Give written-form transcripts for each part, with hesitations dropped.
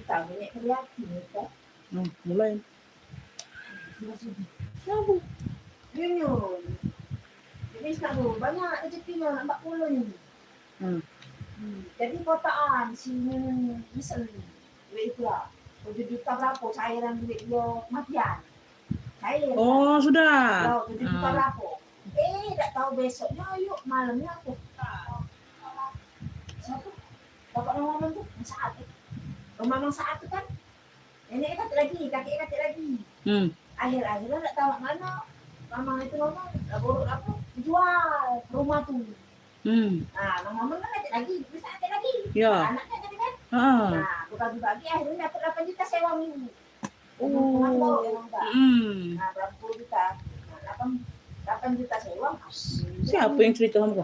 Kita banyak kreatif kan. Mulai. Siapa? Yun. Jadi sekarang banyak rezekinya nak 40 ni. Jadi kotaan si misal duit itu lah. 7 juta berapa cairan duit dia matian. Cair. Oh, sudah. Ya, 7 juta berapa. Tak tahu besoknya yuk malamnya aku. Siapa? Bapak Mamang tu saat. Mamang saat tu kan. Nenek kata lagi, kakek kata lagi. Akhir-akhirnya tak tahu mana. Mamang itu ngomong, buruk apa? Jual rumah tu. Mamang kan kata lagi, bisa kata lagi. Ya. Anaknya kata kan. Bagi-bagi akhirnya dapat 8 juta sewa minggu. Berapa puluh juta. 8 juta sewa. Siapa yang cerita kamu?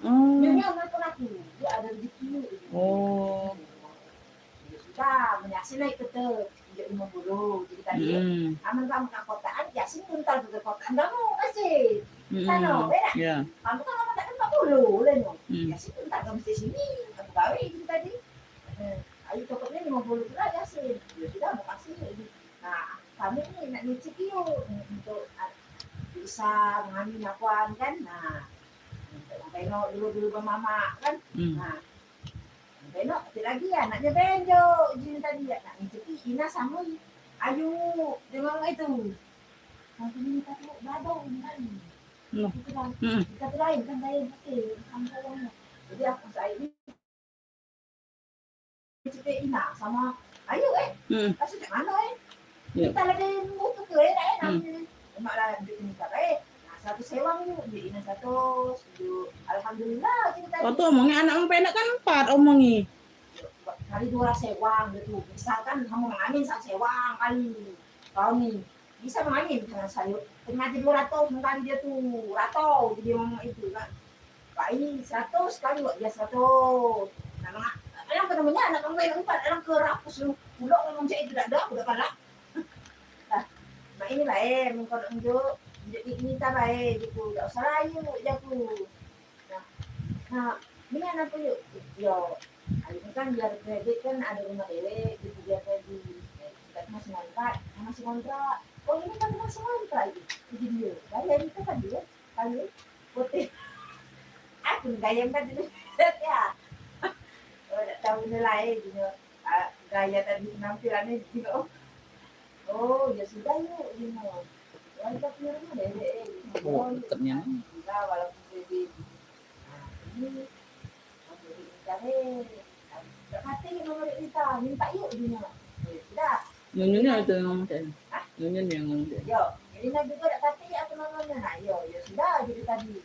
Nyonya nelfon aku, dia ada rezeki. Sudah, menyaksi naik ke jadi 50. Jadi tadi, aman kamu ke kotaan, Yasin muntal ke kotaan, kamu kasih. Kan, beda? Kamu kan lama tak 40, lah no. Yasin muntal kamu di sini, aku gawe jadi tadi. Ayo cokotnya 50 pula Yasin. Ya sudah, mau kasih. Nah, kami ini nak nyicip yuk untuk bisa mengambil akuan kan. Nah, Beno dulu mama kan. Beno lagi anaknya Benjo izin tadi ya nak ngicipi Ina sama Ayu dengan itu. Nanti minta tuh badau kan. Kita lain kan daya bukti kampungnya. Jadi aku saya ini ngicipi Ina sama Ayu kasih ke mana kita lagi butuh ke namanya. Mak lah minta satu sewang yuk, jadinya 100, alhamdulillah kita. Waktu omongnya anak empat kan 4 omongi. Kali 2 sewang gitu. Misalkan kamu mengamin 1 sewang kali. Kau nih bisa mengamin dengan sayur. Ternyata 200 mengkali dia tuh rato jadi ngomong itu kan. Pak ini 100 kali dia 100. Nah, alang ke namanya anak kamu yang 4, alang ke rapus lu. Pulau ngomong saya itu tidak ada, udah kalah. Nah inilah mengkau unjuk. Jadi minta baik gitu, tak usah layu jago. Nah, ini anak aku yuk, yo, ini kan biar kredit kan ada rumah dewe, gitu biar kredit, kita masih kontrak. Oh ini kan masih kontrak jadi dia, bayar itu kan dia, kali putih. Aku gaya kan dulu, ya. Tak tahu nilai, gitu. Gaya tadi penampilannya gitu. Oh ya sudah yuk, gitu. Dekatnya. Walaupun jadi ini hati nomor kita minta yuk dia. Sudah. Nyonya itu yang ngomong tadi. Nyonya yang ngomong tadi. Yo, ini juga ada hati aku namanya. Nah, yo, ya sudah jadi tadi.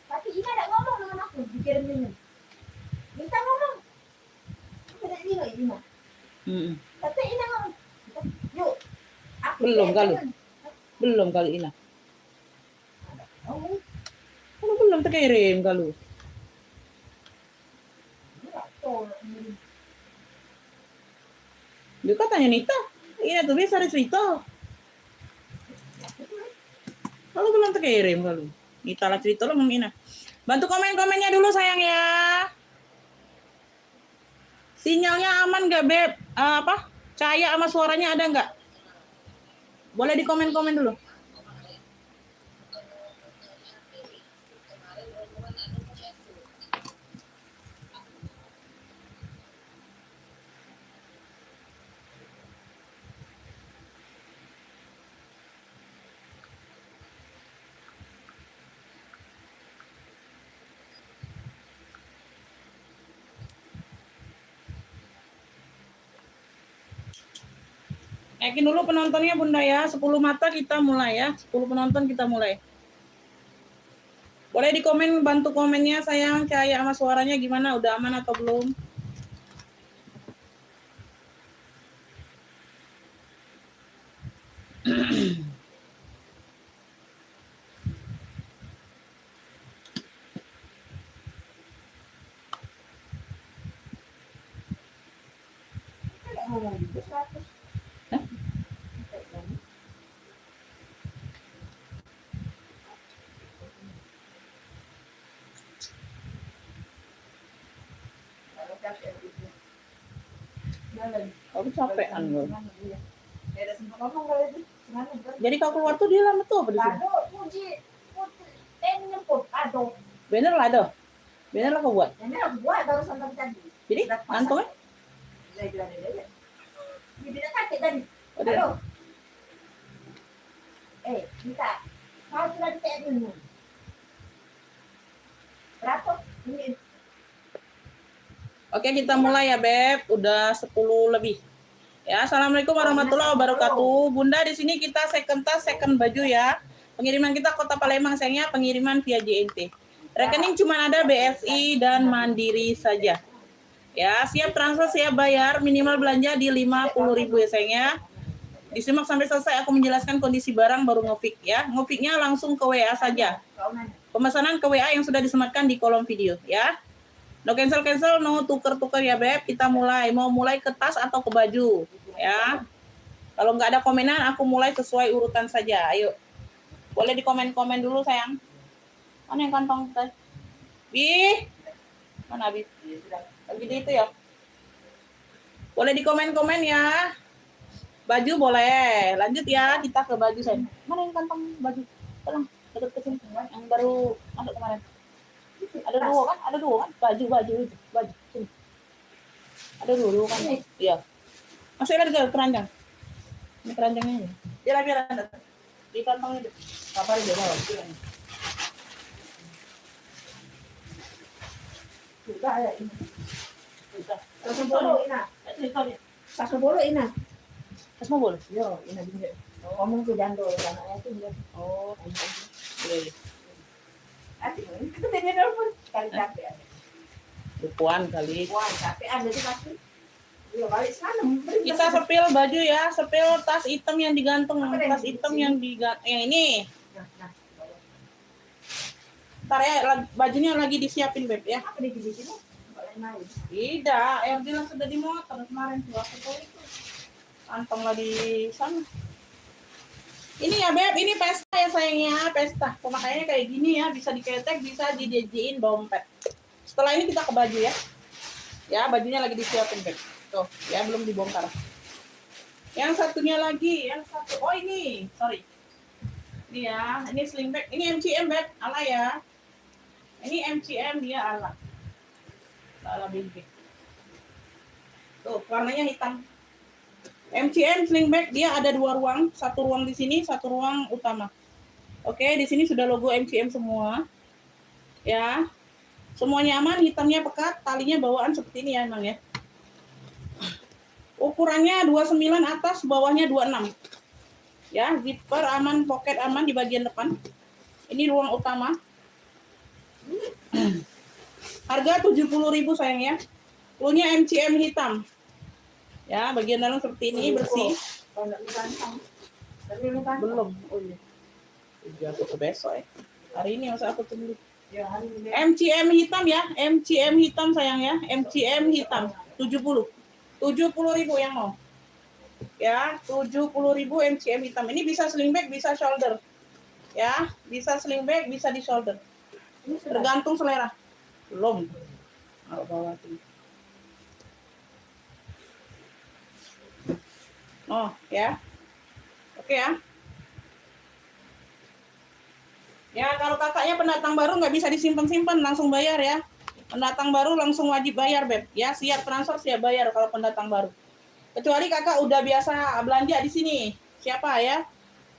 Tapi ini ada ngomong dengan aku dikirim ini. Minta ngomong. Tidak ini mah. Tapi ini ngomong. Yuk. Belum kali ini. Kalau belum terkirim kalau. Dia katanya Nita, ini tuh biasa ada cerita. Kalau belum terkirim kalau. Nita lah cerita lo Mina. Bantu komen-komennya dulu sayang ya. Sinyalnya aman gak Beb? Cahaya sama suaranya ada nggak? Boleh di komen-komen dulu. Naikin dulu penontonnya Bunda ya. 10 mata kita mulai ya. 10 penonton kita mulai. Boleh di komen, bantu komennya sayang. Cahaya sama suaranya gimana? Udah aman atau belum? Aku capean loh. Ada sempat ngomong kali itu. Jadi kalau keluar tuh dia lama tuh apa di sini? Kado, puji, nyemput, kado. Bener lah tuh. Bener lah kau buat. Ini aku buat baru sampai tadi. Jadi ngantongnya? Saya bilang dia. Dia tidak sakit tadi. Oh, dia. Halo. Minta. Mau sudah ditek dulu. Berapa? Ini. Oke, kita mulai ya, Beb. Udah 10 lebih. Ya, Assalamualaikum warahmatullahi wabarakatuh. Bunda, di sini kita second tas, second baju ya. Pengiriman kita Kota Palembang, sayangnya pengiriman via JNT. Rekening cuma ada BSI dan Mandiri saja. Ya, siap transfer, siap bayar. Minimal belanja di 50.000 ya, sayangnya. Disimak sampai selesai, aku menjelaskan kondisi barang baru nge-fix ya. Nge-fixnya langsung ke WA saja. Pemesanan ke WA yang sudah disematkan di kolom video ya. No cancel, no tuker-tuker ya, Beb. Kita mulai. Mau mulai ke tas atau ke baju ya. Kalau nggak ada komenan, aku mulai sesuai urutan saja. Ayo. Boleh di komen-komen dulu, sayang. Mana yang kantong tadi? Bi. Mana Bi? Lagi di itu ya. Boleh di komen-komen ya. Baju boleh. Lanjut ya, kita ke baju, sayang. Mana yang kantong baju? Tolong, dekat ke sini. Yang baru masuk kemarin. Ada dua kan? Baju. Sini. Ada dua kan? Iya. Masuklah ke keranjang. Ini keranjangnya ini. Biar Anda. Di kantong itu. Apa di bawah? Sudah ada ini. Sudah. Sasubolo ina. Kas mau boleh? Yo, ina juga. Ngomong ke jando, anaknya itu dia. Oh, boleh. Aduh, itu dia nelfon kali capek. Lupuan kali. Wah, capek ada tuh pasti. Iya, balik sana. Kita sepil baju ya, sepil tas hitam yang digantung, tas hitam yang ini. Nah. Ntar ya, bajunya lagi disiapin, Beb ya. Apa di sini? Main. Tidak, yang bilang sudah di motor kemarin tuh aku tahu itu. Kantong lah di sana. Ini ya, Beb, ini pesta ya sayangnya, pesta. Pemakaiannya kayak gini ya, bisa diketek, bisa didejiin dompet. Setelah ini kita ke baju ya. Ya, bajunya lagi disiapin, Beb. Tuh, ya belum dibongkar. Yang satunya lagi, oh ini, sorry. Ini ya, ini sling bag, ini MCM, Beb, ala ya. Ini MCM dia ala. Ala big. Tuh, warnanya hitam. MCM sling bag dia ada 2 ruang, 1 ruang di sini, 1 ruang utama. Oke, di sini sudah logo MCM semua. Ya. Semua nyaman, hitamnya pekat, talinya bawaan seperti ini ya emang ya. Ukurannya 29 atas, bawahnya 26. Ya, zipper aman, pocket aman di bagian depan. Ini ruang utama. Harga 70.000 sayang ya. Cluenya MCM hitam. Ya, bagian dalam seperti ini bersih. Belum. Oh iya. Aku ke besok ya. Hari ini masa aku tunggu. MCM hitam ya. MCM hitam sayang ya. MCM hitam. 70.000 yang mau. Ya, 70.000 MCM hitam. Ini bisa sling bag, bisa shoulder. Ya, bisa sling bag, bisa di shoulder. Tergantung selera. Belum. Kalau bawa tuh. Oh, ya. Oke ya. Ya, kalau kakaknya pendatang baru nggak bisa disimpan-simpan, langsung bayar ya. Pendatang baru langsung wajib bayar, Beb. Ya, siap transfer, siap bayar kalau pendatang baru. Kecuali kakak udah biasa belanja di sini. Siapa ya?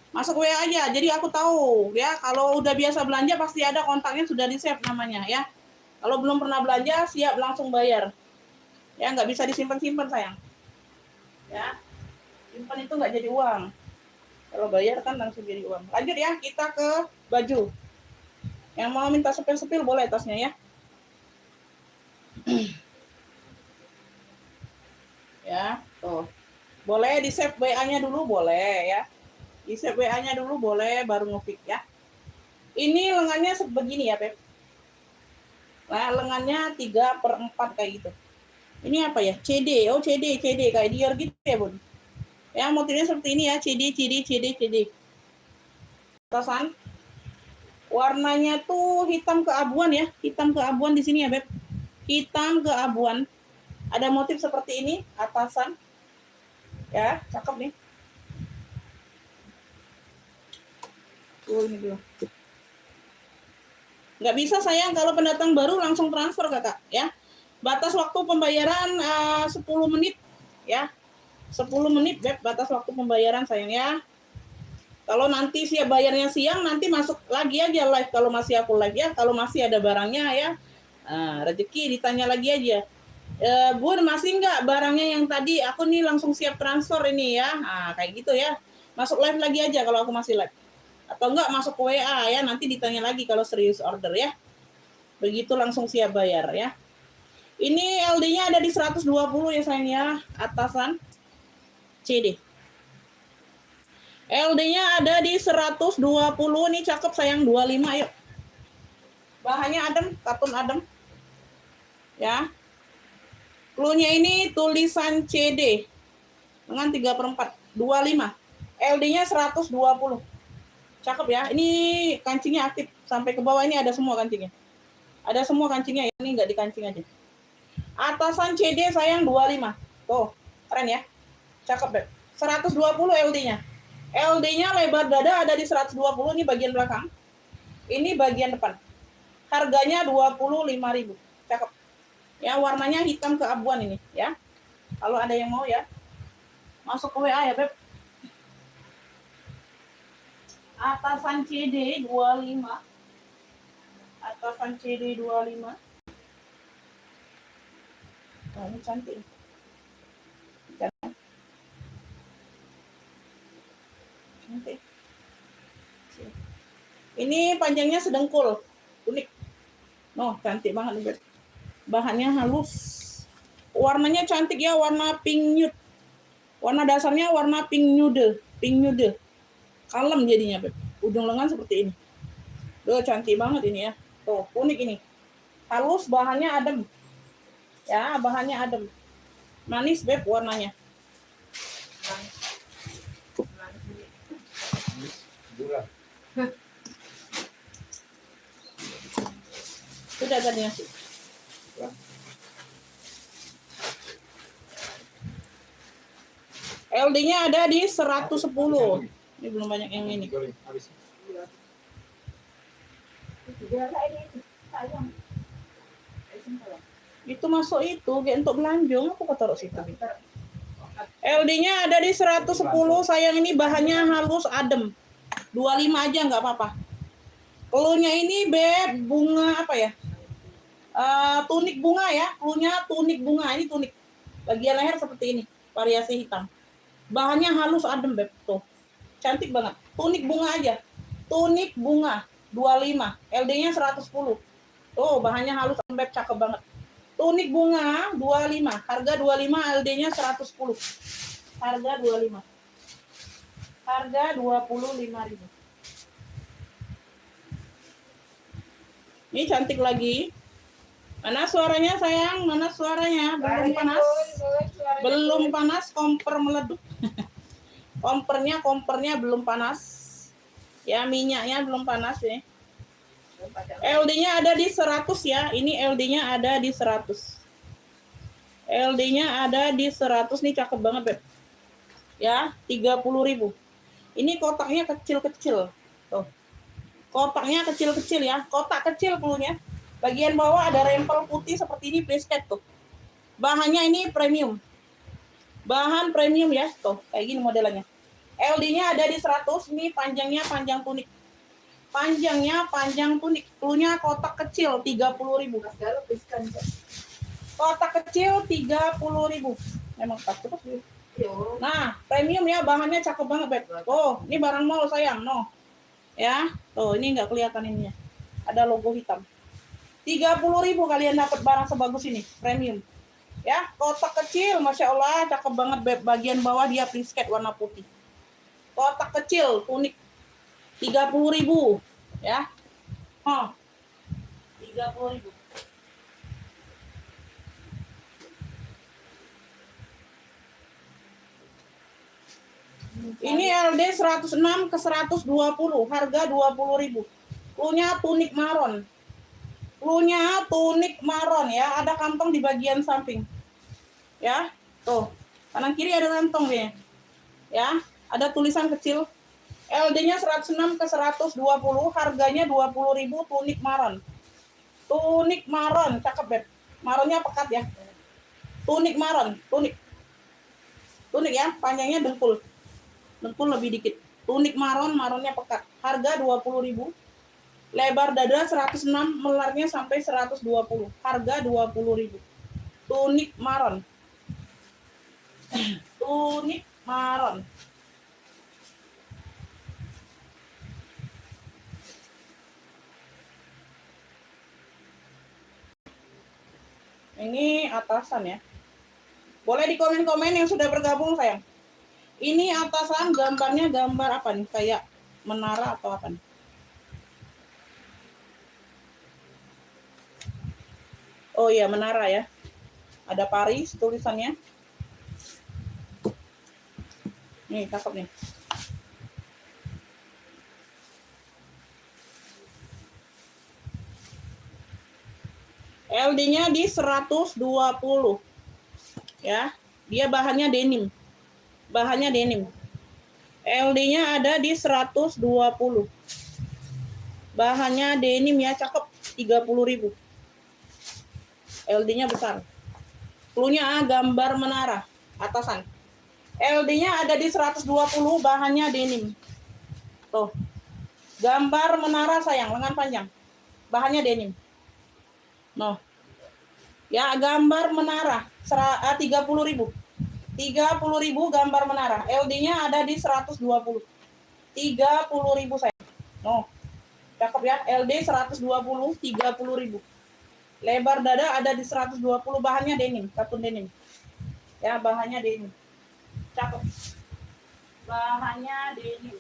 Masuk WA aja. Jadi aku tahu ya, kalau udah biasa belanja pasti ada kontaknya sudah di-save namanya ya. Kalau belum pernah belanja, siap langsung bayar. Ya, nggak bisa disimpan-simpan, sayang. Ya. Simpan itu nggak jadi uang. Kalau bayar kan langsung jadi uang. Lanjut ya, kita ke baju. Yang mau minta sepil-sepil boleh tasnya ya. Ya, tuh. Boleh di-save WA-nya dulu, boleh ya. Di-save WA-nya dulu boleh, baru nge-fix ya. Ini lengannya sebegini ya, Pep. Nah, lengannya 3/4 kayak gitu. Ini apa ya? CD. Oh, CD kayak Dior gitu ya, Bun. Ya, motifnya seperti ini ya, CD. Atasan. Warnanya tuh hitam keabuan ya, hitam keabuan di sini ya, Beb. Hitam keabuan. Ada motif seperti ini, atasan. Ya, cakep nih. Ini dulu. Nggak bisa sayang kalau pendatang baru langsung transfer kakak ya. Batas waktu pembayaran 10 menit ya. 10 menit Beb, batas waktu pembayaran sayang ya. Kalau nanti siap bayarnya siang, nanti masuk lagi aja live kalau masih aku live ya. Kalau masih ada barangnya ya, rezeki ditanya lagi aja. Bun, masih nggak barangnya yang tadi? Aku nih langsung siap transfer ini ya. Nah, kayak gitu ya. Masuk live lagi aja kalau aku masih live. Atau enggak masuk ke WA ya, nanti ditanya lagi kalau serius order ya. Begitu langsung siap bayar ya. Ini LD-nya ada di 120 ya sayang ya, atasan CD. LD-nya ada di 120, nih cakep sayang, 25 yuk. Bahannya adem, katun adem. Ya. Cluenya ini tulisan CD dengan 3/4, 25. LD-nya 120. Cakep ya. Ini kancingnya aktif sampai ke bawah, ini ada semua kancingnya. Ada semua kancingnya, ini enggak dikancing aja. Atasan CD sayang 25. Tuh, keren ya. Cakep deh. 120 LD-nya. LD-nya lebar dada ada di 120, ini bagian belakang. Ini bagian depan. Harganya 25.000. Cakep. Ya, warnanya hitam keabuan ini ya. Kalau ada yang mau ya, masuk ke WA ya, Beb. Atasan CD 25. Atasan CD 25. Oh, ini cantik. Cantik. Ini panjangnya sedengkul. Unik. Oh, cantik banget nih, Beb. Bahannya halus. Warnanya cantik ya, warna pink nude. Warna dasarnya warna pink nude. Pink nude. Kalem jadinya, Beb. Ujung lengan seperti ini. Duh, cantik banget ini ya. Tuh, unik ini. Halus, bahannya adem. Ya, bahannya adem. Manis, Beb, warnanya. Sudah tadi ngasih. LD-nya ada di 110. Ini belum banyak yang ini. Itu masuk itu, kayak untuk belanjong, aku taruh situ. LD-nya ada di 110, sayang ini bahannya halus, adem. 25 aja nggak apa-apa. Cluenya ini Beb, bunga apa ya? Tunik bunga ya, cluenya tunik bunga, ini tunik. Bagian leher seperti ini, variasi hitam. Bahannya halus, adem Beb, tuh. Cantik banget. Tunik bunga aja. Tunik bunga 25, LD-nya 110. Tuh, bahannya halus, Beb, cakep banget. Tunik bunga 25, harga 25, LD-nya 110. Harga 25. Harga 25.000. Ini cantik lagi. Mana suaranya sayang? Mana suaranya? Belum panas. Belum panas, komper meleduk. Kompernya belum panas. Ya, minyaknya belum panas ya. LD-nya ada di 100 ya. Ini LD-nya ada di 100. LD-nya ada di 100 nih, cakep banget, Beb. Ya, 30.000. Ini kotaknya kecil-kecil. Tuh. Kotaknya kecil-kecil ya. Kotak kecil cluenya. Bagian bawah ada rempel putih seperti ini, brisket tuh. Bahannya ini premium. Bahan premium ya. Tuh, kayak gini modelannya. LD-nya ada di 100. Ini panjangnya panjang tunik. Panjangnya panjang tunik. Cluenya kotak kecil 30.000. Kotak kecil 30.000. Memang tak terus. Nah, premium ya, bahannya cakep banget, Beb. Oh, ini barang mall sayang, no. Ya, tuh ini nggak kelihatan ininya. Ada logo hitam. 30.000 kalian dapat barang sebagus ini, premium. Ya, kotak kecil, masya Allah, cakep banget, Beb. Bagian bawah dia brisket warna putih. Kotak kecil, unik. 30.000, ya. 30.000. Ini LD 106 ke 120, harga 20.000. Cluenya tunik maron. Cluenya tunik maron ya, ada kantong di bagian samping. Ya, tuh. Kanan kiri ada kantong nih. Ya, ada tulisan kecil. LD-nya 106 ke 120, harganya 20.000, tunik maron. Tunik maron, cakep, Beb. Maronnya pekat ya. Tunik maron, tunik. Tunik ya, panjangnya dengkul. Dengkul lebih dikit. Tunik maron, maronnya pekat. Harga 20.000. Lebar dada 106, melarnya sampai 120. Harga 20.000. Tunik maron. Tunik maron. Ini atasan ya. Boleh di komen-komen yang sudah bergabung, sayang. Ini atasan, gambarnya gambar apa nih? Kayak menara atau apa nih? Oh iya, menara ya. Ada Paris tulisannya. Nih, cakep nih. LD-nya di 120. Ya. Dia bahannya denim. Bahannya denim. LD-nya ada di 120. Bahannya denim ya, cakep. 30.000. LD-nya besar. Cluenya gambar menara atasan. LD-nya ada di 120, bahannya denim. Tuh. Gambar menara, sayang, lengan panjang. Bahannya denim. No. Ya, gambar menara 30.000. 30.000 gambar menara. LD-nya ada di 120. 30.000, sayang. No. Cakep ya. LD 120, 30.000. Lebar dada ada di 120, bahannya denim, katun denim. Ya, bahannya denim. Cakep. Bahannya denim.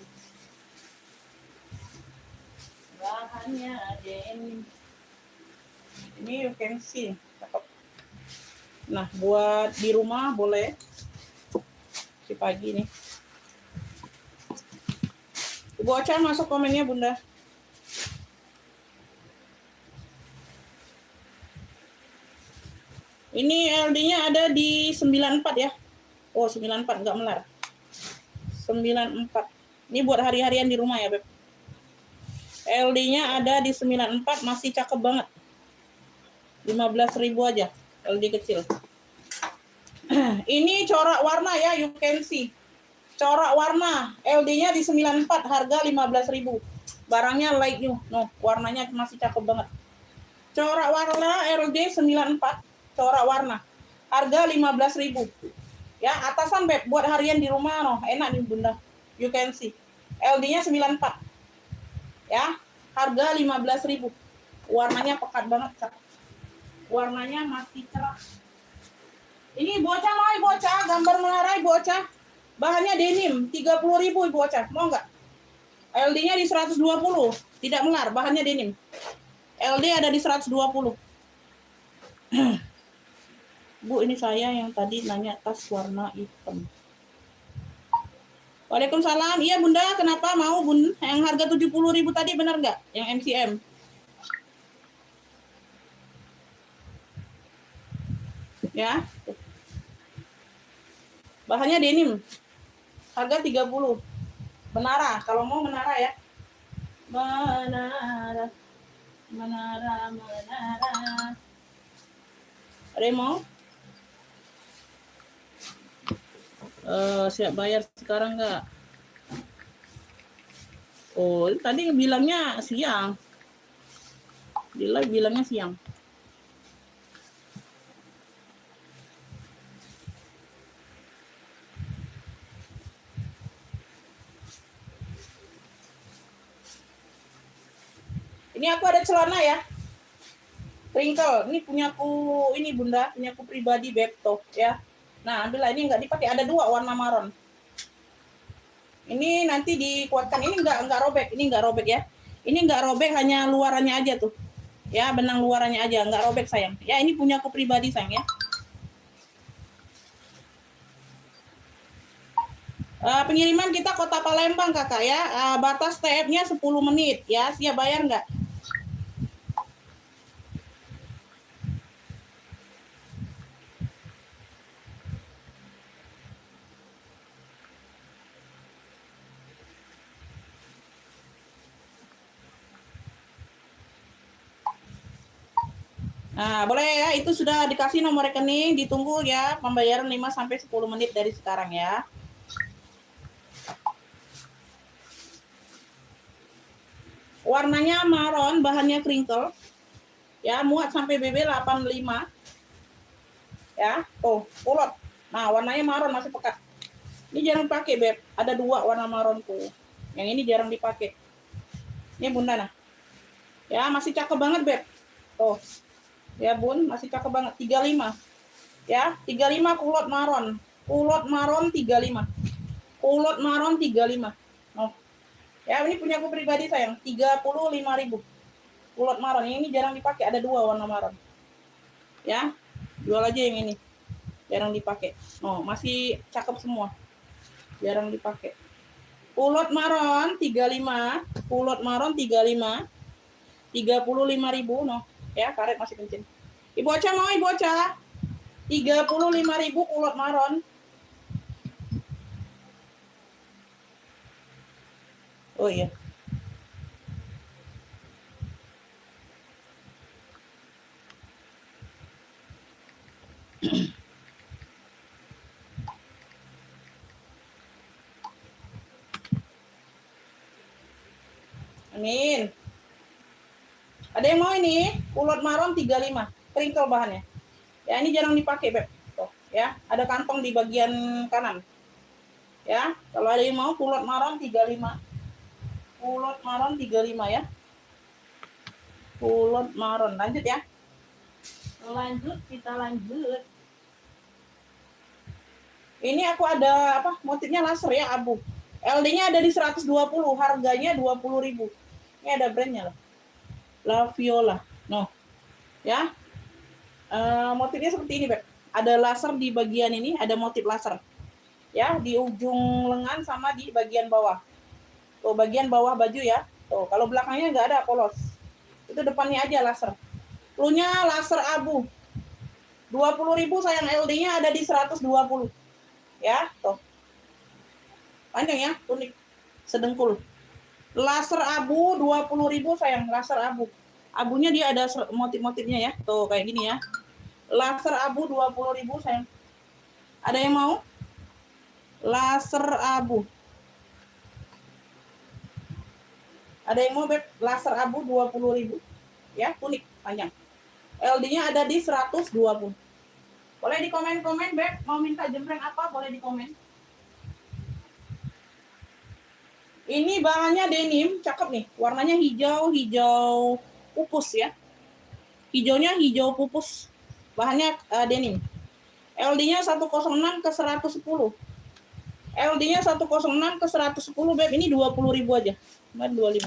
Bahannya denim. Ini you can see. Cakep. Nah, buat di rumah boleh. Si pagi nih. Ibu Ocha masuk komennya, Bunda. Ini LD-nya ada di 94 ya. Oh, 94 enggak melar. 94. Ini buat hari-harian di rumah ya, Beb. LD-nya ada di 94, masih cakep banget. 15.000 aja, LD kecil. Ini corak warna ya, you can see. Corak warna, LD-nya di 94, harga 15.000. Barangnya light new, no, warnanya masih cakep banget. Corak warna LD 94, corak warna. Harga 15.000. Ya, atasan, Beb, buat harian di rumah no, enak nih, Bunda. You can see. LD-nya 94. Ya, harga 15.000. Warnanya pekat banget, Kak. Warnanya masih cerah. Ini bocah mau, bocah, gambar menara bocah. Bahannya denim, 30.000 Ibu Ocha. Mau nggak? LD-nya di 120, tidak melar, bahannya denim. LD ada di 120. Bu, ini saya yang tadi nanya tas warna hitam. Waalaikumsalam. Iya, Bunda, kenapa mau, Bun? Yang harga 70.000 tadi benar nggak? Yang MCM. Ya. Bahannya denim. Harga 30. Menara, kalau mau menara ya. Menara. Menara, menara. Ada yang mau? Siap bayar sekarang nggak? Oh, tadi bilangnya siang. Bilangnya siang. Ini aku ada celana ya. Wrinkle. Ini punyaku, ini Bunda, punyaku pribadi Bepto ya. Nah, ambillah, ini nggak dipakai, ada 2 warna maron. Ini nanti dikuatkan, ini nggak robek, ini nggak robek ya. Ini nggak robek, hanya luarannya aja tuh. Ya, benang luarannya aja, nggak robek, sayang. Ya, ini punyaku pribadi, sayang ya. Pengiriman kita Kota Palembang, Kakak ya. Batas TF-nya 10 menit ya. Siap bayar nggak? Nah, boleh ya, itu sudah dikasih nomor rekening, ditunggu ya pembayaran 5 sampai 10 menit dari sekarang ya. Warnanya marron, bahannya crinkle. Ya, muat sampai BB 85. Ya, tuh, pulot. Nah, warnanya marron masih pekat. Ini jarang pakai, Beb. Ada 2 warna marron tuh. Yang ini jarang dipakai. Ini Bunda nah. Ya, masih cakep banget, Beb. Tuh. Ya, Bun, masih cakep banget. 35. Ya, 35 kulot marron. Kulot marron 35. Kulot marron 35. Oh. Ya, ini punya aku pribadi sayang. 35.000. Kulot marron. Ini jarang dipakai, ada 2 warna marron. Ya. Jual aja yang ini. Jarang dipakai. Oh, masih cakep semua. Jarang dipakai. Kulot marron 35. Kulot marron 35. 35.000 no. Ya, karet masih kencing. Ibu Ocha mau Ibu Ocha? 35.000 kulot marron. Oh iya. Amin. Ada yang mau ini? Kulot marron 35. Crinkle bahannya. Ya, ini jarang dipakai, Beb. Tuh, ya. Ada kantong di bagian kanan. Ya, kalau ada yang mau kulot marron 35. Kulot marron 35 ya. Kulot marron. Lanjut ya. Lanjut, kita lanjut. Ini aku ada apa? Motifnya laser ya, abu. LD-nya ada di 120, harganya 20.000. Ini ada brandnya loh. La Viola. No. Ya. Motifnya seperti ini, Beb. Ada laser di bagian ini, ada motif laser. Ya, di ujung lengan sama di bagian bawah. Tuh, bagian bawah baju ya. Tuh, kalau belakangnya nggak ada polos. Itu depannya aja laser. Cluenya laser abu. 20.000 sayang, LD-nya ada di 120. Ya, tuh. Panjang ya, unik. Sedengkul. Laser abu 20.000 sayang, laser abu. Abunya dia ada motif-motifnya ya. Tuh, kayak gini ya. Laser abu 20.000 sayang. Ada yang mau? Laser abu. Ada yang mau, Beb? Laser abu 20.000. Ya, unik, panjang. LD-nya ada di 120. Boleh di komen-komen, Beb. Mau minta jembreng apa? Boleh di komen. Ini bahannya denim, cakep nih. Warnanya hijau pupus ya. Hijaunya hijau pupus. Bahannya denim. LD-nya 106 ke 110. LD-nya 106 ke 110, Beb. Ini 20.000 aja. 25.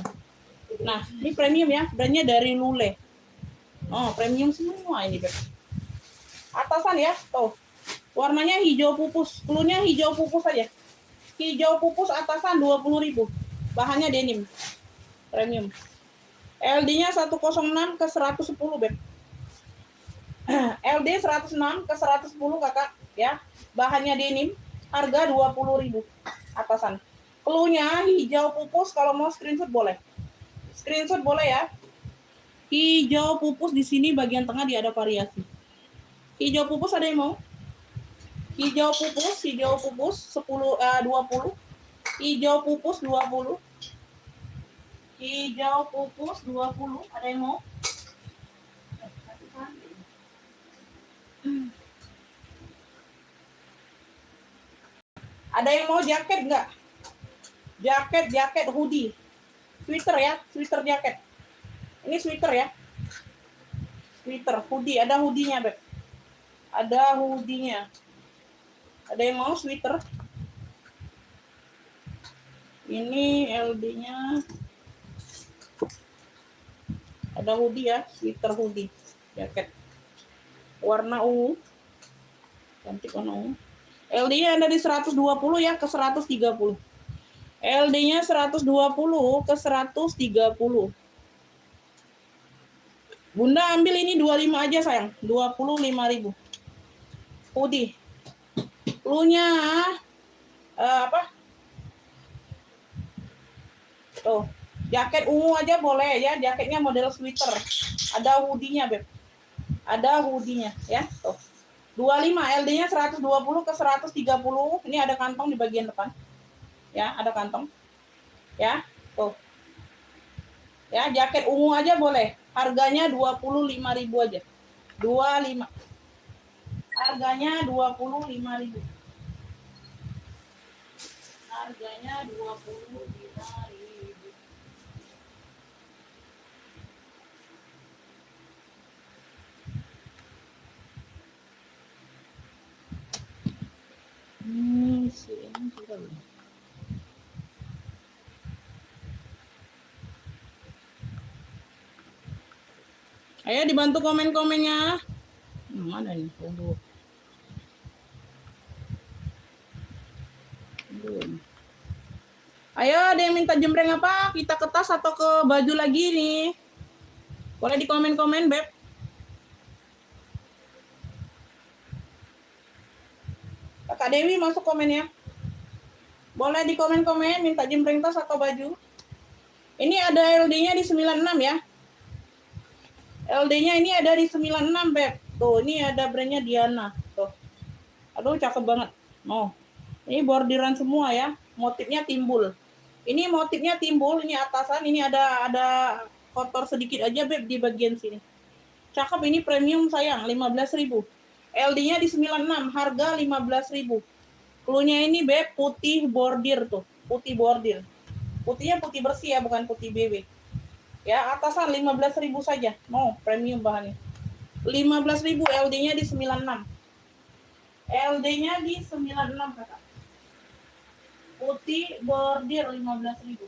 Nah, ini premium ya. Brandnya dari Lule. Oh, premium semua ini, Beb. Atasan ya, tuh. Warnanya hijau pupus. Cluenya hijau pupus aja. Hijau pupus atasan 20.000. Bahannya denim. Premium. LD-nya 106 ke 110, Beb. LD 106 ke 110, Kakak, ya. Bahannya denim, harga 20.000. Atasan. Cluenya hijau pupus, kalau mau screenshot boleh. Screenshot boleh ya. Hijau pupus di sini bagian tengah dia ada variasi. Hijau pupus ada yang mau? Hijau pupus 10 20. Hijau pupus 20. Hijau pupus 20. Ada yang mau? Ada yang mau jaket enggak? Jaket hoodie. Sweater ya, sweater jaket. Ini sweater ya. Sweater hoodie, ada hoodie-nya, Beb. Ada hoodie-nya. Ada yang mau sweater? Ini LD-nya. Ada hoodie ya, sweater hoodie, jaket. Warna ungu. Cantik warna ungu. LD-nya ada di 120 ya ke 130. LD-nya 120 ke 130. Bunda ambil ini 25 aja sayang, 25.000. Hoodie. Cluenya apa? Tuh, jaket ungu aja boleh ya, jaketnya model sweater. Ada hoodie-nya, Beb. Ada hoodie-nya ya. Tuh. 25 LD-nya 120 ke 130. Ini ada kantong di bagian depan. Ya, ada kantong. Ya. Tuh. Ya, jaket ungu aja boleh. Harganya 25.000 aja. 25. Harganya 25.000. Harganya 25.000. Ini sudah belum? Ayo dibantu komen-komennya. Mana nih? Tunggu. Ayo, ada yang minta jembreng apa? Kita ke tas atau ke baju lagi nih? Boleh di komen-komen, Beb. Kak Dewi masuk komen ya. Boleh di komen-komen minta jembreng tas atau baju. Ini ada LD-nya di 96 ya. LD-nya ini ada di 96, Beb. Tuh, ini ada brandnya Diana. Tuh. Aduh, cakep banget. Oh. Ini bordiran semua ya. Motifnya timbul. Ini motifnya timbul, ini atasan, ini ada kotor sedikit aja, Beb, di bagian sini. Cakep, ini premium sayang, 15.000. LD-nya di 96, harga 15.000. Cluenya ini, Beb, putih bordir tuh, putih bordir. Putihnya putih bersih ya, bukan putih BB. Ya, atasan 15.000 saja. No, premium bahannya. 15.000, LD-nya di 96. LD-nya di 96, Kakak. Putih bordir 15.000.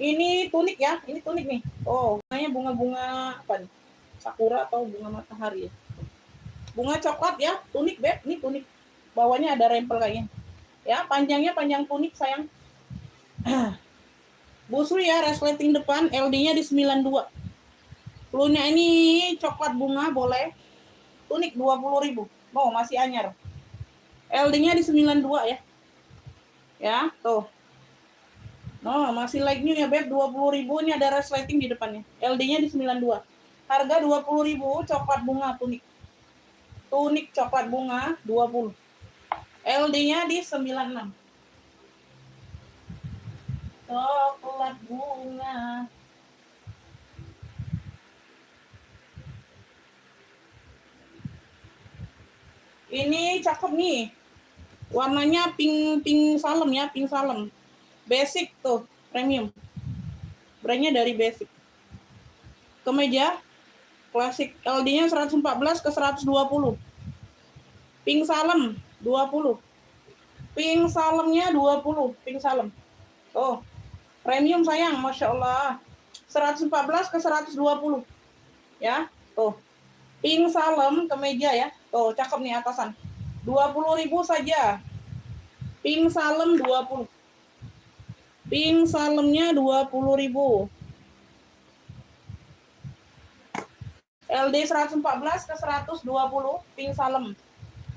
Ini tunik ya, ini tunik nih. Oh, bunganya bunga-bunga apa nih? Sakura atau bunga matahari ya? Bunga coklat ya, tunik, Beb. Ini tunik. Bawahnya ada rempel kayaknya. Ya, panjangnya panjang tunik sayang. Busru ya, resleting depan, LD-nya di 92. Cluenya ini coklat bunga boleh. Tunik 20.000. Oh, masih anyar. LD-nya di 92 ya. Ya, tuh. No, masih like new ya, Beb. 20.000, ini ada resleting di depannya. LD-nya di 92. Harga 20.000, coklat bunga tunik. Tunik coklat bunga 20. LD-nya di 96. Coklat bunga. Ini cakep nih. Warnanya pink salem ya, pink salem. Basic tuh, premium. Brandnya dari Basic. Kemeja klasik, LD-nya 114 ke 120. Pink salem 20. Pink salemnya 20, pink salem. Oh, premium sayang, Masya Allah. 114 ke 120. Ya, tuh. Pink salem kemeja ya. Tuh, cakep nih atasan. 20.000 saja. Pink salem 20. Pink salemnya 20.000. LD 114 ke 120, pink salem.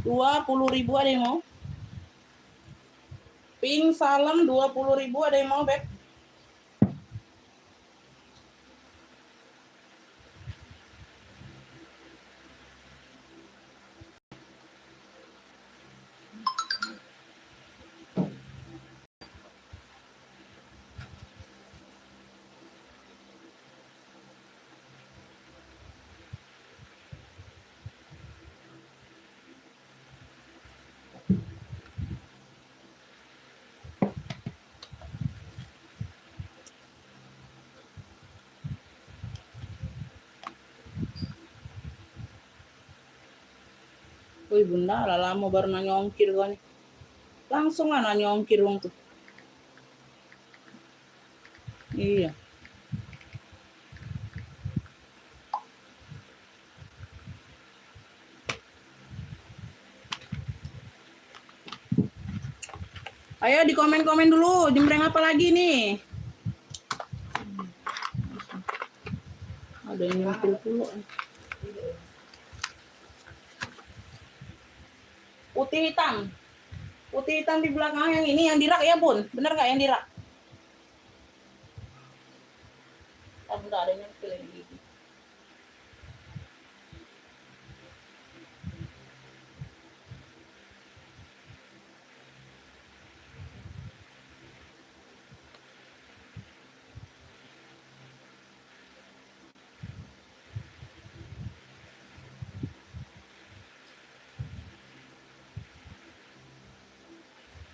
20.000 ada yang mau? Pink salem 20.000 ada yang mau, Beb? Wih bunda, lama baru nanya ongkir gua nih. Langsung lah nanya ongkir wong tuh. Iya. Ayo di komen-komen dulu, jembreng apa lagi nih? Ada yang nyempil pula. Putih hitam. Putih hitam di belakang yang ini yang dirak ya Bun? Bener nggak yang dirak? Ah, bunda ada yang pilih gigi.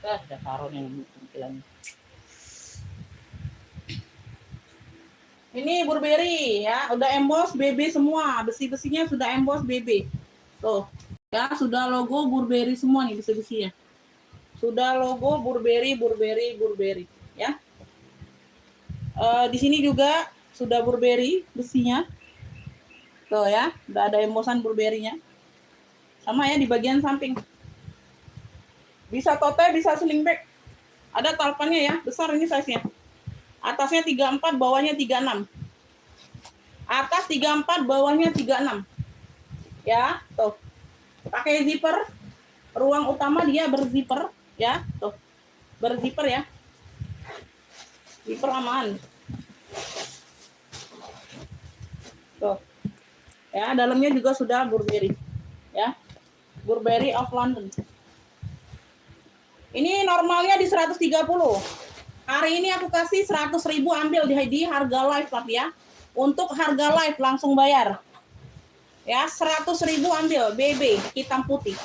Udah taruh yang tampilannya. Ini Burberry ya, udah emboss BB semua, besi-besinya sudah emboss BB. Tuh, ya sudah logo Burberry semua nih besi-besinya. Sudah logo Burberry ya. Di sini juga sudah Burberry besinya. Tuh ya, udah ada embossan Burberry-nya. Sama ya di bagian samping. Bisa tote, bisa sling bag. Ada talpannya ya, besar ini size-nya. Atasnya 34, bawahnya 36. Atas 34, bawahnya 36. Ya, tuh. Pakai zipper. Ruang utama dia berzipper, ya. Tuh. Berzipper ya. Zipper aman. Tuh. Ya, dalamnya juga sudah Burberry. Ya. Burberry of London. Ini normalnya di 130. Hari ini aku kasih 100.000 ambil di harga live tapi ya. Untuk harga live langsung bayar. Ya, 100.000 ambil BB hitam putih.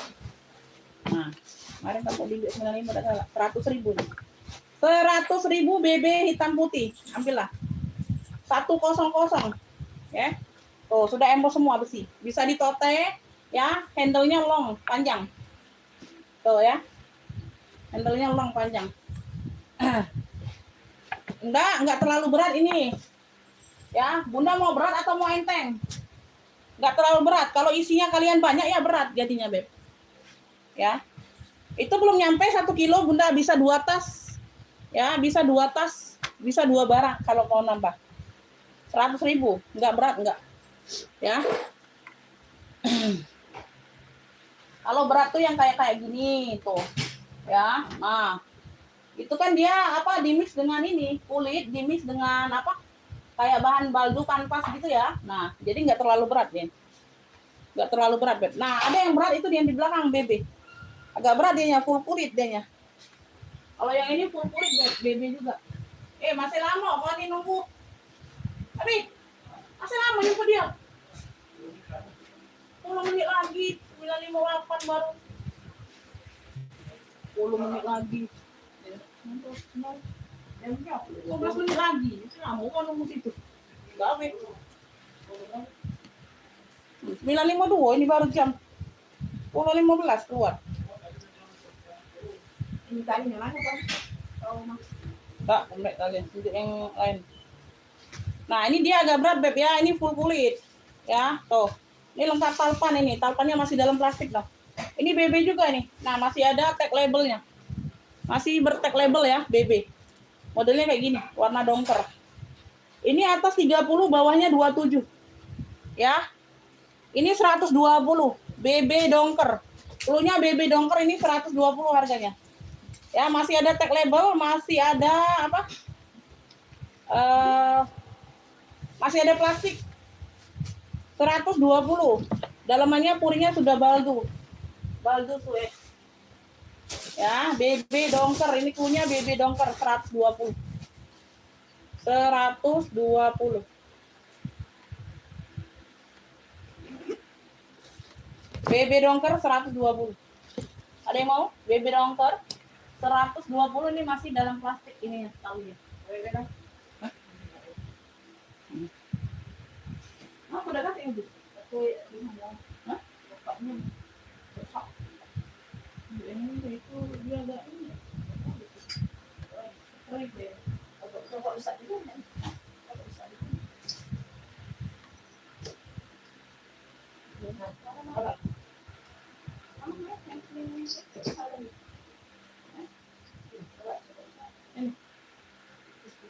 Nah, kemarin kamu di 95 udah 100.000 nih. 100.000 BB hitam putih. Ambillah. 100 ya. Tuh, sudah emboss semua besi. Bisa ditote ya, handle-nya long, panjang. Tuh ya. Handle-nya long panjang. Enggak terlalu berat ini. Ya, Bunda mau berat atau mau enteng? Enggak terlalu berat. Kalau isinya kalian banyak ya berat jadinya, Beb. Ya. Itu belum nyampe 1 kilo, Bunda bisa 2 tas. Ya, bisa 2 tas, bisa 2 barang kalau mau nambah. 100.000, enggak berat enggak. Ya. Kalau berat tuh yang kayak gini tuh. Ya. Nah, itu kan dia apa dimix dengan ini kulit, dimix dengan apa kayak bahan baldu kanvas gitu ya. Nah, jadi nggak terlalu berat ya, nggak terlalu berat, Beb. Nah, ada yang berat itu yang di belakang BB, agak berat dia, full kulit dia. Kalau yang ini full kulit BB juga. Masih lama mau nunggu, tapi masih lama nunggu dia 10 menit lagi, 9:58 baru 10 menit lagi. 15 menit lagi, mau nunggu situ. Gawe. 9:52 ini baru jam 10:15 keluar. Ini tadi yang mana kan? Enggak, kembali kalian untuk yang lain. Nah, ini dia agak berat, Beb ya. Ini full kulit. Ya, tuh. Ini lengkap talpan ini. Talpannya masih dalam plastik loh. Ini BB juga nih. Nah, masih ada tag labelnya. Masih bertag label ya, BB. Modelnya kayak gini, warna dongker. Ini atas 30, bawahnya 27. Ya. Ini 120. BB dongker. Cluenya BB dongker ini 120 harganya. Ya, masih ada tag label, masih ada apa? Masih ada plastik. 120. Dalamannya purinya sudah baldu. Baldu suede. Ya, BB dongker. Ini cluenya BB dongker 120. 120. BB dongker 120. Ada yang mau? BB dongker 120 ini masih dalam plastik ini ya, tahu ya. BB dong. Aku udah kasih itu. Hah? Bapaknya. Ini itu dia agak ini. Baik deh. Coba usah juga kan.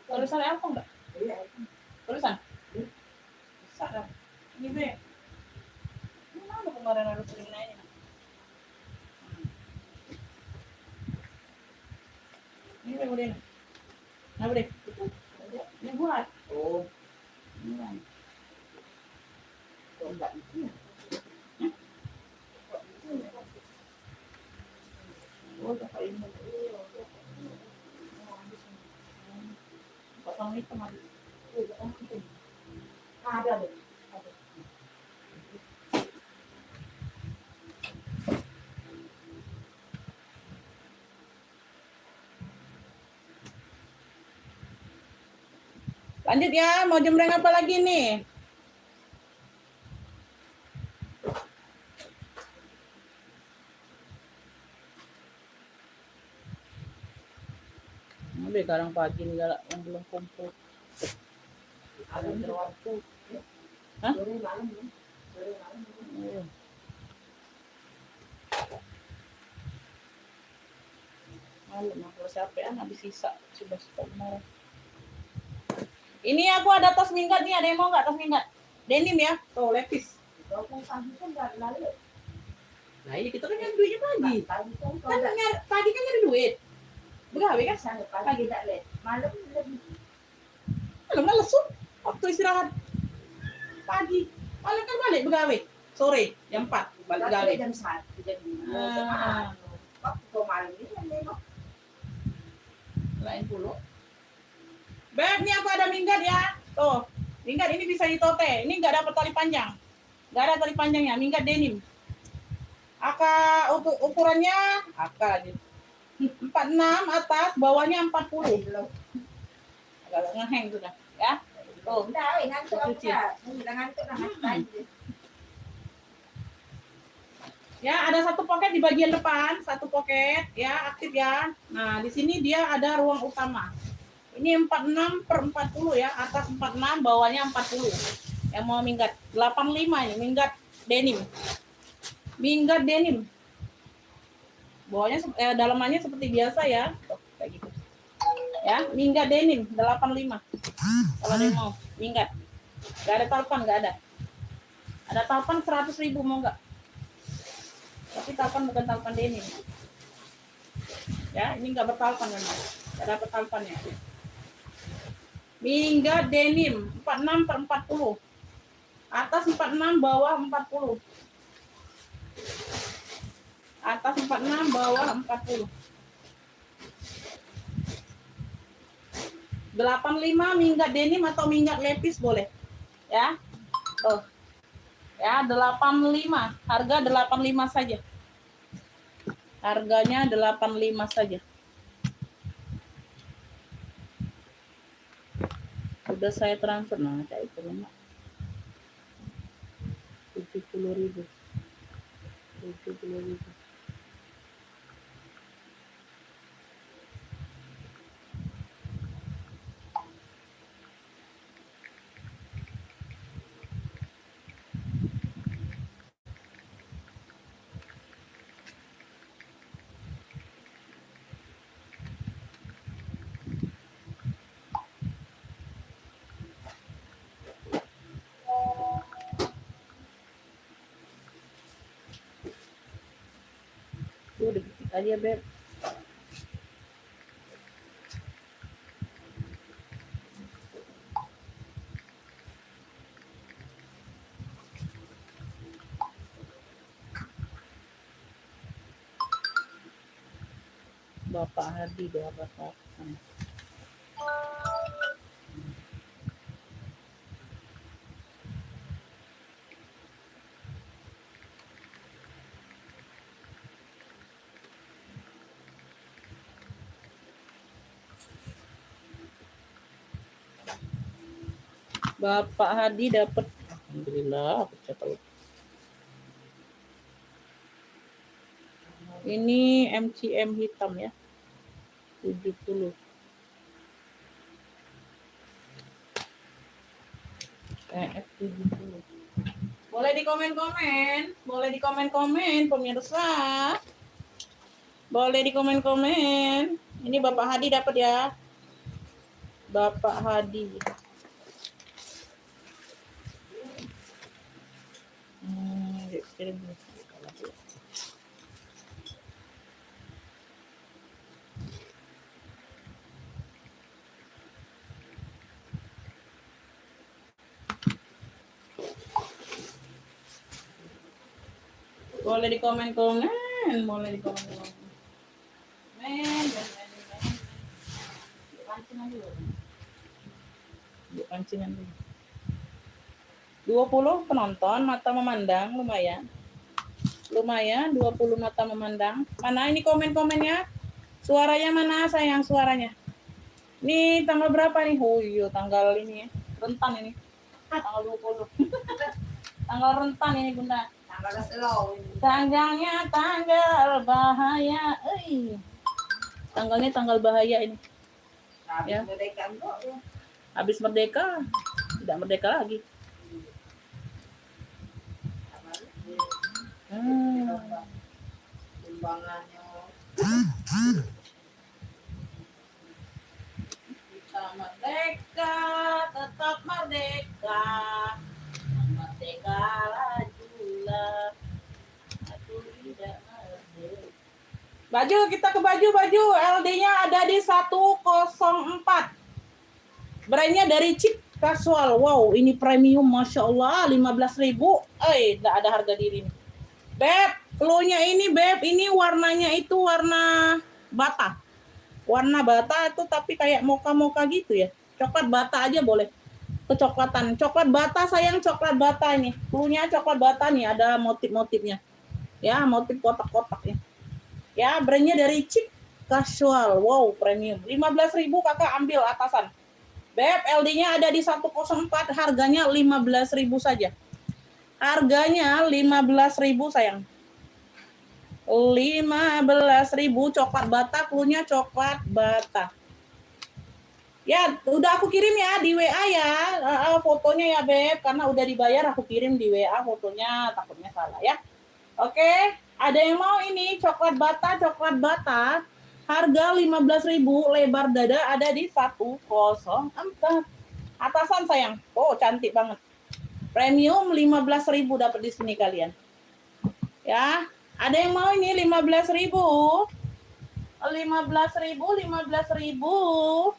Tulisan apa enggak? Tulisan? Bisa. Ini be. Mana kemarin harus sering nanya. Kok enggak itu ya? Kok itu ya? Oh, kakak ini. Potong itu mari. Ada deh. Ada. Lanjut ya, mau jembreng apa lagi nih? Udah sekarang pagi nih galak yang belum kumpul. Ada yang waktu. Hah? Sore malam ya. Sore malam. Iya. Malu mah kalau siapa habis sisa sudah stok kemarin. Ini aku ada tas minggat nih, ada yang mau nggak tas minggat? Denim ya, tuh lepis. Kalau pun pagi kan enggak lalu. Nah ini kita kan nyari duitnya pagi. Pagi kan Kan kalau enggak pagi kan nyari duit. Begawe kan? sana pagi tak leh. Malam lebih. Malam kan lesu. Waktu istirahat. Pagi. Malam kan balik begawe. Sore jam 4 balik begawe. Jam 1, jam 2. Ah. Waktu kau malam ini kan nengok. Lain puluh. Beb, nih aku ada minggat ya. Tuh, minggat ini bisa ditote. Ini nggak dapat tali panjang. Nggak ada tali panjangnya, minggat denim. Ukurannya lagi. 46 atas, bawahnya 40. Agak ngeheng sudah, ya. Tuh. Udah, ngantuk aku dah. Udah ngantuk dah tadi. Ya, ada satu poket di bagian depan, satu poket, ya, aktif ya. Nah, di sini dia ada ruang utama. Ini 46/40 ya, atas 46, bawahnya 40. Yang mau minggat 85 ini, minggat denim. Minggat denim. Bawahnya dalamannya seperti biasa ya. Tuh, kayak gitu. Ya, minggat denim 85. Kalau ada yang mau minggat. Enggak ada talpan, enggak ada. Ada talpan 100.000 mau enggak? Tapi talpan bukan talpan denim. Ya, ini enggak bertalpan memang. Enggak dapat talpannya. Minggat denim 46/40. Atas 46, bawah 40. Atas 46, bawah 40. 85 minggat denim atau minggat lepis boleh. Ya. Tuh. Ya, 85. Harga 85 saja. Harganya 85 saja. Udah saya transfer, nah kayak itu memang 70.000. 70.000. Udah dikit aja, Beb. Bapak Hadi berapa saat? Bapak Hadi dapat, alhamdulillah, aku catat. Ini MCM hitam ya. 70. F70. Boleh di komen-komen, boleh di komen-komen pemirsa. Boleh di komen-komen. Ini Bapak Hadi dapat ya. Bapak Hadi. Kirim. Boleh di komen-komen, boleh di komen-komen. Men. Pancingan dulu. Pancingan dulu. 20 penonton, mata memandang, lumayan. Lumayan, 20 mata memandang. Mana ini komen-komennya? Suaranya mana sayang, suaranya? Ini tanggal berapa nih? Oh iya, tanggal ini ya. Rentan ini. Tanggal 20. Tanggal rentan ini, Bunda. Tanggal slow ini. Tanggalnya tanggal bahaya. Tanggalnya tanggal bahaya ini. Habis Ya. merdeka enggak ya? Habis merdeka, tidak merdeka lagi. Timbangannya. Kita merdeka, tetap merdeka. Merdeka lajulah. Aku tidak merdeka. Baju, kita ke baju. LD-nya ada di 104. Brandnya dari Cheap Casual. Wow, ini premium, Masya Allah, 15.000. Tidak ada harga diri nih. Beb, clue-nya ini, Beb. Ini warnanya itu warna bata. Warna bata itu tapi kayak moka-moka gitu ya. Coklat bata aja boleh. Kecoklatan. Coklat bata, sayang, coklat bata ini. Clue-nya coklat bata nih, ada motif-motifnya. Ya, motif kotak-kotak ya. Ya, brandnya dari Cheap Casual. Wow, premium. 15.000 kakak ambil atasan. Beb, LD-nya ada di 104, harganya 15.000 saja. Harganya 15.000 sayang. 15.000 coklat bata, clue-nya coklat bata. Ya, udah aku kirim ya di WA ya, fotonya ya Beb, karena udah dibayar aku kirim di WA fotonya, takutnya salah ya. Oke, ada yang mau ini coklat bata, harga 15.000, lebar dada ada di 104. Atasan sayang, oh cantik banget. Premium 15.000 dapat di sini kalian. Ya, ada yang mau ini 15.000. 15.000.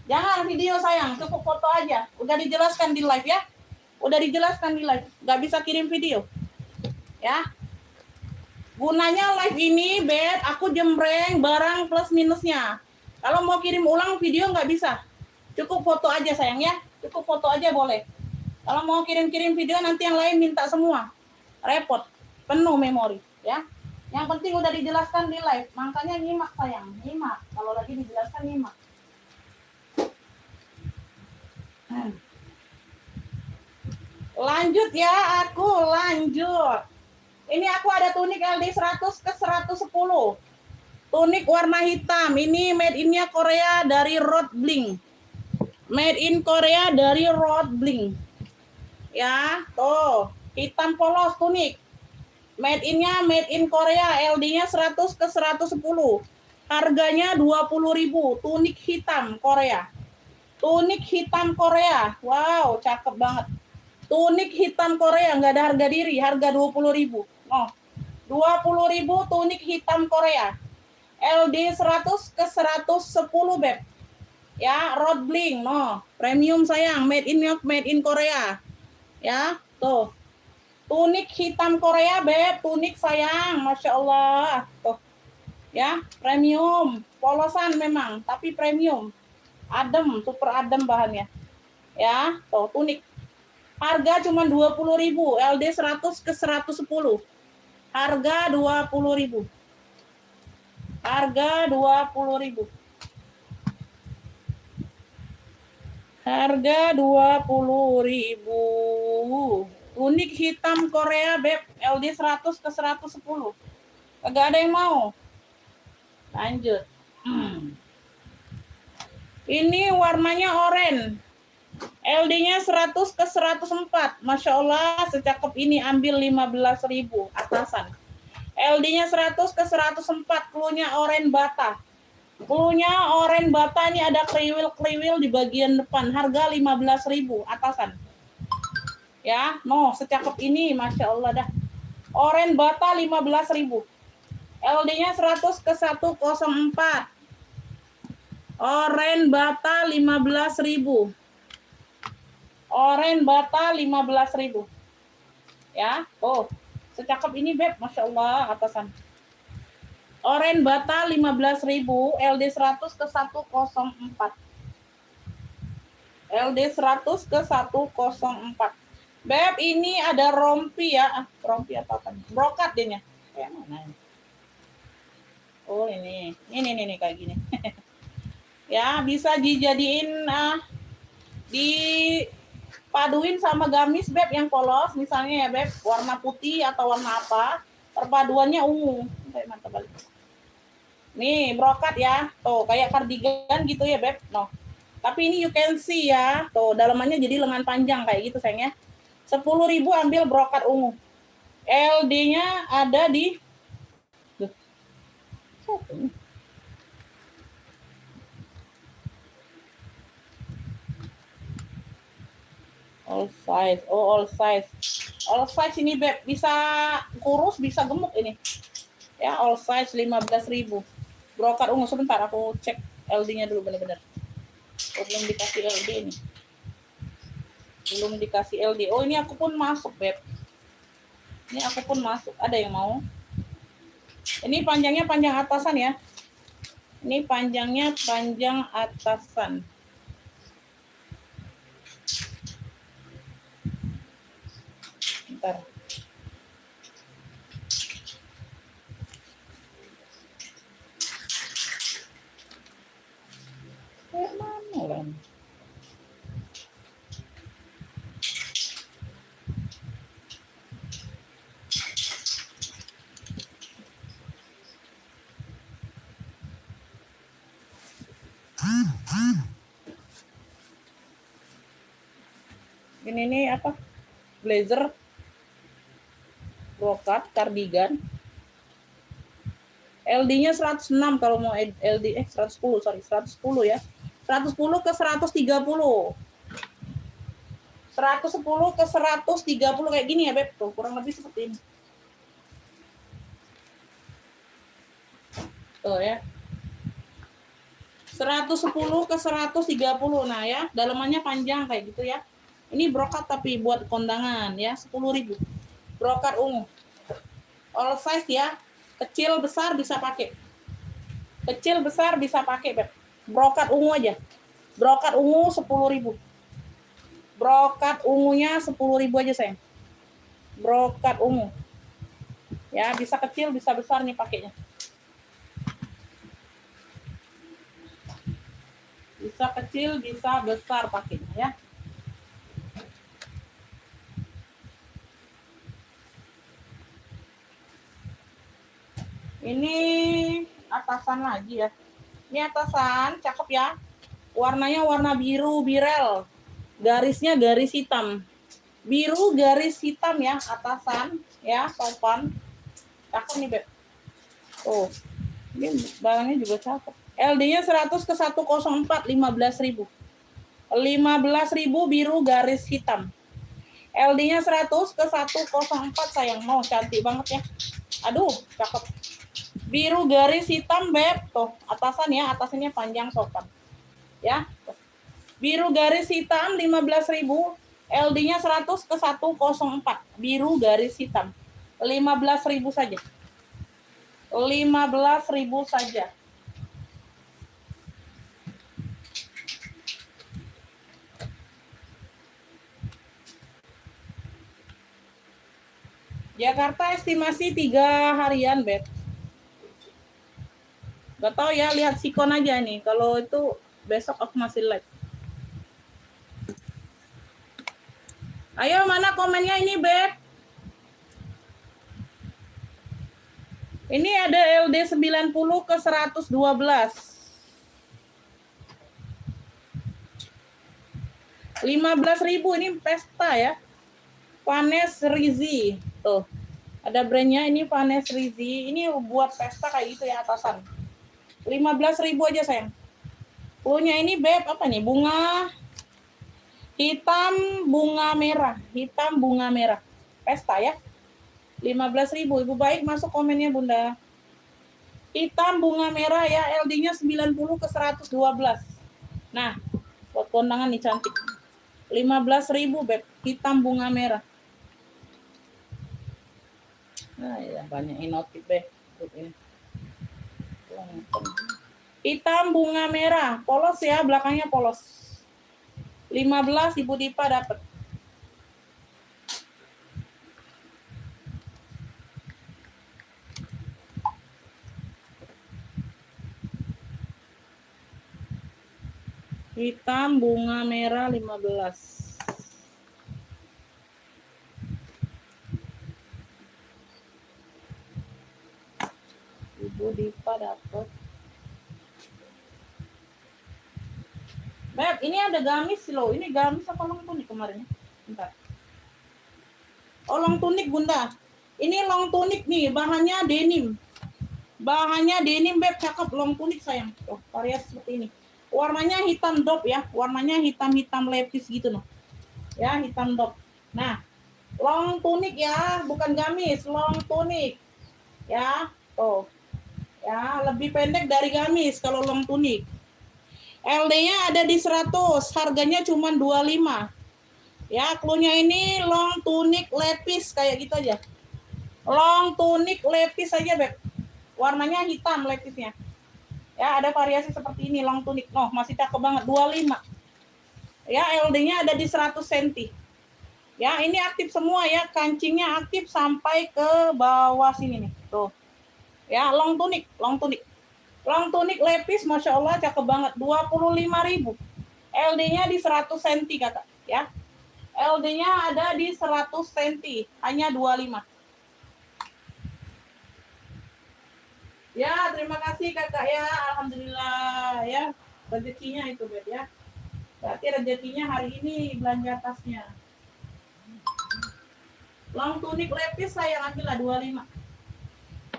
Jangan video sayang, cukup foto aja. Udah dijelaskan di live ya. Udah dijelaskan di live, nggak bisa kirim video. Ya. Gunanya live ini, Beb, aku jembreng barang plus minusnya. Kalau mau kirim ulang video nggak bisa. Cukup foto aja sayang ya. Cukup foto aja boleh. Kalau mau kirim-kirim video nanti yang lain minta semua. Repot. Penuh memori ya. Yang penting udah dijelaskan di live. Makanya nyimak sayang. Nyimak. Kalau lagi dijelaskan nyimak. Lanjut ya, aku lanjut. Ini aku ada tunik LD 100 ke 110. Tunik warna hitam. Ini made in-nya Korea dari Rod Bling. Made in Korea dari Rod Bling. Ya, tuh. Hitam polos tunik. Made in-nya made in Korea. LD-nya 100 ke 110. Harganya 20.000. Tunik hitam Korea. Tunik hitam Korea. Wow, cakep banget. Tunik hitam Korea, nggak ada harga diri, harga 20.000. Oh, 20.000 tunik hitam Korea. LD 100 ke 110 Beb. Ya, Rod Bling, no. Premium sayang, made in Korea. Ya, tuh. Tunik hitam Korea Beb, tunik sayang, Masya Allah. Tuh. Ya, premium. Polosan memang, tapi premium. Adem, super adem bahannya. Ya, tuh tunik. Harga cuma 20.000, LD 100 ke 110. Harga 20.000. Harga 20.000. Harga 20.000. Unik hitam Korea Beb, LD 100 ke 110. Kagak ada yang mau. Lanjut. Ini warnanya oranye. LD-nya 100 ke 104. Masya Allah, secakep ini ambil 15.000 atasan. LD-nya 100 ke 104, clue-nya oranye bata. Clue-nya oranye bata, ini ada kriwil-kriwil di bagian depan. Harga 15.000 atasan. Ya, no, secakep ini, Masya Allah dah. Oranye bata 15.000. LD-nya 100 ke 104. Oranye bata 15.000. Oranye bata 15.000. Ya, oh. Secakep ini Beb, Masya Allah atasan. Oren bata 15.000, LD 100 ke 104. LD 100 ke 104. Beb, ini ada rompi ya. Rompi apa kan? Brokat deh. Kayak mana ini? Oh, ini. Ini kayak gini. Ya, bisa dijadiin dipaduin sama gamis Beb yang polos misalnya ya Beb, warna putih atau warna apa, perpaduannya ungu. Mantap balik. Nih, brokat ya. Tuh, kayak kardigan gitu ya Beb. No. Tapi ini you can see ya. Tuh, dalamannya jadi lengan panjang kayak gitu sayang ya. 10.000 ambil brokat ungu. LD-nya ada di all size. Oh, all size. All size ini Beb, bisa kurus, bisa gemuk ini. Ya, all size 15.000. Brokat ungu, sebentar aku cek LD-nya dulu benar-benar. Oh, belum dikasih LD ini. Belum dikasih LD. Oh, ini aku pun masuk Beb. Ini aku pun masuk. Ada yang mau? Ini panjangnya panjang atasan ya. Ini panjangnya panjang atasan. Bentar. Kayak mana lah? Ini apa? Blazer, brokat, kardigan. LD-nya 106 kalau mau LD 110, sorry, 110 ya. 110 ke 130. 110 ke 130 kayak gini ya, Beb. Tuh, kurang lebih seperti ini. Tuh ya. 110 ke 130. Nah ya, dalamannya panjang kayak gitu ya. Ini brokat tapi buat kondangan ya, 10.000. Brokat ungu. All size ya. Kecil besar bisa pakai. Kecil besar bisa pakai, Beb. Brokat ungu aja. Brokat ungu 10.000. Brokat ungunya 10.000 aja, sayang. Brokat ungu. Ya, bisa kecil, bisa besar nih pakainya. Bisa kecil, bisa besar pakainya ya. Ini atasan lagi ya. Ini atasan, cakep ya. Warnanya warna biru birel. Garisnya garis hitam. Biru garis hitam ya, atasan ya, sopan. Cakep nih, Beb. Oh, ini barangnya juga cakep. LD-nya 100 ke 104, 15.000. 15.000 biru garis hitam. LD-nya 100 ke 104 sayang. Mau cantik banget ya. Aduh, cakep. Biru garis hitam, Beb. Tuh, atasan ya, atasannya panjang sopan. Ya. Tuh. Biru garis hitam 15.000. LD-nya 100 ke 104. Biru garis hitam. 15.000 saja. 15.000 saja. Jakarta estimasi 3 harian, Beb. Gak tahu ya, lihat sikon aja nih. Kalau itu besok aku masih live. Ayo, mana komennya ini, Beb? Ini ada LD 90 ke 112. 15.000 ini pesta ya. Vanes Rizi. Tuh. Ada brandnya ini Vanes Rizi. Ini buat pesta kayak gitu ya atasan. 15.000 aja sayang. Punya ini Beb apa nih? Bunga hitam bunga merah. Hitam bunga merah. Pesta ya. 15.000. Ibu baik masuk komennya Bunda. Hitam bunga merah ya. LD-nya 90 ke 112. Nah, buat kondangan nih cantik. 15.000 Beb. Hitam bunga merah. Nah, ya banyak notif deh. Ini. Hitam bunga merah, polos ya, belakangnya polos. 15 Ibu Dipa dapat. Hitam bunga merah 15. Ibu Dipa dapat. Beb, ini ada gamis loh. Ini gamis apa long tunik kemarin? Bentar. Oh, long tunik Bunda. Ini long tunik nih, bahannya denim. Bahannya denim, Beb, cakep long tunik sayang. Oh, variasi seperti ini. Warnanya hitam dop ya. Warnanya hitam-hitam lepis gitu loh. Ya, hitam dop. Nah, long tunik ya, bukan gamis, long tunik. Ya, tuh. Ya, lebih pendek dari gamis kalau long tunik. LD-nya ada di 100, harganya cuma 25. Ya, clue-nya ini long tunik lepis kayak gitu aja. Long tunik lepis aja, Beb. Warnanya hitam lepisnya. Ya, ada variasi seperti ini long tunik. Oh, masih cakep banget 25. Ya, LD-nya ada di 100 cm. Ya, ini aktif semua ya, kancingnya aktif sampai ke bawah sini nih. Tuh. Ya, long tunik, long tunik. Long tunik lepis, Masya Allah, cakep banget. 25.000. LD-nya di 100 cm, kakak. Ya. LD-nya ada di 100 cm. Hanya 25. Ya, terima kasih, kakak ya. Alhamdulillah, ya. Rezekinya itu, Beb, ya. Berarti rezekinya hari ini belanja tasnya. Long tunik lepis, saya ambillah 25.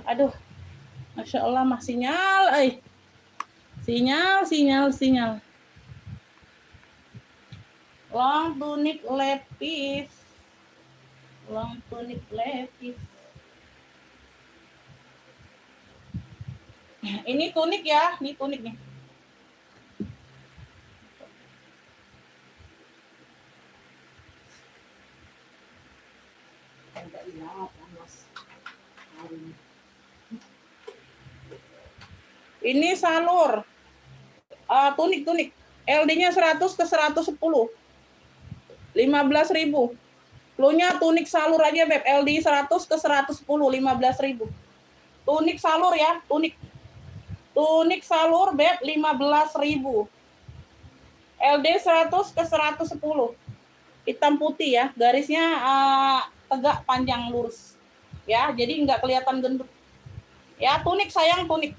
Aduh. Masya Allah, mah sinyal, sinyal. Long tunik lepis. Long tunik lepis. Ini tunik ya, ini tunik nih. Ini salur. Tunik. LD-nya 100 ke 110. 15.000. Clue-nya tunik salur aja, Beb. LD 100 ke 110, 15.000. Tunik salur ya, tunik. Tunik salur, Beb, 15.000. LD 100 ke 110. Hitam putih ya, garisnya tegak panjang lurus. Ya, jadi nggak kelihatan gendut. Ya, tunik sayang, tunik.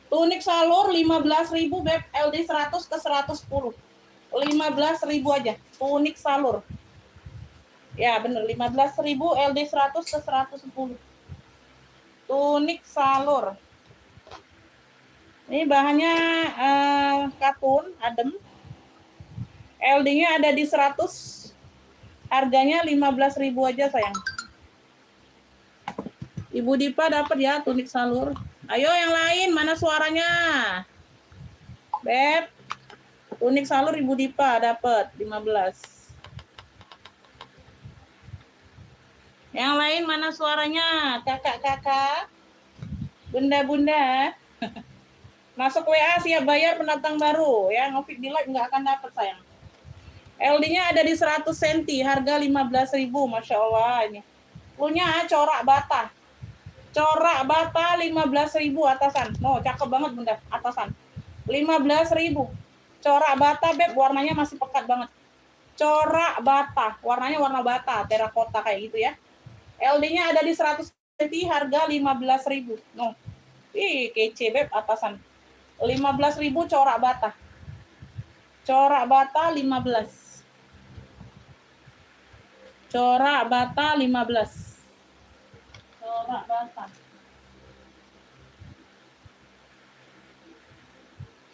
Tunik salur 15.000, Beb, LD 100 ke 110. 15.000 aja, tunik salur. Ya, bener, 15.000 LD 100 ke 110. Tunik salur. Ini bahannya katun, adem. LD-nya ada di 100. Harganya 15.000 aja, sayang. Ibu Dipa dapat ya tunik salur. Ayo yang lain, mana suaranya? Beb, tunik salur Ibu Dipa dapat 15. Yang lain mana suaranya? Kakak-kakak, bunda-bunda. Masuk WA siap bayar pendatang baru ya. Ngofik di live nggak akan dapat, sayang. LD-nya ada di 100 cm, harga 15.000, Masya Allah ini. Punya corak bata. Corak bata 15.000 atasan. No, cakep banget bunda, atasan. 15.000. Corak bata, Beb, warnanya masih pekat banget. Corak bata, warnanya warna bata, terakota kayak gitu ya. LD-nya ada di 100 cm, harga 15.000. No. Ih, kece, Beb, atasan. 15.000 corak bata. Corak bata 15. Corak bata 15. Corak bata.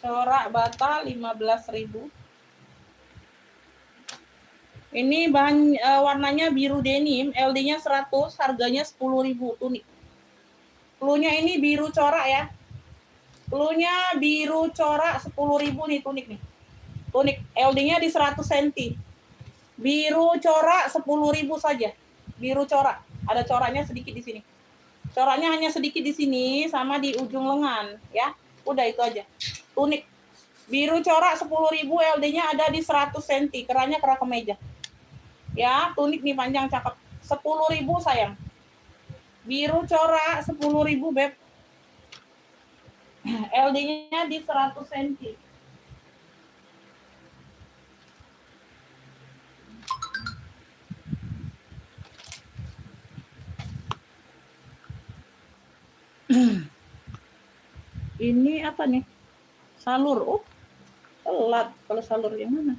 Corak bata 15.000. Ini bahan warnanya biru denim, LD-nya 100, harganya 10.000 tunik. Clue-nya ini biru corak ya. Clue-nya biru corak 10.000 nih tunik nih. Tunik LD-nya di 100 cm. Biru corak 10.000 saja. Biru corak. Ada coraknya sedikit di sini. Coraknya hanya sedikit di sini sama di ujung lengan ya. Udah itu aja. Tunik biru corak 10.000, LD-nya ada di 100 cm. Kerahnya kerah kemeja. Ya, tunik nih panjang cakep. 10.000 sayang. Biru corak 10.000 beb. LD-nya di 100 cm. Ini apa nih? Salur. Oh, telat. Kalau salur yang mana?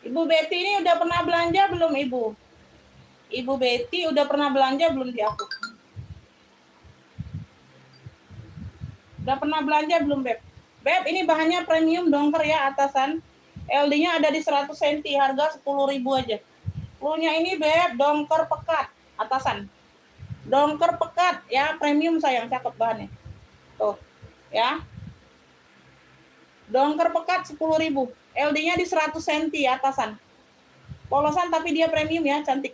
Ibu Betty ini udah pernah belanja belum, Ibu? Ibu Betty udah pernah belanja belum di aku? Udah pernah belanja belum, Beb? Beb, ini bahannya premium dongker ya, atasan. LD-nya ada di 100 cm, harga 10.000 aja. Plunya ini, Beb, dongker pekat, atasan. Dongker pekat, ya, premium sayang, cakep bahannya. Tuh, ya. Dongker pekat 10.000. LD-nya di 100 cm, atasan. Polosan tapi dia premium ya, cantik.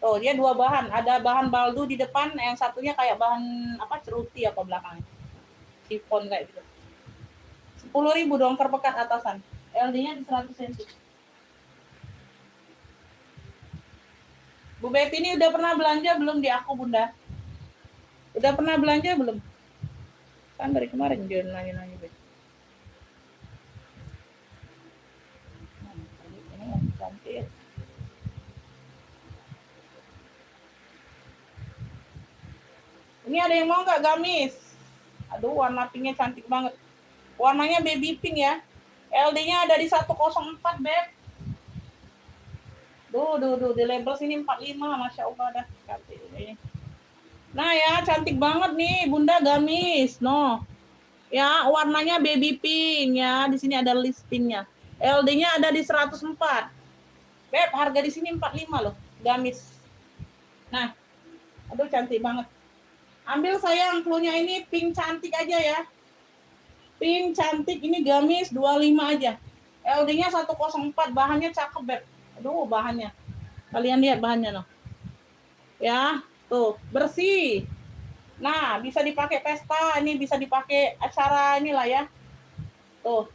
Tuh, dia dua bahan. Ada bahan baldu di depan, yang satunya kayak bahan apa ceruti apa belakangnya. Sifon kayak gitu. 10.000 dongker pekat atasan. LD-nya di 100 cm. Bu Betty ini udah pernah belanja belum di aku, Bunda? Udah pernah belanja belum? Kan dari kemarin dia nanya-nanya, Beb. Ini yang cantik. Ini ada yang mau nggak gamis? Aduh, warna pinknya cantik banget. Warnanya baby pink ya. LD-nya ada di 104, Beb. Duh, di label sini 45, Masya Allah dah. Cantik ini. Nah ya, cantik banget nih, Bunda gamis. No. Ya, warnanya baby pink ya. Di sini ada list pinknya. LD-nya ada di 104. Beb, harga di sini 45 loh, gamis. Nah, aduh cantik banget. Ambil sayang, cluenya ini pink cantik aja ya. Pink cantik, ini gamis 25 aja. LD-nya 104, bahannya cakep, Beb. Aduh, bahannya. Kalian lihat bahannya loh. Ya, tuh, bersih. Nah, bisa dipakai pesta, ini bisa dipakai acara inilah ya. Tuh.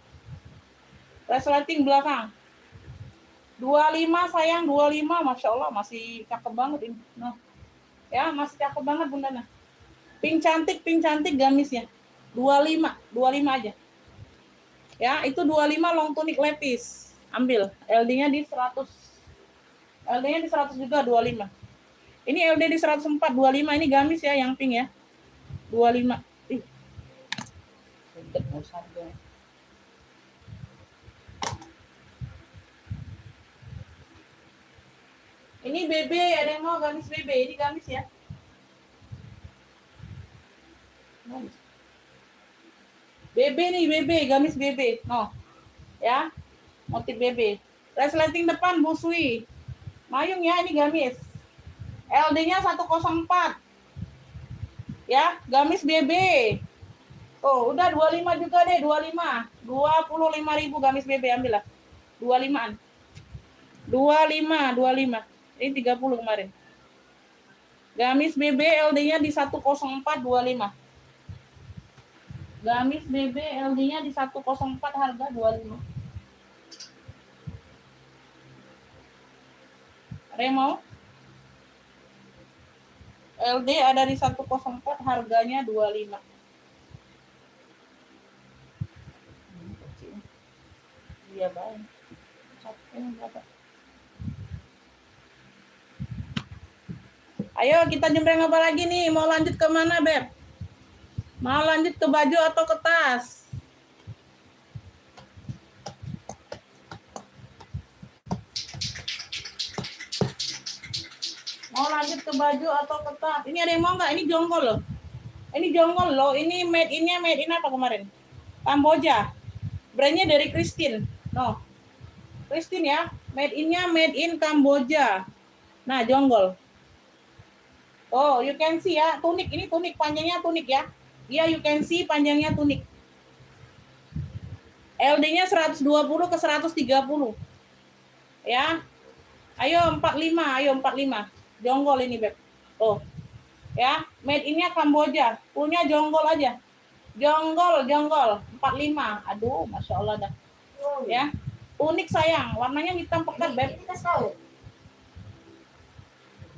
Resleting belakang. 25 sayang, 25. Masya Allah, masih cakep banget ini. Nah. Ya, masih cakep banget Bunda. Nah. Pink cantik gamisnya. 25 aja. Ya, itu 25 long tunic lepis. Ambil. LD-nya di 100. LD-nya di 100 juga 25. Ini LD di 104, 25 ini gamis ya yang pink ya. 25. Ih. Udah enggak usah dong. Ini BB, ada yang mau gamis BB? Ini gamis ya. BB nih, BB, gamis BB. No. Ya. Motif BB. Resleting depan busui. Mayung ya, ini gamis. LD-nya 104. Ya, gamis BB. Oh, udah 25 juga deh, 25. 25.000 gamis BB ambil lah. 25-an. 25. Ini 30 kemarin. Gamis BB LD-nya di 104.25. Gamis BB LD-nya di 104, harga 25. Remo LD ada di 104, harganya 25. Iya baik. Ayo kita jembreng apa lagi nih? Mau lanjut ke mana, Beb? Mau lanjut ke baju atau ke tas? Mau lanjut ke baju atau ke tas? Ini ada yang mau nggak? Ini jonggol loh. Ini jonggol loh. Ini made in-nya made in apa kemarin? Kamboja. Brandnya dari Christine. No. Christine ya. Made in-nya made in Kamboja. Nah, jonggol. Oh, you can see ya. Tunik. Ini tunik. Panjangnya tunik ya. Iya, you can see panjangnya tunik. LD-nya 120 ke 130. Ya. Ayo 45. Ayo 45. Jonggol ini, Beb. Oh. Ya. Made in-nya Kamboja. Punya jonggol aja. Jonggol. 45. Aduh, Masya Allah dah. Ya. Unik sayang. Warnanya hitam pekat, Beb. Ini kita tahu.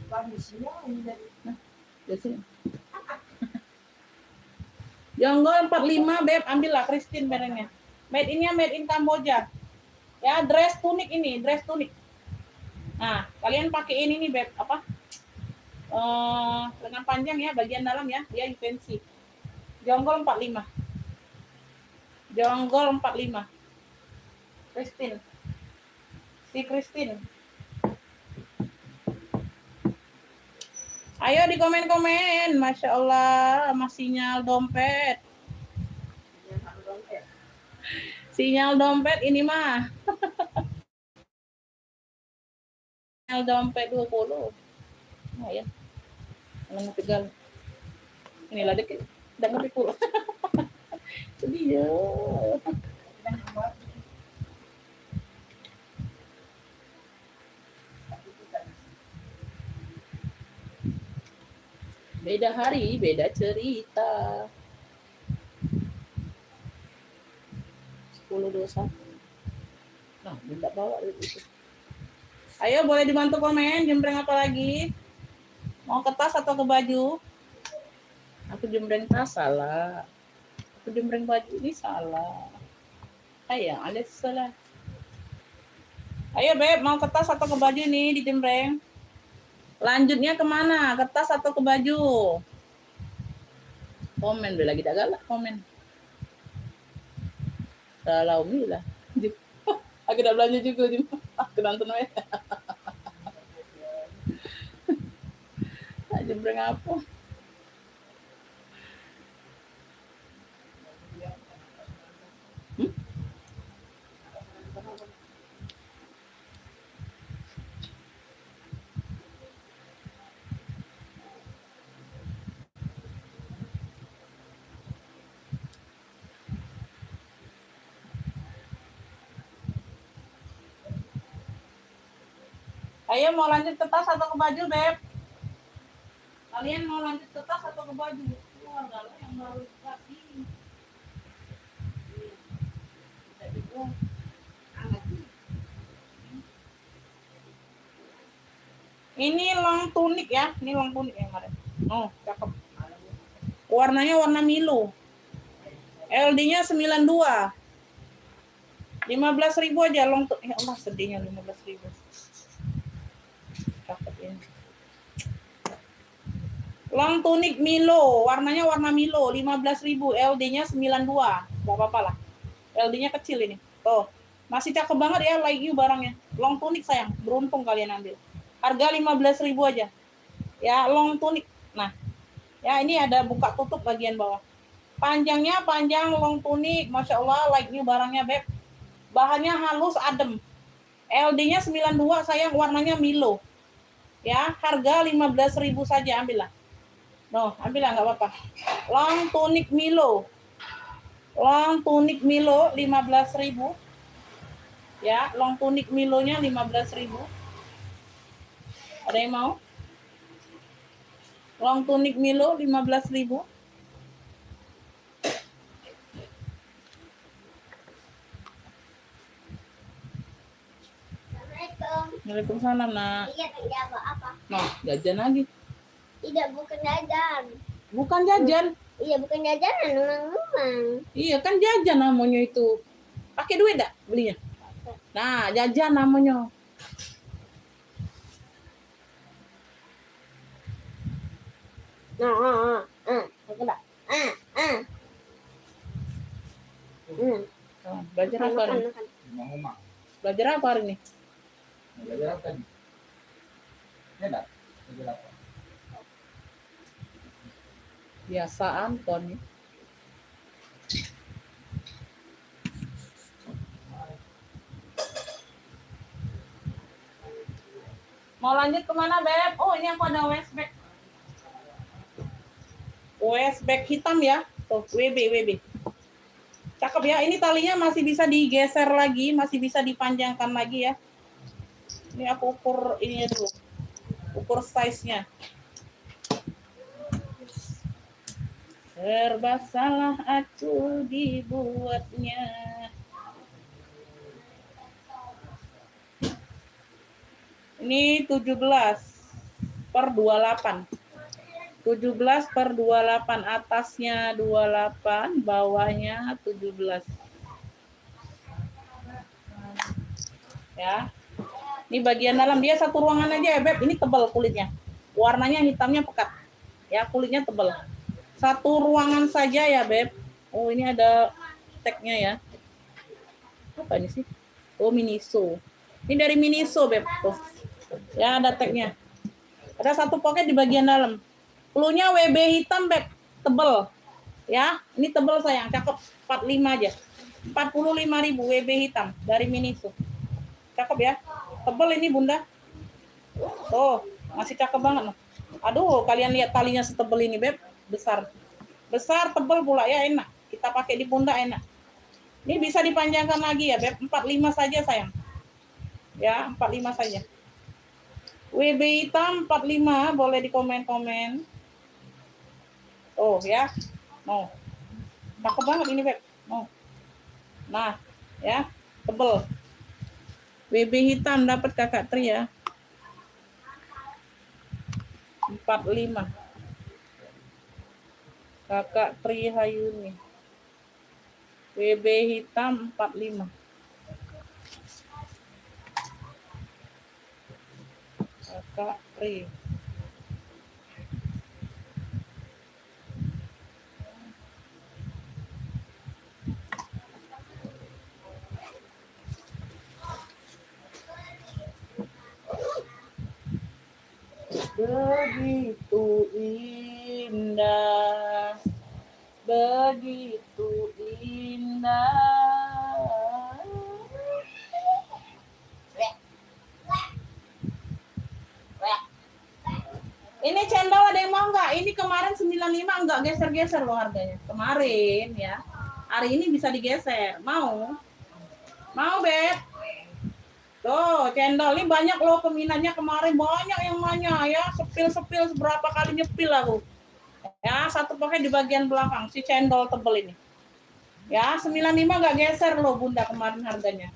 Bagusnya ini dari Di sini. Jonggol 45, Beb. Ambillah Christine merahnya. Made in-nya made in Kamboja. Ya, dress tunik ini, dress tunik. Nah, kalian pakai ini nih, Beb. Apa? Lengan panjang ya, bagian dalam ya. Ya, you can see. Jonggol 45. Jonggol 45. Christine. Si Christine. Ayo di komen-komen. Masya Allah, masih sinyal dompet. Sinyal dompet ini mah. Sinyal dompet 20. Nah ya. Alang tegal. Inilah deket. Dan ngerti pula. Sedih ya. Beda hari, beda cerita. 10-21. Nah, minta bawa itu. Ayo boleh dibantu komen, jembreng apa lagi? Mau ke tas atau ke baju? Aku jembreng tas salah. Aku jembreng baju ini salah. Ayah, ada salah. Ayo Beb, mau ke tas atau ke baju nih dijembreng? Lanjutnya kemana? Ke tas atau ke baju? Komen deh lagi, tak galak komen. Salah Umi lah. Aku udah belanja juga. Aku nonton aja. Jembreng apa? Ayo mau lanjut ke tas atau ke baju, Beb? Kalian mau lanjut ke tas atau ke baju? Keluar galau yang baru dikasih. Ini long tunik ya, ini long tunik yang kemarin. Oh, cakep. Warnanya warna Milo. LD-nya 92. 15.000 aja long tunik. Ya Allah, sedihnya 15.000. Cakep ini. Long tunik Milo, warnanya warna Milo, 15.000, LD-nya 92. Gak apa-apa lah. LD-nya kecil ini. Tuh. Masih cakep banget ya, like you barangnya. Long tunik sayang, beruntung kalian ambil. Harga 15.000 aja. Ya, long tunik. Nah, ya ini ada buka tutup bagian bawah. Panjangnya panjang long tunik, Masya Allah, like you barangnya, Beb. Bahannya halus, adem. LD-nya 92, sayang, warnanya Milo. Ya, harga 15.000 saja, ambillah. No, ambillah, nggak apa-apa. Long tunik Milo. Long tunik Milo 15.000. Ya, long tunik Milonya 15.000. Ada yang mau? Long tunik Milo 15.000. Waalaikumsalam, nak. Iya, tidak apa. Nah, jajan lagi. Tidak, bukan jajan. Bukan jajan. Iya, bukan jajan, memang. Iya, kan jajan namanya itu. Pakai duit enggak belinya? Nah, jajan namanya. Belajar apa nih? Belajar apa hari ini? Belajar apa tadi? Enak. Belajar apa? Biasaan kon. Mau lanjut kemana, Beb? Oh, ini aku ada waistbag. Waistbag hitam ya. Tuh, WB. Cakep ya. Ini talinya masih bisa digeser lagi, masih bisa dipanjangkan lagi ya. Ini aku ukur ininya dulu. Ukur size-nya. Serba salah aku dibuatnya. Ini 17/28. 17/28, atasnya 28, bawahnya 17. Ya. Ini bagian dalam, dia satu ruangan aja ya, Beb. Ini tebal kulitnya. Warnanya hitamnya pekat. Ya, kulitnya tebal. Satu ruangan saja ya, Beb. Oh, ini ada tagnya ya. Apa ini sih? Oh, Miniso. Ini dari Miniso, Beb. Tuh. Ya, ada tagnya. Ada satu pocket di bagian dalam. Cluenya WB hitam, Beb. Tebel. Ya, ini tebel sayang. Cakep. 45 aja. 45.000 WB hitam dari Miniso. Cakep ya. Tebel ini, Bunda. Tuh, masih cakep banget. Aduh, kalian lihat talinya setebel ini, Beb. Besar. Besar, tebel pula ya, enak. Kita pakai di pundak enak. Ini bisa dipanjangkan lagi ya, Beb. 45 saja, sayang. Ya, 45 saja. WB hitam 45, boleh di komen-komen. Oh ya, mau. Cakep banget ini, Beb. Mau. Nah, ya, tebel. WB hitam dapat Kakak Tri ya. 45. Kakak Tri Hayuni. WB hitam 45. Kakak Tri. Begitu indah, begitu indah. Ini cendol ada yang mau nggak? Ini kemarin 95 nggak geser-geser loh harganya. Kemarin ya. Hari ini bisa digeser. Mau? Mau, Beb? Tuh, cendol ini banyak loh peminatnya kemarin. Banyak yang nanya ya. Sepil-sepil seberapa kali nyepil aku. Ya, satu pakai di bagian belakang. Si cendol tebel ini. Ya, 95 nggak geser loh Bunda kemarin harganya.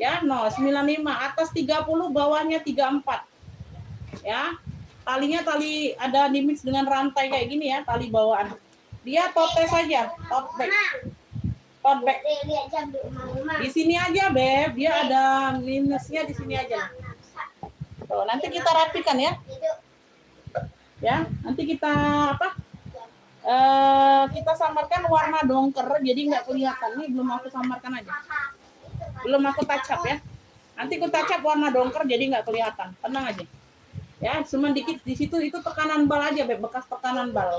Ya, no, 95. Atas 30, bawahnya 34. Ya. Talinya tali ada dimix dengan rantai kayak gini ya, tali bawaan. Dia tote saja, tote bag. Tote bag. Di sini aja, Beb. Dia ada minusnya di sini aja. Tuh, nanti kita rapikan ya. Ya, nanti kita apa? Kita samarkan warna dongker jadi nggak kelihatan. Ini belum aku samarkan aja. Belum aku touch up ya. Nanti aku touch up warna dongker jadi nggak kelihatan. Tenang aja. Ya, cuma dikit di situ itu tekanan bal aja, Beb, bekas tekanan bal.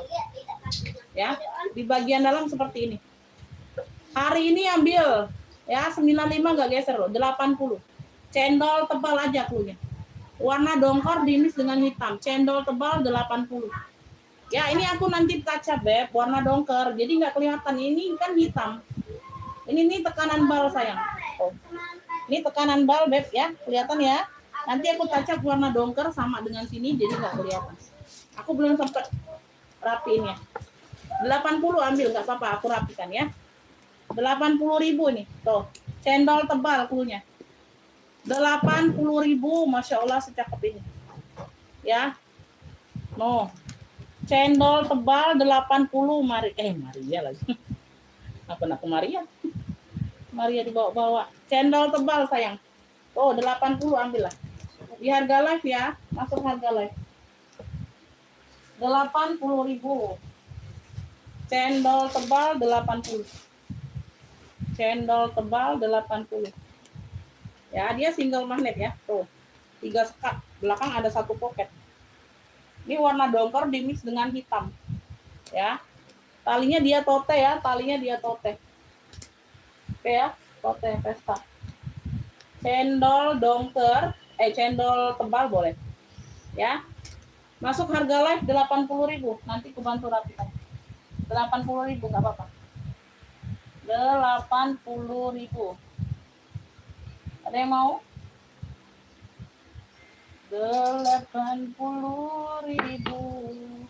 Ya, di bagian dalam seperti ini. Hari ini ambil ya 95 nggak geser loh, 80. Cendol tebal aja klunya. Warna dongkor dimis dengan hitam. Cendol tebal 80. Ya, ini aku nanti kaca, Beb, warna dongker. Jadi nggak kelihatan, ini kan hitam. Ini nih tekanan bal sayang. Oh. Ini tekanan bal, Beb ya, kelihatan ya. Nanti aku touch up warna dongker sama dengan sini jadi nggak kelihatan. Aku belum sempat rapiin ya. 80 ambil nggak apa-apa, aku rapikan ya. 80.000 nih, tuh. Cendol tebal klunya. 80.000, Masya Allah secakep ini. Ya. No. Cendol tebal 80 Maria lagi. Apa nak Maria? Maria dibawa-bawa. Cendol tebal sayang. Oh, 80 ambil lah. Di harga live ya, masuk harga live. 80.000. Cendol tebal 80. Cendol tebal 80. Ya, dia single magnet ya. Tuh. 3 sekat. Belakang ada 1 pocket. Ini warna dongkor dimix dengan hitam. Ya. Talinya dia tote ya, talinya dia tote. Oke ya, tote pesta. Cendol dongker, cendol tebal boleh. Ya. Masuk harga live 80.000. Nanti ku bantu rapikan. 80.000 nggak apa-apa. 80.000. Ada yang mau? 80.000.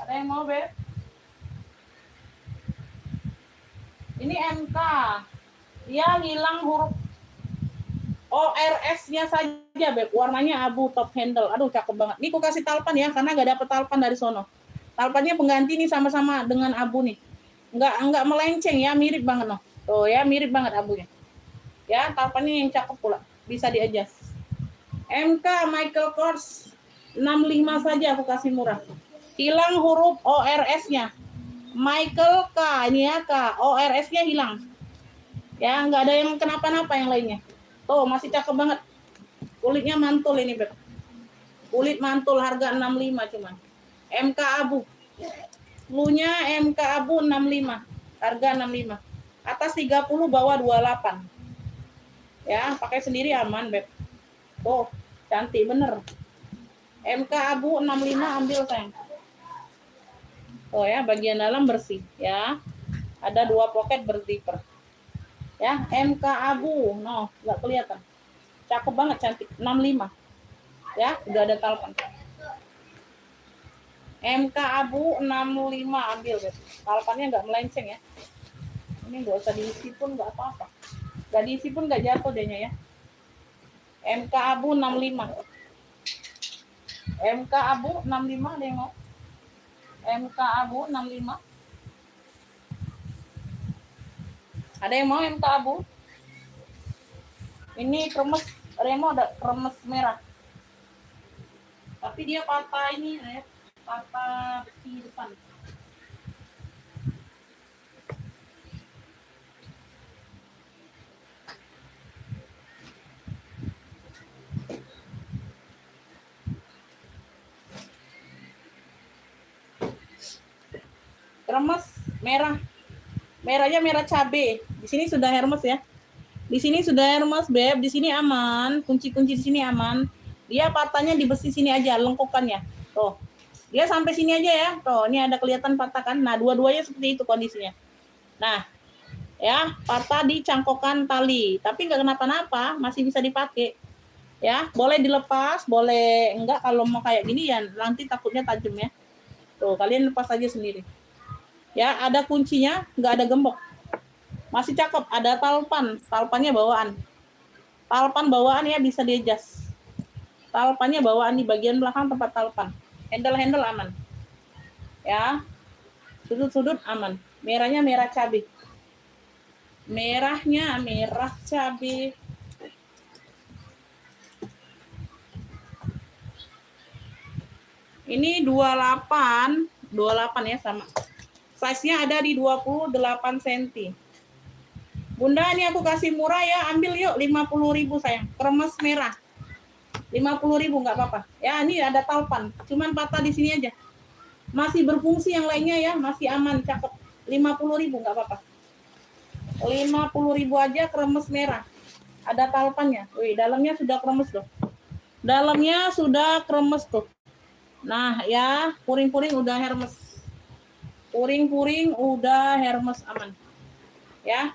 Ada yang mau, Beb? Ini MK. Dia hilang huruf ORS-nya saja, Beb. Warnanya abu, top handle. Aduh, cakep banget. Ini ku kasih talpan ya, karena nggak dapet talpan dari sono. Talpannya pengganti nih sama-sama dengan abu nih. Nggak melenceng ya, mirip banget loh. Tuh ya, mirip banget abunya. Ya, talpannya yang cakep pula. Bisa di-adjust. MK Michael Kors 65 saja aku kasih murah. Hilang huruf ORS-nya. Michael K, ini ya K, ORS-nya hilang. Ya, nggak ada yang kenapa-napa yang lainnya. Tuh, masih cakep banget. Kulitnya mantul ini, Beb. Kulit mantul harga 65 cuman. MK Abu. Lu-nya MK Abu 65. Harga 65. Atas 30, bawah 28. Ya, pakai sendiri aman, Beb. Tuh, cantik bener. MK Abu 65 ambil, sayang. Oh ya, bagian dalam bersih ya. Ada 2 pocket berzipper. Ya, MK Abu. No, nggak kelihatan. Cakep banget, cantik. 65. Ya, udah ada talpan. MK Abu 65 ambil, guys. Talpannya nggak melenceng ya. Ini nggak usah diisi pun nggak apa-apa. Nggak diisi pun nggak jatuh dehnya ya. MK Abu 65. MK Abu 65 ada yang mau? MK Abu 65. Ada yang mau MK Abu? Ini kremes, Remo ada kremes merah. Tapi dia patah ini ya, patah di depan. Kremes merah. Merahnya merah cabe. Di sini sudah Hermes ya. Di sini sudah Hermes, Beb. Di sini aman. Kunci-kunci di sini aman. Dia patahnya di besi sini aja, lengkukannya. Tuh. Dia sampai sini aja ya. Tuh, ini ada kelihatan patah kan. Nah, dua-duanya seperti itu kondisinya. Nah, ya, patah di cangkokan tali. Tapi nggak kenapa-napa, masih bisa dipakai. Ya, boleh dilepas, boleh enggak kalau mau kayak gini ya, nanti takutnya tajam ya. Tuh, kalian lepas aja sendiri. Ya, ada kuncinya, nggak ada gembok. Masih cakep, ada talpan, talpannya bawaan. Talpan bawaan ya bisa di-adjust. Talpannya bawaan di bagian belakang tempat talpan. Handle aman. Ya. Sudut-sudut aman. Merahnya merah cabai. Merahnya merah cabai. Ini 28 ya sama. Size-nya ada di 28 cm. Bunda, ini aku kasih murah ya, ambil yuk 50.000 sayang. Kremes merah. 50.000 nggak apa-apa. Ya, ini ada talpan. Cuman patah di sini aja. Masih berfungsi yang lainnya ya, masih aman, cakep. 50.000 nggak apa-apa. 50.000 aja kremes merah. Ada talpannya. Wih, dalamnya sudah kremes loh. Dalamnya sudah kremes tuh. Nah, ya, puring-puring udah Hermes. Puring-puring udah Hermes aman. Ya.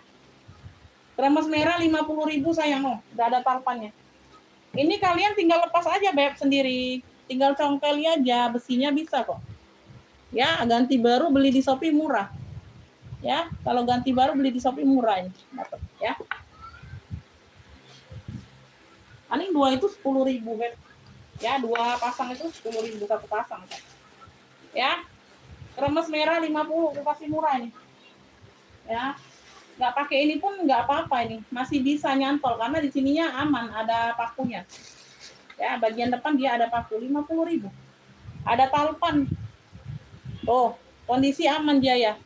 Kremes merah 50.000 sayang loh. Udah ada talpannya. Ini kalian tinggal lepas aja, Beb, sendiri. Tinggal congkeli aja, besinya bisa kok. Ya, ganti baru beli di Shopee murah. Ya, kalau ganti baru beli di Shopee murah ini. Dapat, ya. Paling 2 itu 10.000, Beb. Ya, 2 pasang itu 10.000 satu pasang. Ya. Kremes merah 50, aku kasih murah ini. Ya. Nggak pakai ini pun nggak apa-apa ini. Masih bisa nyantol karena di sininya aman, ada pakunya. Ya, bagian depan dia ada paku 50.000. Ada talpan. Tuh, kondisi aman dia ya.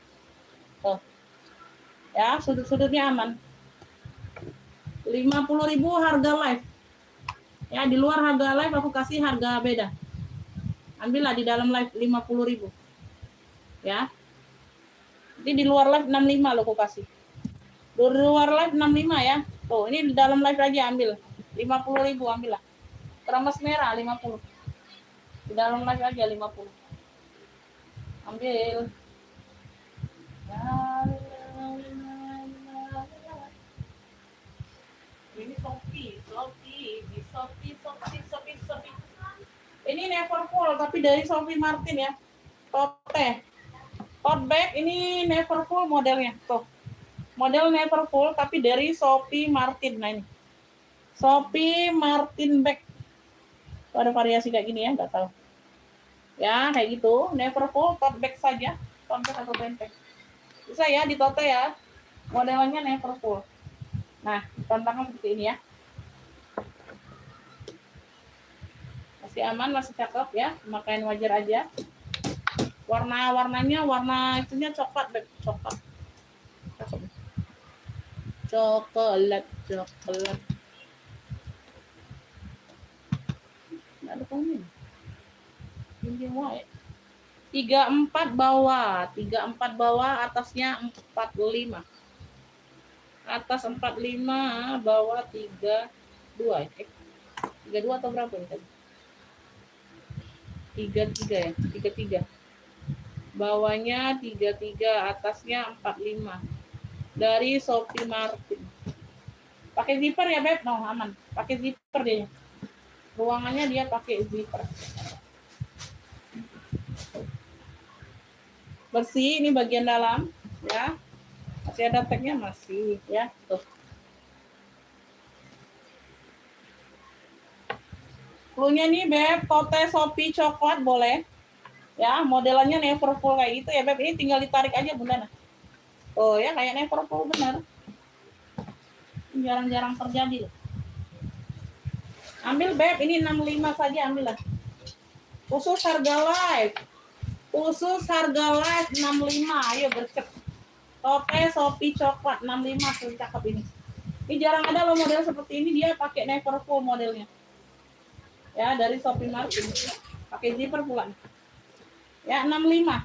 Tuh. Ya, sudut-sudutnya aman. 50.000 harga live. Ya, di luar harga live aku kasih harga beda. Ambillah di dalam live 50.000. Ya. Jadi di luar live 65 lo aku kasih. Di luar live 65 ya. Tuh, ini di dalam live aja ambil. 50.000 ambillah. Kremes merah 50. Di dalam live aja 50. Ambil. Ini Shopee. Ini Neverfull tapi dari Sophie Martin ya. Tote bag ini Neverfull modelnya. Tuh. Model Neverfull tapi dari Sophie Martin. Nah ini. Sophie Martin bag. Tuh, ada variasi kayak gini ya, nggak tahu. Ya, kayak gitu. Neverfull tote bag saja. Tote bag atau benteng. Bisa ya di tote ya. Modelnya Neverfull. Nah, tantangan seperti ini ya. Masih aman, masih cakep ya. Pakaian wajar aja. Warna-warnanya warna itunya coklat, Beb. Coklat. Coklat. Nggak ada komen. Ini white. 34 bawah, 34 bawah, atasnya 45. Atas 45, bawah 32. 32 atau berapa ini tadi? 33 ya, 33. Bawahnya 33, atasnya 45. Dari Sophie Martin. Pakai zipper ya, Beb? No, aman. Pakai zipper dia. Ruangannya dia pakai zipper. Bersih, ini bagian dalam ya. Masih ada tagnya masih ya. Tuh. Cluenya nih, Beb, tote Shopee coklat boleh. Ya, modelannya Neverfull kayak gitu ya, Beb. Ini tinggal ditarik aja, Bunda. Oh ya, kayak Neverfull benar. Jarang-jarang terjadi loh. Ambil, Beb, ini 65 saja, ambil lah. Khusus harga live. Khusus harga live 65. Ayo gercep. Tote Shopee coklat 65 cakep ini. Ini jarang ada loh model seperti ini, dia pakai Neverfull modelnya. Ya, dari Sophie Martin. Pakai zipper pula. Ya, 65.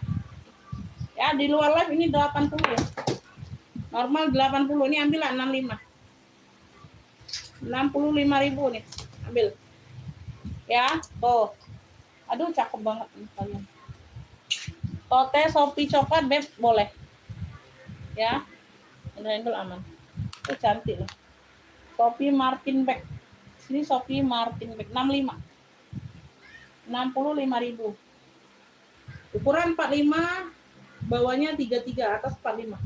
Ya, di luar live ini 80 ya. Normal 80. Ini ambil lah 65. 65.000 nih. Ambil. Ya, tuh. Aduh, cakep banget nih kalian. Tote Shopee coklat, Beb, boleh. Ya. Handle aman. Itu cantik loh. Sophie Martin bag. Sini Sophie Martin bag 65. 65.000. Ukuran 45, bawahnya 33, atas 45.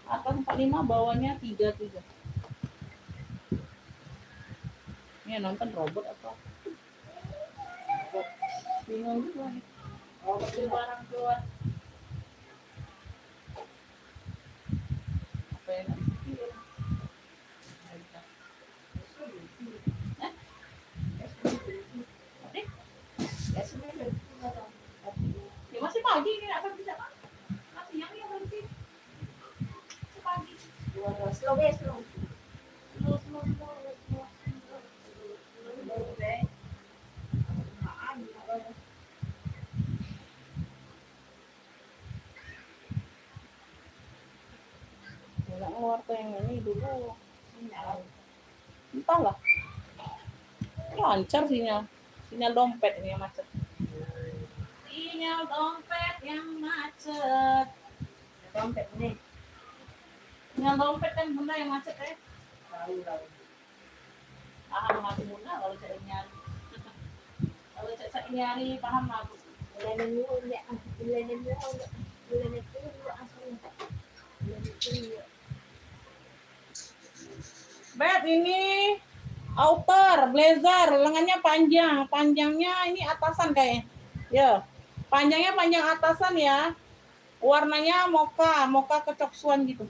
Atas 45, bawahnya 33. Ini nonton robot apa? Bingung juga nih. Robot barang keluar. Apa yang ya masih pagi ini akan bisa kan? Masih yang berarti pagi. Slow. Nggak ngeluar tuh yang ini dulu. Entahlah. Lancar sinyal dompet ini yang macet. Sinyal dompet yang macet. Dompet nih. Sinyal dompet kan Bunda yang macet ya. Tahu. Paham aku Bunda kalau saya nyari. Kalau saya nyari paham aku. Beb, ini outer blazer, lengannya panjangnya ini atasan kayaknya. Ya, panjangnya panjang atasan ya. Warnanya mocha kecoksuan gitu.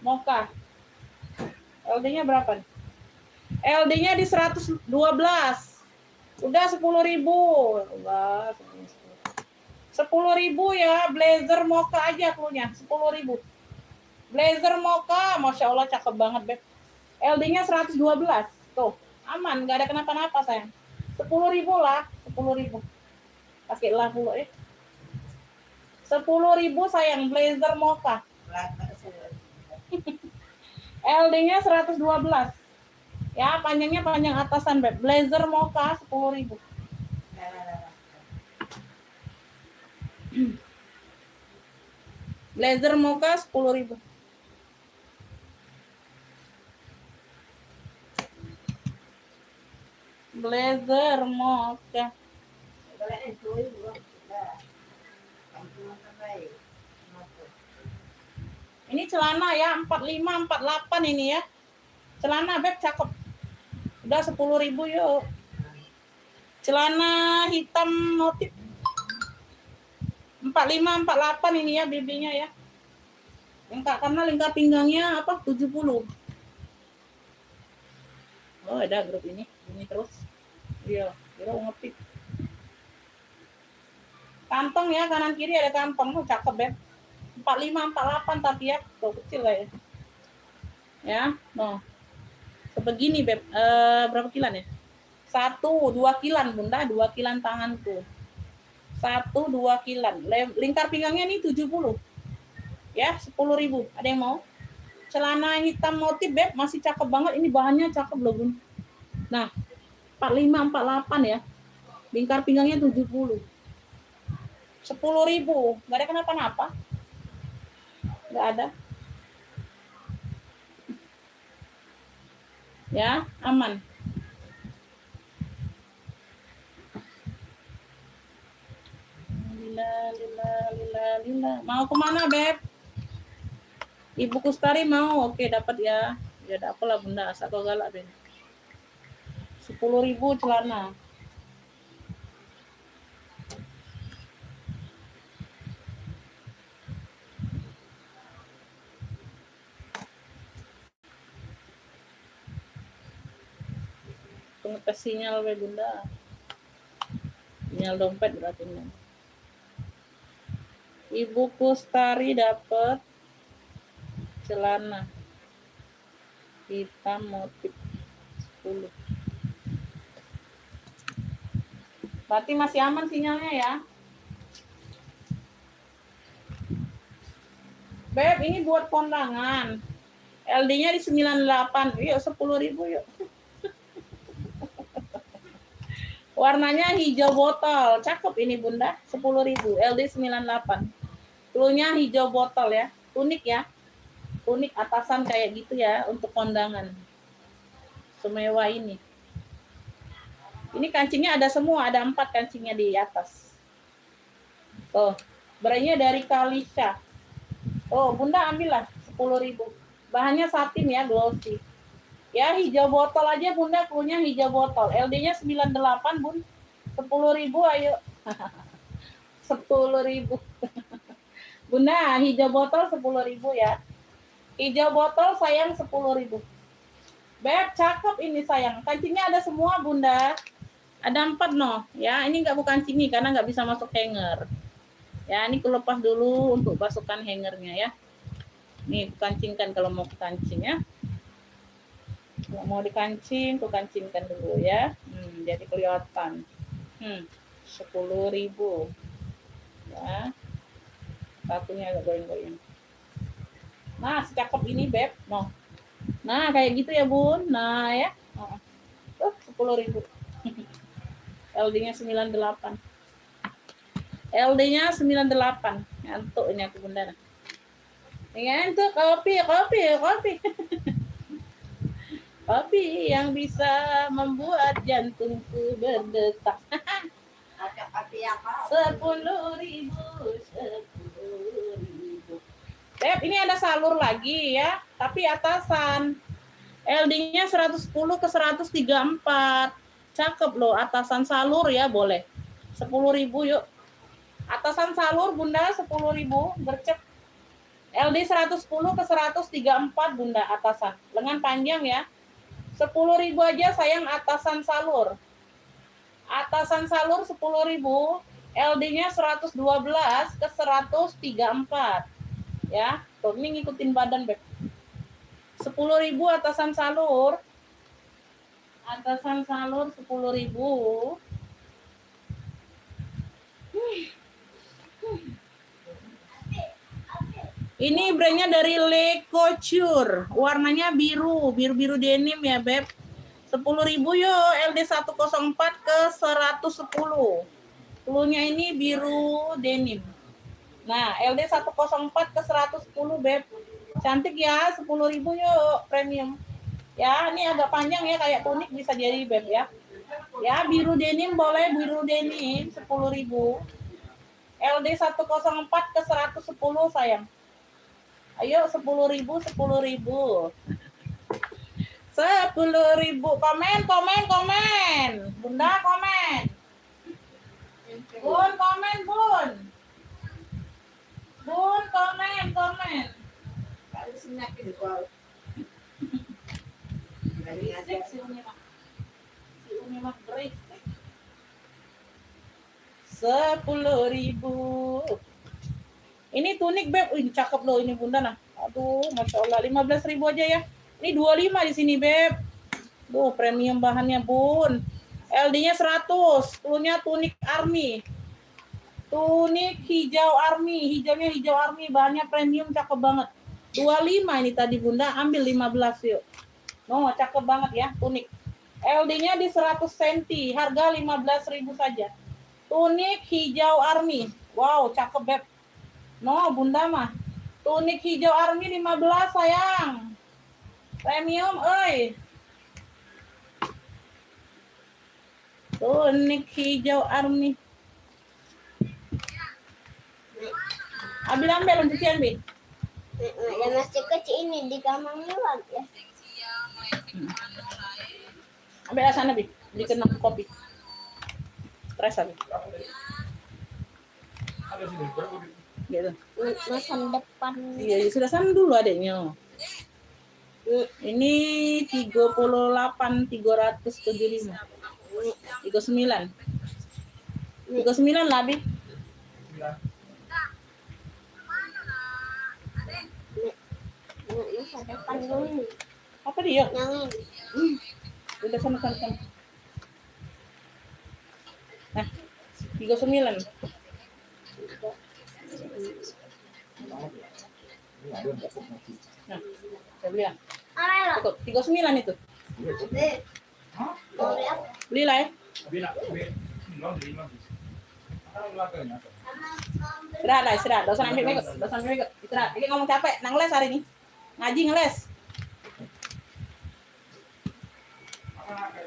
Mocha. LD-nya berapa nih? LD-nya di 112. Udah 10.000. 10.000 ya, blazer mocha aja klunya, 10.000. Blazer mocha, Masya Allah cakep banget, Beb. LD-nya 112. Tuh, aman, nggak ada kenapa-napa sayang. 10.000 lah, 10.000. Pakailah pula 10.000 sayang, blazer mocha. LD-nya 112. Ya, panjangnya panjang atasan, Beb. Blazer mocha 10.000. Blazer mocha 10.000. Blazer mocha. Kalau itu belum sudah. Kamu sampai. Ini celana ya 45 48 ini ya. Celana beb cakep. Udah 10.000 yuk. Celana hitam motif 45 48 ini ya bibinya ya. Lengkap karena lingkar pinggangnya apa 70. Oh, ada grup ini terus. Iya, kira ngetik. Kantong ya, kanan kiri ada kantong, oh, cakep ya. 45 48 tapi ya, tuh kecil lah ya. Ya, no. Sebegini beb, berapa kilan ya? 1-2 kilan bunda, 2 kilan tanganku. 1-2 kilan. Lingkar pinggangnya nih 70. Ya, 10.000. Ada yang mau? Celana hitam motif beb, masih cakep banget. Ini bahannya cakep loh bun. Nah, 45 48 ya. Lingkar pinggangnya 70. 10.000. Gak ada kenapa-napa. Gak ada. Ya, aman. Lila. Mau kemana beb? Ibu Kustari mau, oke dapat ya. Ya dapat lah bunda, asal kau galak beb. 10.000 celana. Pengetes sinyal beb bunda. Sinyal dompet berarti ini. Ibu Kustari dapat celana hitam motif 10. Berarti masih aman sinyalnya ya. Beb, ini buat kondangan. LD-nya di 98. Yuk 10.000 yuk. Warnanya hijau botol. Cakep ini bunda. 10.000. LD 98. Cluenya hijau botol ya. Unik ya. Unik atasan kayak gitu ya untuk kondangan. Semewah ini. Ini kancingnya ada semua, ada 4 kancingnya di atas. Tuh, brandnya dari Kalisa. Oh, bunda ambillah 10.000. Bahannya satin ya, glossy. Ya, hijau botol aja bunda, cluenya hijau botol. LD-nya 98 bun. 10.000 ayo. 10.000. Bunda, hijau botol 10.000 ya. Hijau botol sayang 10.000. Beb, cakep ini sayang. Kancingnya ada semua bunda. Ada 4 no. Ya, ini nggak bukan kancing karena nggak bisa masuk hanger. Ya, ini kulepas dulu untuk masukkan hangernya ya. Nih, kancingkan kalau mau kancing ya. Kalau mau dikancing, kancingkan dulu ya. Jadi kelihatan. 10.000. Ya. Satunya agak goyang-goyang. Nah, secakep ini beb. No. Nah, kayak gitu ya bun. Nah ya. 10.000. LD-nya 98. LD-nya 98. Ngantuk ini aku bunda. Ngantuk kopi. Kopi yang bisa membuat jantungku berdetak. Kopi apa? 10.000. Beb, ini ada salur lagi ya, tapi atasan. LD-nya 110 ke 134. Cakep loh, atasan salur ya boleh. 10.000 yuk. Atasan salur bunda 10.000, gercep. LD 110 ke 134 bunda atasan. Lengan panjang ya. 10.000 aja sayang atasan salur. Atasan salur 10.000, LD-nya 112 ke 134. Ya, tuh ini ngikutin badan beb. 10.000 atasan salur. Atasan salur 10.000. Ini brandnya dari Le Couture. Warnanya biru denim ya beb. 10.000 yuk, LD 104 ke 110. Cluenya ini biru denim. Nah, LD 104 ke 110, Beb. Cantik ya, 10.000 yuk, premium. Ya, ini agak panjang ya, kayak tunik bisa jadi, Beb ya. Ya, biru denim boleh, biru denim 10.000. LD 104 ke 110 sayang. Ayo 10.000, 10.000. 10.000. Komen. Bunda komen. Bun komen, Bun. Bun komen. Kalau sinyak itu kalau Berisik si Uni mah. Si Uni mah berisik. 10.000. Ini tunik, Beb. Ini cakep loh ini Bunda nah. Aduh, Masya Allah. 15.000 aja ya. Ini 25 di sini, Beb. Duh, premium bahannya, Bun. LD-nya 100. Punya tunik army. Tunik hijau army. Hijaunya hijau army. Bahannya premium, cakep banget. 25 ini tadi, Bunda. Ambil 15 yuk. No, cakep banget ya, tunik. LD-nya di 100 cm. Harga 15.000 saja. Tunik hijau army. Wow, cakep, Beb. No, Bunda mah. Tunik hijau army 15 sayang. Premium, oi. Tunik hijau army. Ambil cucian, Bi. Ada masih kecil ini di kamar luar ya. Ambil sana, Bi. Bikin kopi. Stres, Bi. Ada sini, berapa? Gitu. Masa depan. Iya, sudah sana dulu adiknya. Ini 38 375. 39. 39 lah, Bi. Masa depan dulu. Apa dia? Yang ini. Udah sana. Nah, 39. Nah, saya beli ya. Ayo. Tuh, 39 itu. Beli lah ya. Istirahat. Dosan ambil ikut. Istirahat. Ini ngomong capek. Nang les hari ini. Ngaji ngeles.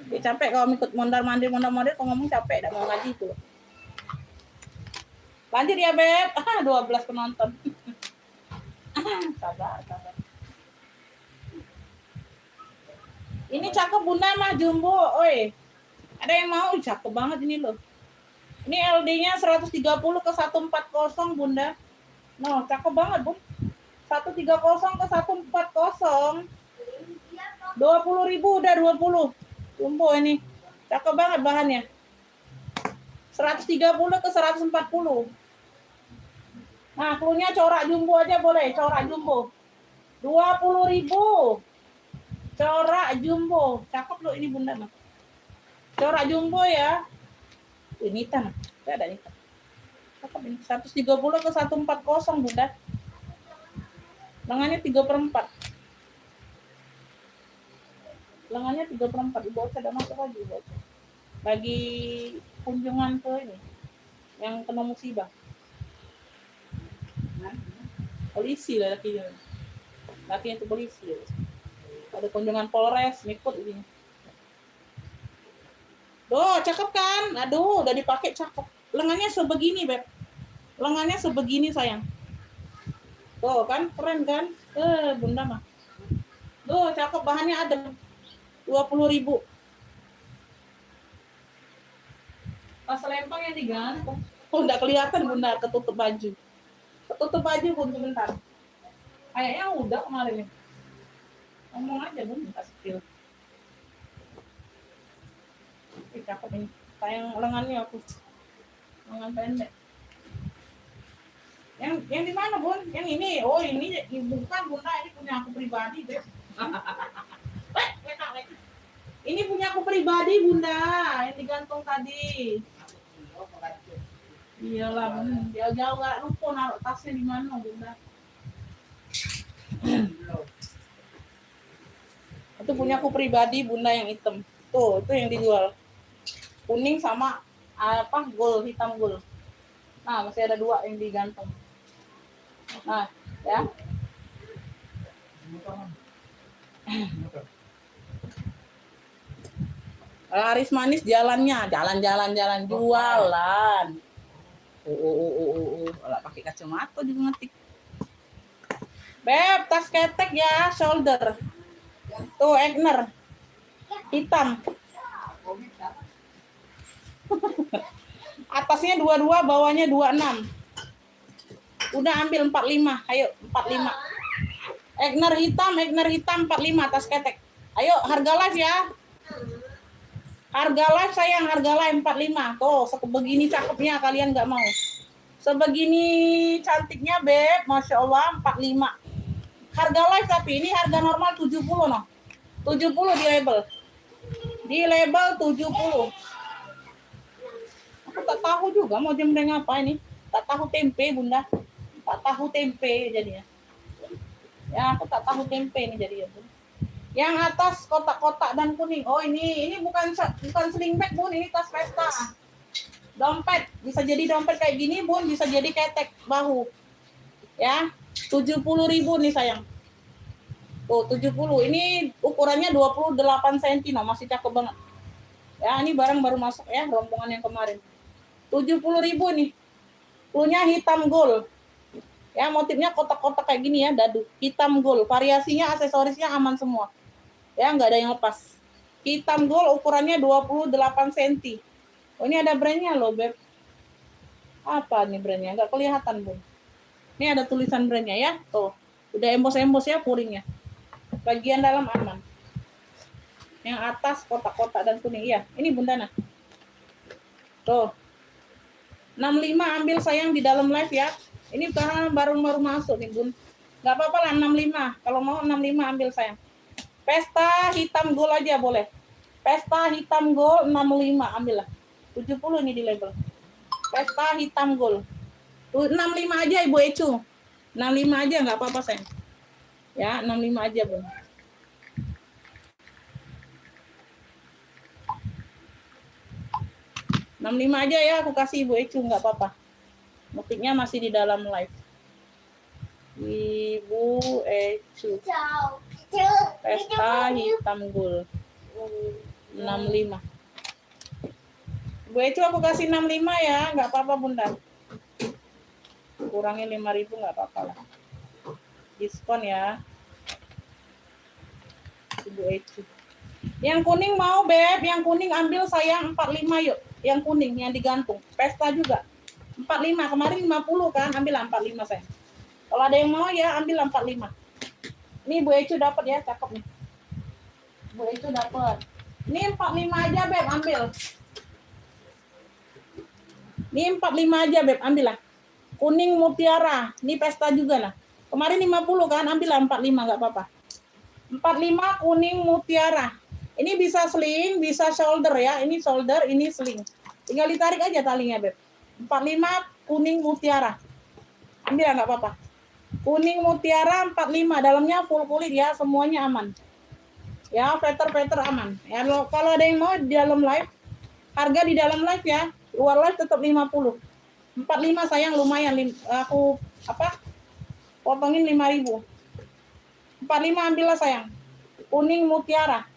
Dia capek kalau ikut mondar-mandir kalau ngomong capek, enggak mau ngaji itu. Lanjut ya, Beb. 12 penonton. Sabar. Ini cakep Bunda mah jumbo, oi. Ada yang mau? Cakep banget ini loh. Ini LD-nya 130 ke 140 Bunda. No, cakep banget, Bun. 130 ke 140. 20.000 udah 20. Jumbo ini. Cakep banget bahannya. 130 ke 140. Nah, klunya corak jumbo aja boleh, corak jumbo. 20.000. Corak jumbo. Cakep loh ini Bunda mah. Corak jumbo ya. Ini tan. Enggak ada nih. Cakep ini. 130 ke 140 Bunda. Lengannya 3/4. Lengannya 3/4. Di bawah ada masuk lagi bocah. Lagi kunjungan ke ini yang kena musibah. Polisi lah lakinya. Lakinya itu polisi. Ada kunjungan Polres, ngikut ini. Duh, cakep kan? Aduh, udah dipakai cakep. Lengannya sebegini, Beb. Lengannya sebegini, sayang. Tuh, kan? Keren kan? Bunda mah. Duh, cakep. Bahannya ada 20.000. Pas lempang yang digantung. Oh, enggak kelihatan Bunda, ketutup baju. Ketutup baju Bun sebentar. Kayaknya udah kemarin nih. Ngomong aja Bun, kasih feel. Cakep ini. Sayang lengannya aku. Lengan pendek. Yang di mana Bun? Yang ini. Oh, ini bukan Bunda, ini punya aku pribadi, deh. Ini punya aku pribadi Bunda, yang digantung tadi. Iyalah, jauh-jauh gak lupa naruh tasnya di mana Bunda. Itu punya aku pribadi Bunda yang hitam. Tuh, itu yang dijual. Kuning sama apa? Gold, hitam gold. Nah, masih ada 2 yang digantung. Nah, ya. Laris manis jalannya, jalan jualan. Alah pakai kacamata juga ngetik. Beb, tas ketek ya, shoulder. Tuh, Egner. Hitam. Atasnya 22, bawahnya 26. Udah ambil 45. Ayo, 45. Egner hitam 45 tas ketek. Ayo, harga live ya. Harga live sayang, harga live 45. Tuh, sebegini cakepnya kalian nggak mau. Sebegini cantiknya, Beb. Masya Allah, 45. Harga live tapi ini harga normal 70 noh. 70 di label. Di label 70. Aku tak tahu juga mau jembreng apa ini. Tak tahu tempe, Bunda. Tak tahu tempe jadinya. Ya, aku tak tahu tempe ini jadinya. Yang atas kotak-kotak dan kuning. Oh, ini bukan sling bag, Bun. Ini tas pesta. Dompet. Bisa jadi dompet kayak gini, Bun. Bisa jadi ketek bahu. Ya, 70.000 nih sayang. Tuh, 70. Ini ukurannya 28 cm. No, masih cakep banget. Ya, ini barang baru masuk ya, rombongan yang kemarin. 70.000 nih. Cluenya hitam gold. Ya, motifnya kotak-kotak kayak gini ya, dadu. Hitam gold. Variasinya, aksesorisnya aman semua. Ya, nggak ada yang lepas. Hitam gold ukurannya 28 cm. Oh, ini ada brandnya loh, Beb. Apa nih brandnya? Nggak kelihatan, Bun. Ini ada tulisan brandnya ya. Tuh, udah embos-embos ya puringnya. Bagian dalam aman. Yang atas kotak-kotak dan kuning. Iya, ini Bunda nah. Tuh. 65 ambil sayang di dalam live ya. Ini baru masuk nih, Bun. Nggak apa-apa lah 65. Kalau mau 65 ambil sayang. Pesta hitam gold aja boleh. Pesta hitam gold 65 ambil lah. 70 nih di label. Pesta hitam gold. 65 aja Ibu Ecu. 65 aja nggak apa-apa sayang. Ya, 65 aja, Bun. Lima aja ya, aku kasih Ibu Ecu, nggak apa-apa. Motifnya masih di dalam live. Ibu Ecu. Pesta hitam gold. 65. Ibu Ecu aku kasih 65 ya, nggak apa-apa Bunda. Kurangin 5.000 nggak apa-apa lah. Diskon ya. Ibu Ecu. Yang kuning mau, Beb. Yang kuning ambil sayang 45 yuk. Yang kuning yang digantung. Pesta juga. 45. Kemarin 50 kan. Ambil 45 sayang. Kalau ada yang mau ya ambil 45. Ini Bu Ecu dapat ya, cakep nih. Bu Ecu dapat. Ini 45 aja, Beb, ambil. Ini 45 aja, Beb, ambil lah. Kuning mutiara. Ini pesta juga lah. Kemarin 50 kan, ambil lah 45 enggak apa-apa. 45 kuning mutiara. Ini bisa sling, bisa shoulder ya. Ini shoulder, ini sling. Tinggal ditarik aja talinya, Beb. 45 kuning mutiara. Ambil lah, nggak apa-apa. Kuning mutiara 45. Dalamnya full kulit ya, semuanya aman. Ya, feather aman. Ya, kalau ada yang mau di dalam live, harga di dalam live ya. Luar live tetap 50. 45 sayang lumayan. Aku potongin 5.000. 45 ambillah sayang. Kuning mutiara.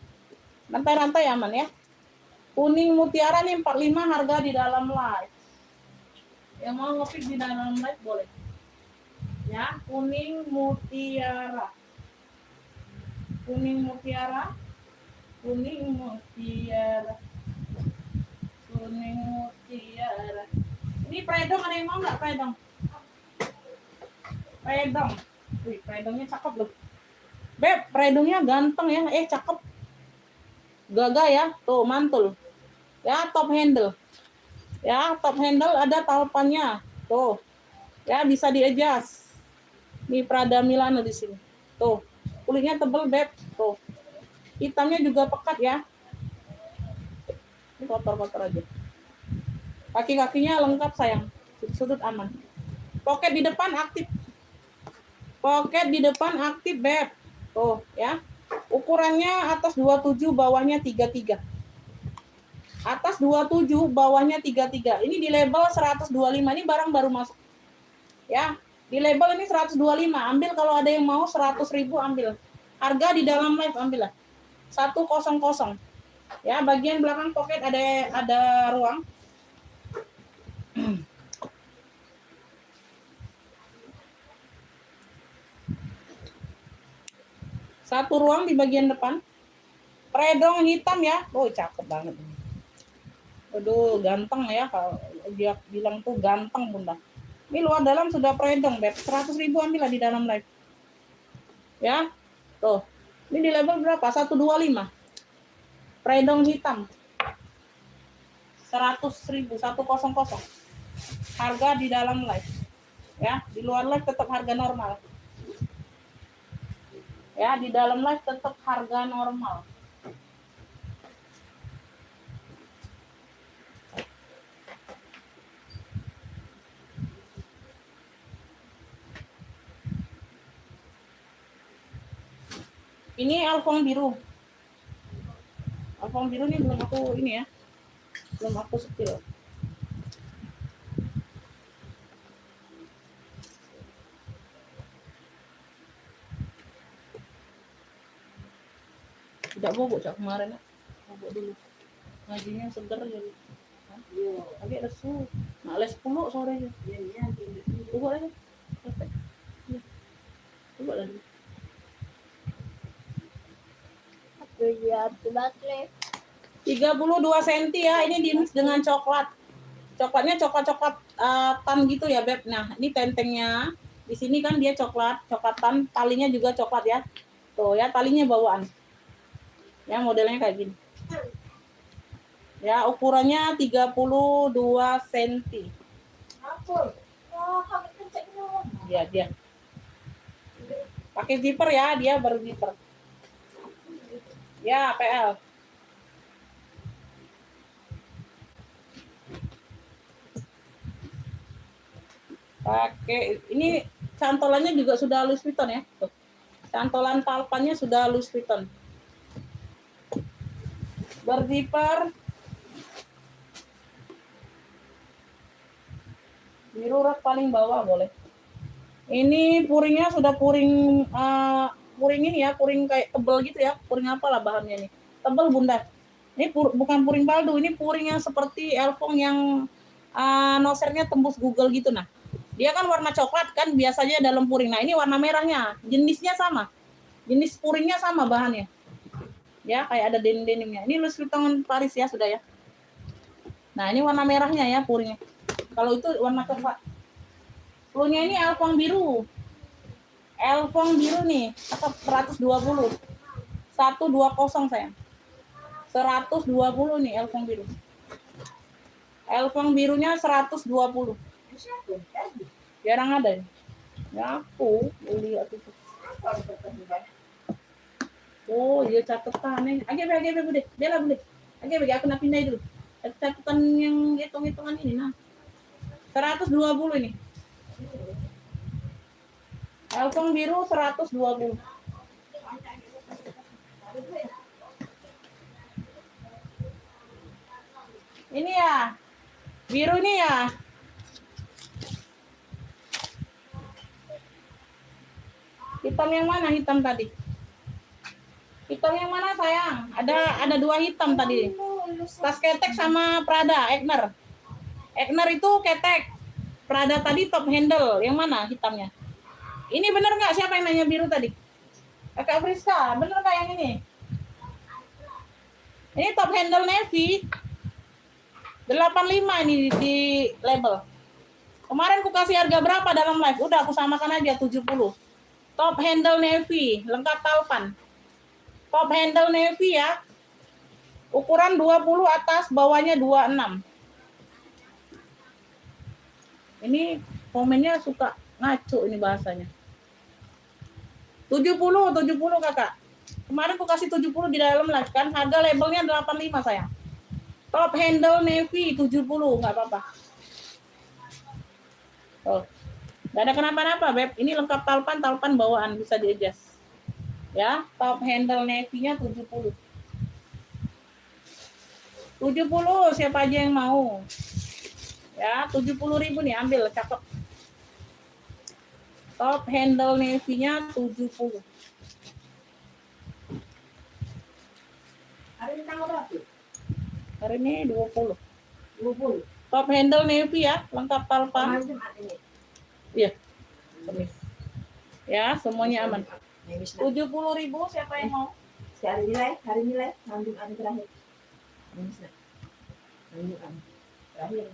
Rantai-rantai aman ya. Kuning mutiara nih 45 harga di dalam live. Yang mau nge-pick di dalam live boleh. Ya, kuning mutiara. Kuning mutiara. Kuning mutiara. Kuning mutiara. Ini predong, ada yang mau nggak predong? Predong. Wih, predongnya cakep loh. Beb, predongnya ganteng ya. Cakep. Gagah ya. Tuh, mantul. Ya, top handle. Ya, top handle ada talpannya. Tuh. Ya, bisa di-adjust. Ini Prada Milano di sini. Tuh. Kulitnya tebel, Beb. Tuh. Hitamnya juga pekat ya. Ini kotor-kotor aja. Kaki-kakinya lengkap sayang. Sudut aman. Pocket di depan aktif. Pocket di depan aktif, Beb. Tuh, ya. Ukurannya atas 27, bawahnya 33. Atas 27, bawahnya 33. Ini di label 125. Ini barang baru masuk. Ya. Di label ini 125, ambil kalau ada yang mau 100.000 ambil. Harga di dalam live ambil lah. 100. Ya, bagian belakang pocket ada ruang. Satu ruang di bagian depan. Predong hitam ya. Oh, cakep banget. Aduh, ganteng ya kalau dia bilang tuh ganteng, Bunda. Ini luar dalam sudah predong, Beb. 100.000 ambil lah di dalam live. Ya. Tuh. Ini di label berapa? 125. Predong hitam. 100.000, 100. Harga di dalam live. Ya, di luar live tetap harga normal. Ya, di dalam live tetap harga normal. Ini alfong biru. Alfong biru ini belum aku ini ya. Belum aku setil. Tidak bobok cak kemarin ya. Bobok dulu. Ngajinya seger jadi. Iya, agak lesu. Nah, les 10 sorenya. Iya. Bobok aja. Bobok lagi. Lihat baterai. 32 cm ya, ini dimix dengan coklat. Coklatnya coklat tan gitu ya, Beb. Nah, ini tentengnya. Di sini kan dia coklatan, talinya juga coklat ya. Tuh ya, talinya bawaan. Ya, modelnya kayak gini. Ya, ukurannya 32 cm. Ya, dia. Pakai zipper ya, dia berzipper. Ya, PL. Pakai ini cantolannya juga sudah Louis Vuitton ya. Tuh. Cantolan palpannya sudah Louis Vuitton. Berzipper. Biru rak paling bawah boleh. Ini puringnya sudah puring ini ya, puring kayak tebel gitu ya. Puring apalah bahannya nih. Tebel, Bunda. Ini bukan puring baldo, ini puring yang seperti Elfong yang nosernya tembus Google gitu nah. Dia kan warna coklat kan biasanya dalam puring. Nah, ini warna merahnya. Jenisnya sama. Jenis puringnya sama bahannya. Ya, kayak ada denim-denimnya. Ini Louis Vuitton Paris ya sudah ya. Nah, ini warna merahnya ya puringnya. Kalau itu warna coklat. Punya ini Elfong biru. Elfong biru nih, 120. 120 sayang. 120 nih Elfong biru. Elfong birunya 120. Jarang ada. Ya aku beli itu. Oh, dia catatan nih. Age bude. Bela bude. Age aku nak pindah dulu. Catatan yang hitung-hitungan ini nah. 120 ini. Elfong biru 120. Ini ya. Biru ini ya. Hitam yang mana hitam tadi? Hitam yang mana sayang? Ada dua hitam tadi. Tas ketek sama Prada, Egner. Egner itu ketek. Prada tadi top handle. Yang mana hitamnya? Ini bener nggak? Siapa yang nanya biru tadi? Kakak Friska, bener nggak yang ini? Ini top handle navy. 85 ini di label. Kemarin aku kasih harga berapa dalam live? Udah aku samakan aja 70. Top handle navy, lengkap talpan. Top handle navy ya. Ukuran 20 atas, bawahnya 26. Ini komennya suka ngaco ini bahasanya. 70 kakak. Kemarin aku kasih 70 di dalam live kan. Harga labelnya 85 sayang. Top handle navy 70, nggak apa-apa. Oh, nggak ada kenapa-napa, Beb. Ini lengkap talpan bawaan bisa di-adjust. Ya, top handle navy-nya 70. 70 siapa aja yang mau? Ya, 70.000 nih ambil, cakep. Top handle navy-nya 70. Hari ini tanggal berapa? Hari ini 20. 20. Top handle navy ya, lengkap talpan. Kemarin Jumat ini. Iya. Kemis. Ya, semuanya aman. Nemis nak. 70.000 siapa yang mau? Hari nilai, lanjut hari terakhir. Nemis nak. Lanjut hari terakhir.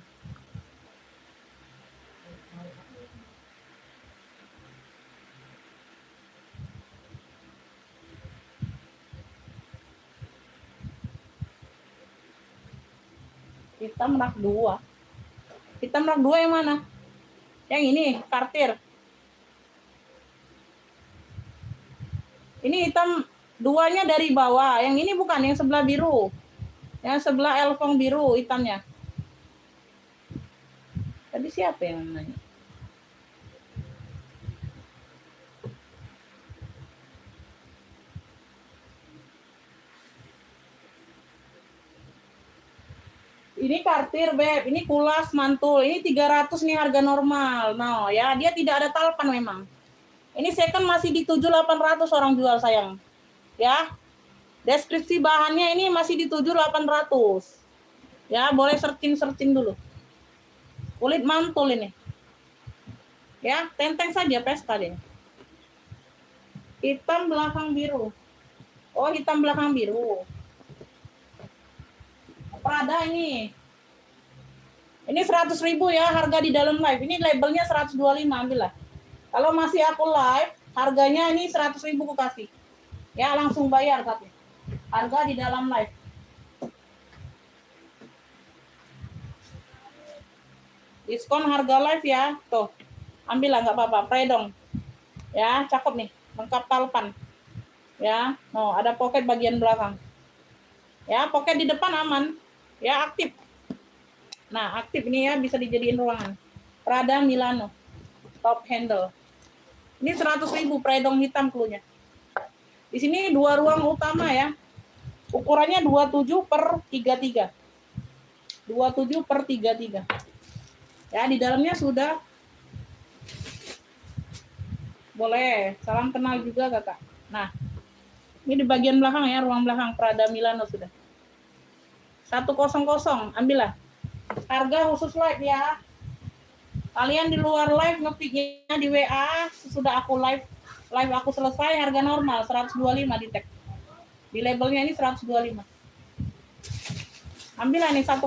Hitam rak 2. Hitam rak 2 yang mana? Yang ini, kartir. Ini hitam 2-nya dari bawah. Yang ini bukan, yang sebelah biru. Yang sebelah elfong biru hitamnya. Tadi siapa yang nanya? Ini kartir, Beb. Ini kulas mantul. Ini 300 nih harga normal. No, ya, dia tidak ada talpan memang. Ini second masih di 7.800 orang jual sayang. Ya. Deskripsi bahannya ini masih di 7.800. Ya, boleh searching dulu. Kulit mantul ini. Ya, tenteng saja pesta deh. Hitam belakang biru. Oh, hitam belakang biru. Prada ini. Ini 100.000 ya harga di dalam live. Ini labelnya 125, ambillah. Kalau masih aku live, harganya ini 100.000 aku kasih. Ya, langsung bayar tapi. Harga di dalam live. Diskon harga live ya. Tuh. Ambillah nggak apa-apa, predong. Ya, cakep nih. Lengkap talpan. Ya, no, ada pocket bagian belakang. Ya, pocket di depan aman. Ya, aktif. Nah, aktif ini ya, bisa dijadiin ruangan. Prada Milano. Top handle. Ini 100.000 predong hitam klunya. Di sini 2 ruang utama ya. Ukurannya 27 per 33. 27 per 33. Ya, di dalamnya sudah. Boleh. Salam kenal juga, Kakak. Nah, ini di bagian belakang ya, ruang belakang Prada Milano sudah. 100, ambillah. Harga khusus live ya. Kalian di luar live nge-pick-nya di WA sesudah aku live aku selesai harga normal 125 di tag. Di labelnya ini 125. Ambillah nih 100.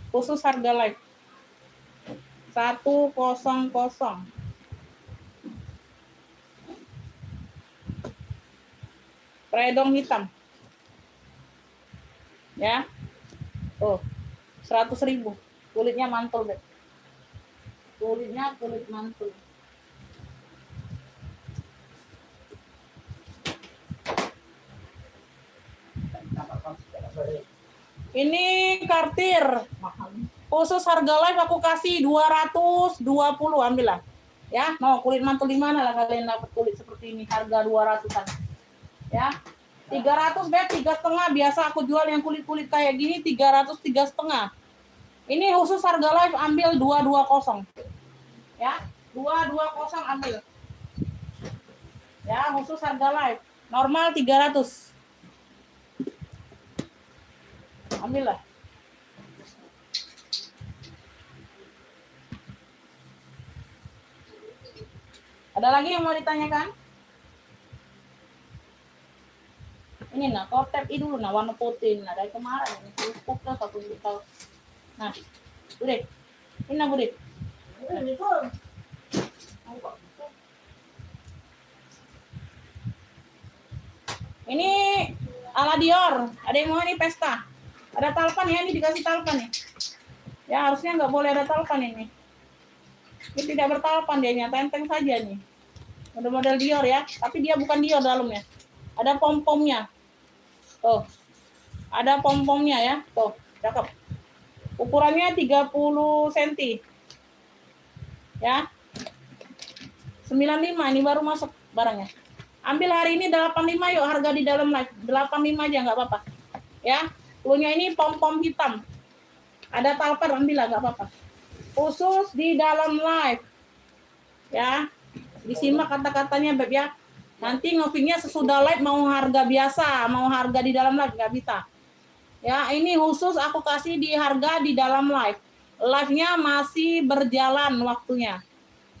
Khusus harga live. 100. Predong hitam. Ya. Oh. 100.000. Kulitnya mantul, Beb. Kulitnya kulit mantul. Ini kartir. Khusus harga live aku kasih 220, ambillah. Ya, mau kulit mantul di mana lah kalian dapat kulit seperti ini harga 200-an. Ya. 300 Beb, 3,5 biasa aku jual yang kulit-kulit kayak gini 300 3,5. Ini khusus harga live ambil 220. Ya, 220 ambil. Ya, khusus harga live. Normal 300. Ambillah. Ada lagi yang mau ditanyakan? Ini nah, kau tap ini dulu nah warna putih nah dari kemarin ini pupuk satu juta. Nah, Bude. Ini nah Bude. Ini ala Dior. Ada yang mau ini pesta? Ada talpan ya, ini dikasih talpan ya. Ya harusnya nggak boleh ada talpan ini. Ini tidak bertalpan dia, tenteng saja nih. Model-model Dior ya, tapi dia bukan Dior dalamnya. Ada pom-pomnya. Tuh. Ada pom-pomnya ya. Tuh, cakep. Ukurannya 30 cm. Ya. 95 ini baru masuk barangnya. Ambil hari ini 85 yuk harga di dalam live. 85 aja nggak apa-apa. Ya. Klunya ini pom-pom hitam. Ada talper ambil lah nggak apa-apa. Khusus di dalam live. Ya. Disimak kata-katanya Beb ya. Nanti ngopinya sesudah live mau harga biasa, mau harga di dalam live nggak bisa. Ya, ini khusus aku kasih di harga di dalam live. Live-nya masih berjalan waktunya.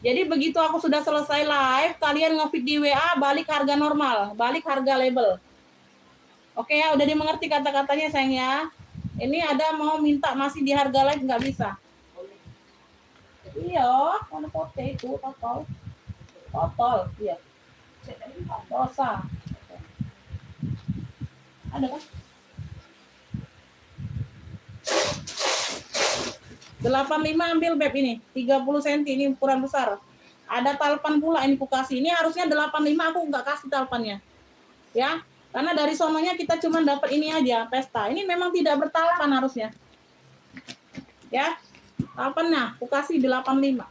Jadi begitu aku sudah selesai live, kalian nge-feed di WA balik harga normal, balik harga label. Oke ya, udah dimengerti kata-katanya sayang ya. Ini ada mau minta masih di harga live nggak bisa. Iya, mana pote itu total. Total, iya. Dosa. Ada kan? 85 ambil Beb ini, 30 cm ini ukuran besar. Ada talpan pula ini aku kasih. Ini harusnya 85 aku nggak kasih talpannya. Ya, karena dari sononya kita cuma dapat ini aja, pesta. Ini memang tidak bertalpan harusnya. Ya. Talpannya aku kasih 85.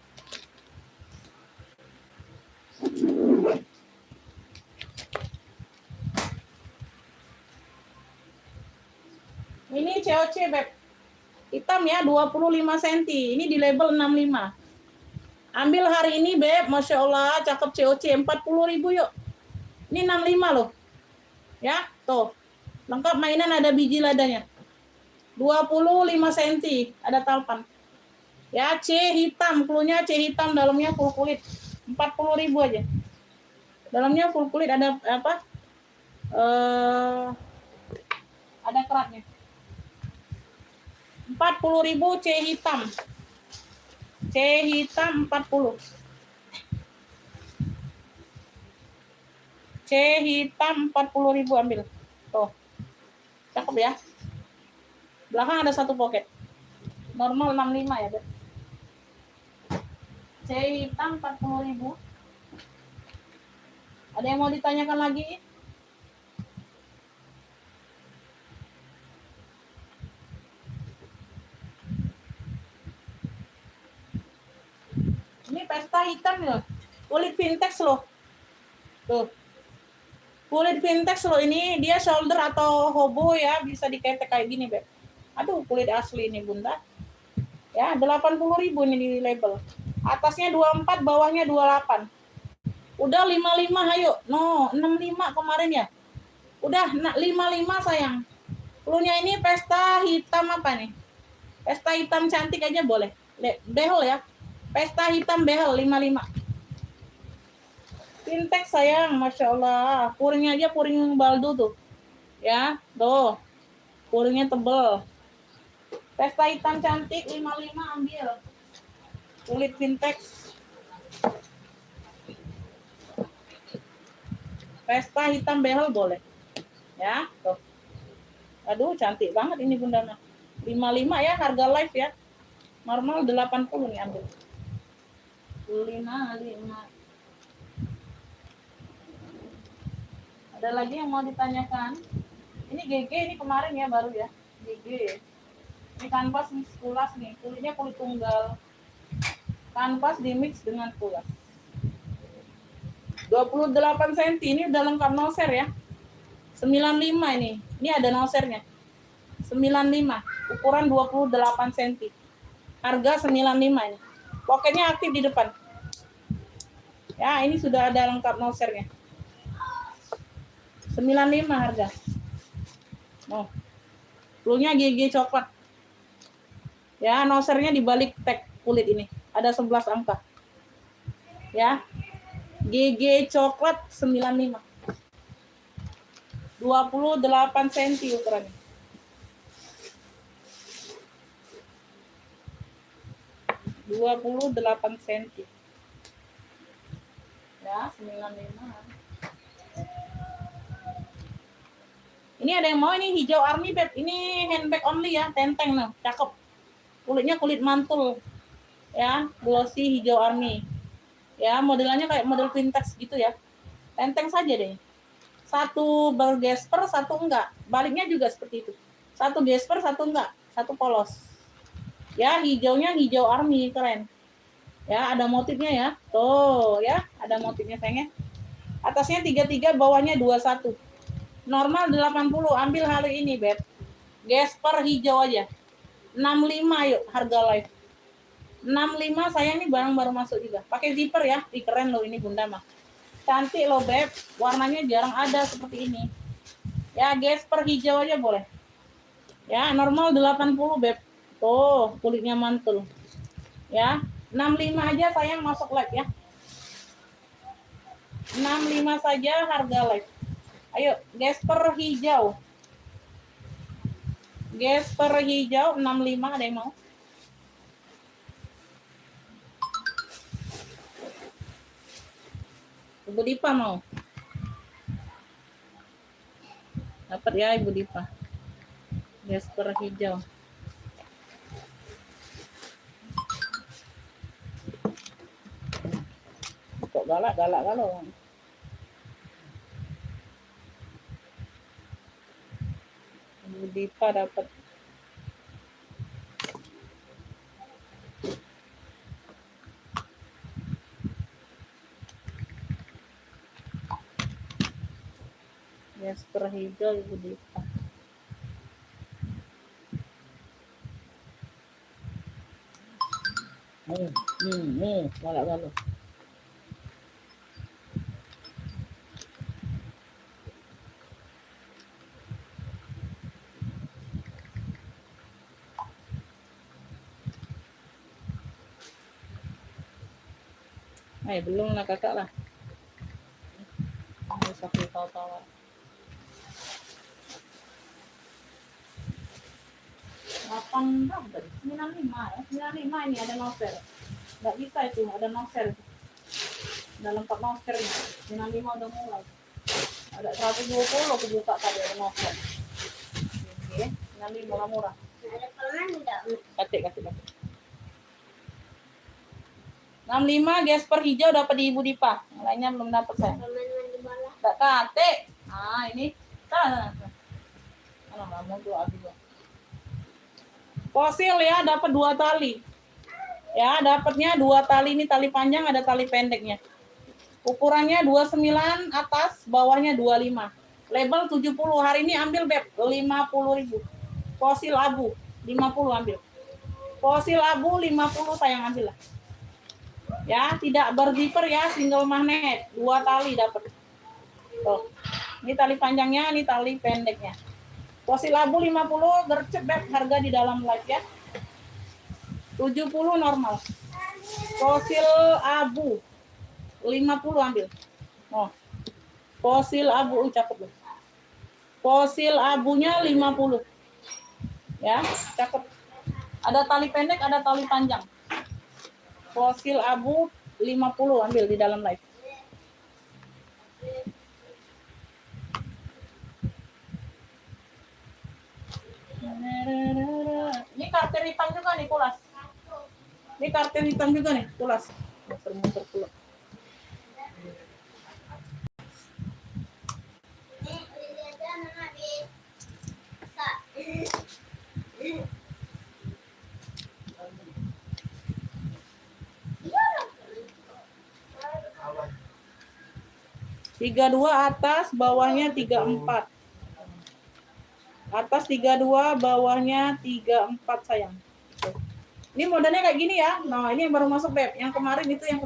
Ini COC Beb. Hitam ya 25 cm. Ini di label 65. Ambil hari ini Beb, Masya Allah, cakep COC 40.000 yuk. Ini 65 loh. Ya, tuh. Lengkap mainan ada biji ladanya. 25 cm ada talpan. Ya, C hitam, klunya C hitam, dalamnya full kulit. 40.000 aja. Dalamnya full kulit ada apa? Ada keratnya. 40.000 C hitam. C hitam 40. C hitam 40.000 ambil. Tuh. Cakep ya. Belakang ada satu pocket. Normal 65 ya, Beb. C hitam 40.000. Ada yang mau ditanyakan lagi? Ini pesta hitam loh. Kulit vintage loh. Tuh. Kulit vintage loh ini. Dia shoulder atau hobo ya. Bisa diketek kayak gini, Beb. Aduh, kulit asli ini, Bunda. Ya, 80.000 ini di label. Atasnya 24, bawahnya 28. Udah 55, ayo. No, 65 kemarin ya. Udah 55 sayang. Klunya ini pesta hitam apa nih? Pesta hitam cantik aja boleh. Behel ya. Pesta hitam behel 55. Vintage sayang, Masya Allah. Puringnya aja puring baldo tuh. Ya, tuh. Puringnya tebel. Pesta hitam cantik 55 ambil. Kulit vintage. Pesta hitam behel boleh. Ya, tuh. Aduh, cantik banget ini Bunda. 55 ya harga live ya. Normal 80 nih ambil. 55. Ada lagi yang mau ditanyakan? Ini GG ini kemarin ya baru ya. GG. Ini kanvas nih, kulas nih. Kulitnya kulit tunggal. Kanvas di mix dengan kulas. 28 cm ini udah lengkap noser ya. 95 ini. Ini ada nosernya. 95. Ukuran 28 cm. Harga 95 ini. Pokoknya aktif di depan. Ya, ini sudah ada lengkap nosernya. 95 harga. Oh. Bluenya GG coklat. Ya, nosernya di balik tag kulit ini. Ada 11 angka. Ya. GG coklat 95. 28 cm ukurannya. (28 cm). Ya, 95. Ini ada yang mau ini hijau army Beb. Ini handbag only ya, tenteng nih, cakep. Kulitnya kulit mantul. Ya, glossy hijau army. Ya, modelannya kayak model vintage gitu ya. Tenteng saja deh. Satu bergesper, satu enggak. Baliknya juga seperti itu. Satu gesper, satu enggak. Satu polos. Ya, hijaunya hijau army, keren. Ya, ada motifnya ya. Tuh, ya, ada motifnya sayangnya. Atasnya 33, bawahnya 21. Normal 80, ambil hari ini, Beb. Gesper hijau aja. 65 yuk harga live. 65 sayang, nih barang baru masuk juga. Pakai zipper ya. Ih, keren loh ini Bunda mah. Cantik loh Beb. Warnanya jarang ada seperti ini. Ya, gesper hijau aja boleh. Ya, normal 80 Beb. Tuh, kulitnya mantul. Ya, 65 aja sayang masuk live ya. 65 saja harga live. Ayo, gesper hijau. Gesper hijau 65 ada yang mau? Ibu Dipa mau? Dapat ya Ibu Dipa. Gesper hijau. Kok galak-galak kalau. Ibu Dipa dapat. Gesper hijau Ibu Dipa. Galak-galak. Belum lah kakak lah. Bisa tahu-tahu. 8 berapa tadi? 95 ya. 95 ini ada novel. Nggak bisa itu, ada novel. Dalam 4 novel ini. 95 udah mulai. Ada 120 aku buka tadi ada novel. Oke, 95 murah. Ada permen enggak? Katik. 65 gesper hijau dapat di Ibu Dipa. Yang lainnya belum dapat saya. Permen mandi bola. Enggak katik. Nah, ini. Kalau nggak mau tuh habis. Fosil ya, dapat 2 tali. Ya, dapatnya 2 tali, ini tali panjang, ada tali pendeknya. Ukurannya 29 atas, bawahnya 25. Label 70. Hari ini ambil Beb 50.000. Fosil abu 50 ambil. Fosil abu 50 sayang ambil lah. Ya, tidak berzipper ya, single magnet. 2 tali dapat. Tuh. Ini tali panjangnya, ini tali pendeknya. Fosil abu 50, gercep Beb, harga di dalam live ya. 70 normal. Fosil abu 50 ambil. Oh. Fosil abu cakep. Fosil abunya 50. Ya, cakep. Ada tali pendek, ada tali panjang. Fosil abu 50 ambil di dalam live. Ini kartel hitam juga nih, Kulas. Ini kartel hitam juga nih, Kulas. Muter-muter pulang. Tiga dua atas, bawahnya 34. Atas 32, bawahnya 34 sayang. Ini modelnya kayak gini ya. Nah, ini yang baru masuk Beb. Yang kemarin itu yang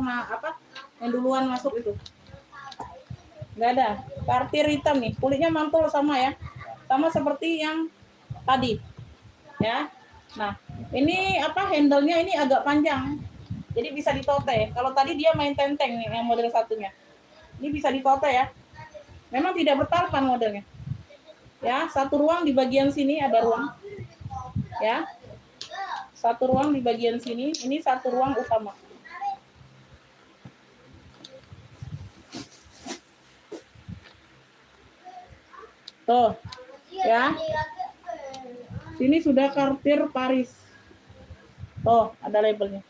yang duluan masuk itu. Enggak ada. Kartir hitam nih. Kulitnya mantul sama ya. Sama seperti yang tadi. Ya. Nah, ini handle-nya ini agak panjang. Jadi bisa ditote. Kalau tadi dia main tenteng nih yang model satunya. Ini bisa ditote ya. Memang tidak bertalpan modelnya. Ya, satu ruang di bagian sini ada ruang. Ya. Satu ruang di bagian sini, ini satu ruang utama. Tuh. Ya. Sini sudah kartir Paris. Tuh, ada labelnya.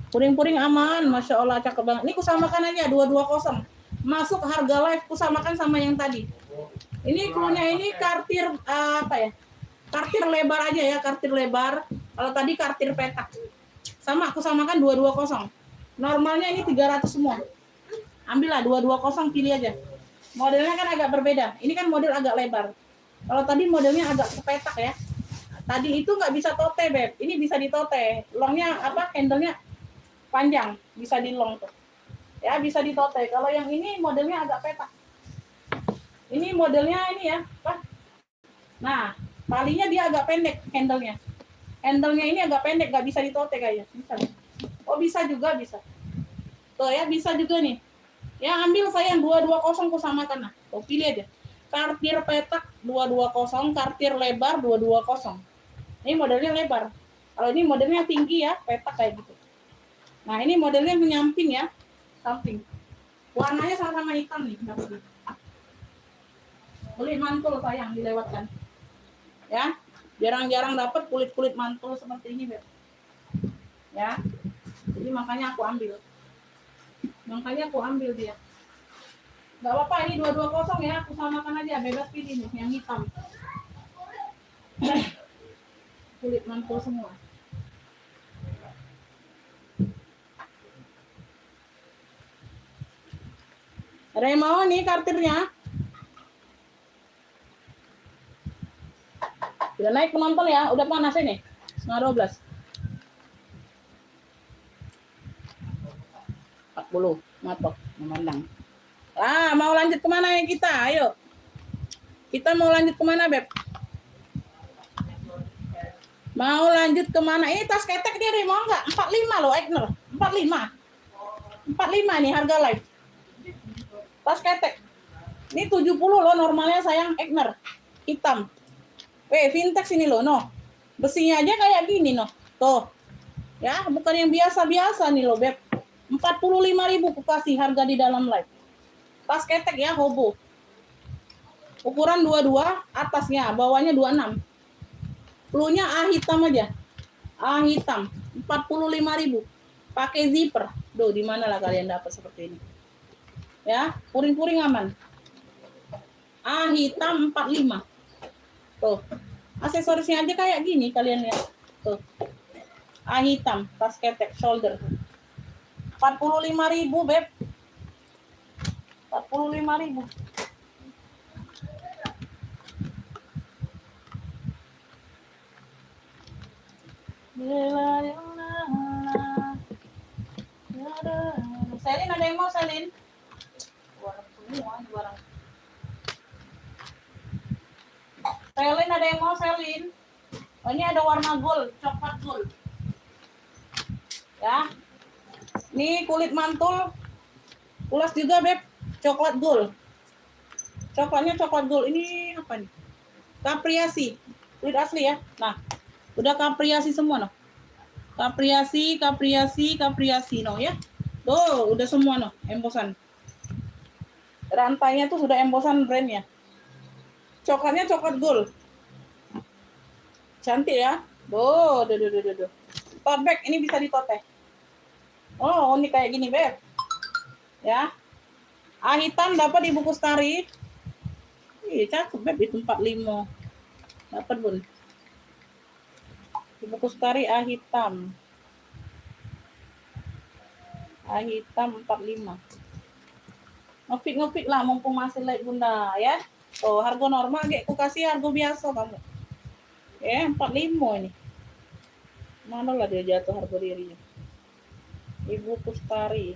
Puring-puring aman, Masya Allah, cakep banget. Ini kusamakan aja, 220. Masuk harga live, kusamakan sama yang tadi. Ini cluenya ini kartir kartir lebar aja ya, kartir lebar. Kalau tadi kartir petak. Sama, aku samakan 220. Normalnya ini 300 semua. Ambillah 220, pilih aja. Modelnya kan agak berbeda. Ini kan model agak lebar. Kalau tadi modelnya agak kepetak ya. Tadi itu nggak bisa tote, Beb. Ini bisa ditote. Longnya apa? Handle-nya panjang, bisa di long tuh. Ya, bisa ditote. Kalau yang ini modelnya agak petak. Ini modelnya ini ya, apa? Nah, talinya dia agak pendek handle-nya. Handle-nya ini agak pendek, nggak bisa ditote kayaknya. Bisa. Oh, bisa juga, bisa. Tuh ya, bisa juga nih. Ya, ambil saya yang 220 ku samakan. Nah, tuh pilih aja. Kartir petak 220, kartir lebar 220. Ini modelnya lebar. Kalau ini modelnya tinggi ya, petak kayak gitu. Nah, ini modelnya menyamping ya, samping. Warnanya sama-sama hitam nih. Kulit mantul sayang dilewatkan. Ya, jarang-jarang dapat kulit-kulit mantul seperti ini, Beb. Ya, jadi makanya aku ambil. Dia. Gak apa-apa, ini 220 ya, aku samakan aja, bebas pilih nih, yang hitam. Kulit mantul semua. Ada yang mau nih kartirnya? Udah naik penonton ya, udah panas ini. 11:30. 40, matok, memandang. Mau lanjut kemana ya kita? Ayo. Kita mau lanjut kemana, Beb? Mau lanjut kemana? Ini tas ketek dia mau nggak? 45 loh, Egner. 45. 45 nih harga live. Tas ketek. Ini 70 loh normalnya sayang, Egner. Hitam. Vintage ini loh, no. Besinya aja kayak gini, no. Tuh. Ya, bukan yang biasa-biasa nih loh, Beb. 45.000 ku kasih harga di dalam live. Tas ketek ya, hobo. Ukuran 22, atasnya, bawahnya 26. Plunya A hitam aja. A hitam, 45.000. Pakai zipper. Duh, di mana lah kalian dapat seperti ini? Ya, puring-puring aman. A hitam 45. Tuh. Aksesorisnya aja kayak gini kalian lihat. Tuh. A hitam, tas ketek shoulder. 45.000, Beb. 45.000. Selin, ada yang mau Selin? Warna semua barang. Selin, ada yang mau Selin? Oh, ini ada warna gold, coklat gold. Ya. Ini kulit mantul. Ulas juga, Beb. Coklat gold. Coklatnya coklat gold. Ini apa nih? Kapriasi. Kulit asli ya. Nah, udah kapriasi semua, no. Kapriasi, no ya. Tuh, udah semua, no. Embosan. Rantainya tuh sudah embosan brandnya. Coklatnya coklat gold. Cantik ya. Tuh. Tote bag ini bisa ditote. Oh, ini kayak gini, Beb. Ya. A hitam dapat di buku Stari. Ih, cakep, Beb, itu 45. Dapat, Bun. Di buku Stari A hitam. A hitam 45. Ngefit lah mumpung masih light, Bunda, ya. Oh, harga normal kayak aku kasih harga biasa kamu. Ya, 45 ini. Mana lah dia jatuh harga dirinya. Ibu Kustari.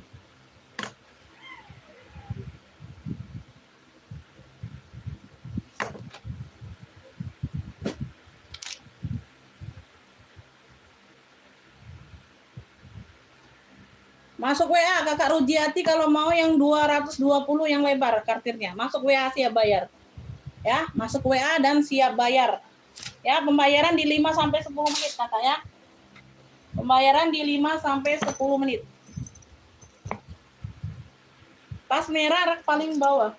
Masuk WA Kakak Rujiati kalau mau yang 220 yang lebar kartirnya. Masuk WA siap bayar. Ya, masuk WA dan siap bayar. Ya, pembayaran di 5 sampai 10 menit Kakak ya. Pembayaran di 5 sampai 10 menit. Tas merah rak paling bawah.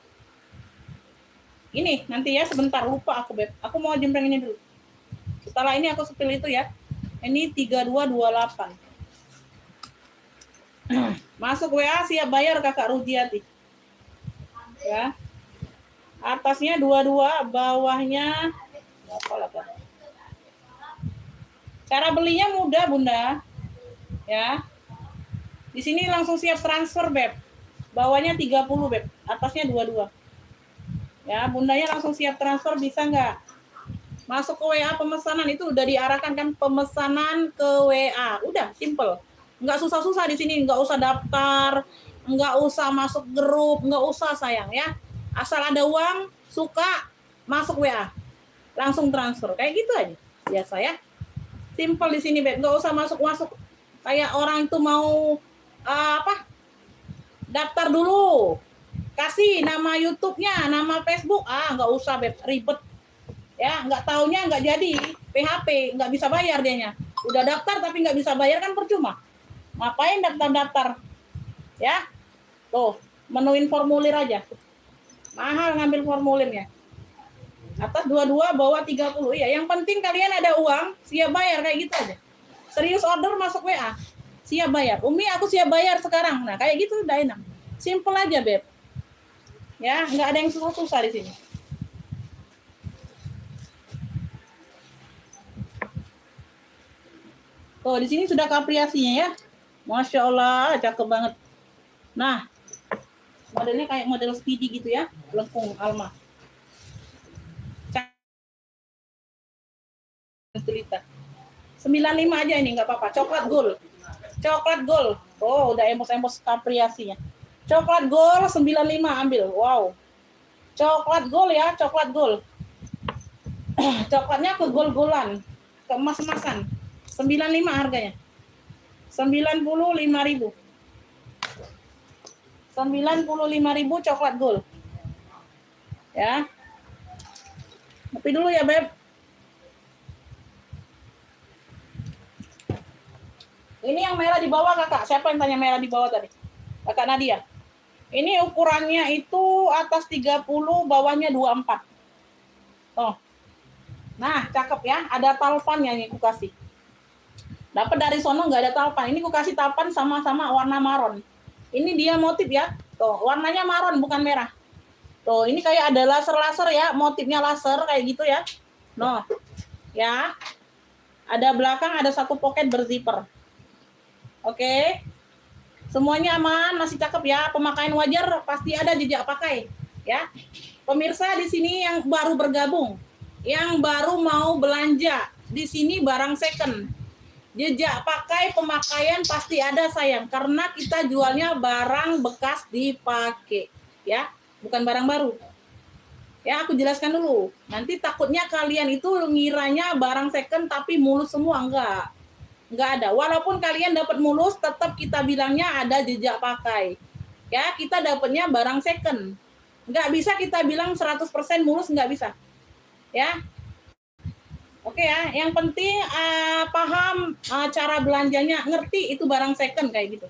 Ini nanti ya, sebentar lupa aku, Beb. Aku mau jembreng ini dulu. Setelah ini aku sepil itu ya. Ini 3228. Masuk WA siap bayar Kakak Rujiati. Ya. Atasnya 22, bawahnya berapa lah, Kak? Cara belinya mudah, Bunda. Ya. Di sini langsung siap transfer, Beb. Bawahnya 30, Beb. Atasnya 22. Ya, Bundanya langsung siap transfer, bisa nggak? Masuk ke WA pemesanan itu udah diarahkan kan, pemesanan ke WA. Udah simple. Nggak susah-susah di sini, nggak usah daftar, nggak usah masuk grup, nggak usah sayang ya. Asal ada uang, suka, masuk WA. Langsung transfer. Kayak gitu aja. Biasa ya. Simple di sini, Beb. Nggak usah masuk-masuk. Kayak orang itu mau daftar dulu. Kasih nama YouTube-nya, nama Facebook. Nggak usah, Beb. Ribet. Ya, nggak taunya nggak jadi. PHP, nggak bisa bayar dianya. Udah daftar tapi nggak bisa bayar kan percuma. Ngapain daftar-daftar? Ya, tuh, menuin formulir aja. Mahal ngambil formulirnya. Atas 22, bawah 30. Ya, yang penting kalian ada uang, siap bayar kayak gitu aja. Serius order masuk WA, siap bayar. Umi, aku siap bayar sekarang. Nah, kayak gitu udah enak. Simple aja, Beb. Ya, nggak ada yang susah-susah di sini. Tuh, di sini sudah kapriasinya ya. Masya Allah, cakep banget. Nah, modelnya kayak model speedy gitu ya. Lengkung Alma. Cerita. 95 aja ini, nggak apa-apa. Coklat gold. Coklat gold. Oh, udah emos-emos kapriasinya. Coklat gold 95 ambil. Wow. Coklat gold ya, coklat gold. Coklatnya ke gold-goldan, ke emas-emasan. 95 harganya. 95.000. 95.000 coklat gold. Ya. Tapi dulu ya, Beb. Ini yang merah di bawah, Kakak. Siapa yang tanya merah di bawah tadi? Kakak Nadia. Ini ukurannya itu atas 30, bawahnya 24. Oh. Nah, cakep ya. Ada talpannya yang aku kasih. Dapat dari sono nggak ada talpan. Ini aku kasih talpan sama-sama warna maron. Ini dia motif ya. Tuh, warnanya maron bukan merah. Tuh, ini kayak ada laser-laser ya. Motifnya laser kayak gitu ya. No. Ya. Ada belakang, ada satu pocket berzipper. Oke. Semuanya aman, masih cakep ya. Pemakaian wajar pasti ada jejak pakai, ya. Pemirsa di sini yang baru bergabung, yang baru mau belanja, di sini barang second. Jejak pakai pemakaian pasti ada sayang, karena kita jualnya barang bekas dipakai, ya, bukan barang baru. Ya, aku jelaskan dulu. Nanti takutnya kalian itu ngiranya barang second tapi mulus semua, enggak ada. Walaupun kalian dapat mulus, tetap kita bilangnya ada jejak pakai. Ya, kita dapatnya barang second. Enggak bisa kita bilang 100% mulus, enggak bisa. Ya. Oke ya, yang penting paham cara belanjanya, ngerti itu barang second kayak gitu.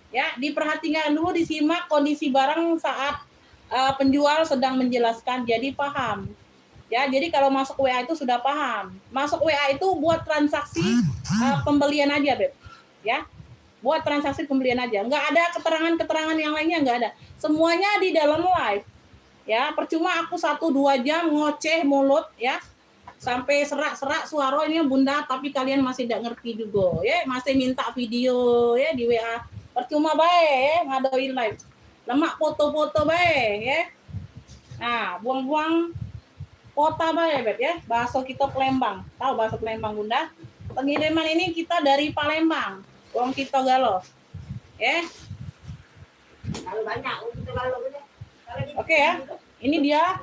Ya, diperhatikan dulu, disimak kondisi barang saat penjual sedang menjelaskan, jadi paham. Ya, jadi kalau masuk WA itu sudah paham. Masuk WA itu buat transaksi pembelian aja, Beb. Ya, buat transaksi pembelian aja. Nggak ada keterangan-keterangan yang lainnya, nggak ada. Semuanya di dalam live. Ya, percuma aku 1-2 jam ngoceh mulut, ya. Sampai serak-serak suaranya Bunda, tapi kalian masih tidak ngerti juga, ya. Masih minta video, ya, di WA. Percuma baik, ya, ngadoin live. Lemak foto-foto baik, ya. Nah, buang-buang kota baik, Beb, ya. Bakso kita Palembang. Tahu bakso Palembang, Bunda? Pengiriman ini kita dari Palembang. Wong kita Galo. Ya. Kalau banyak, kita kalau Oke ya. Ini dia.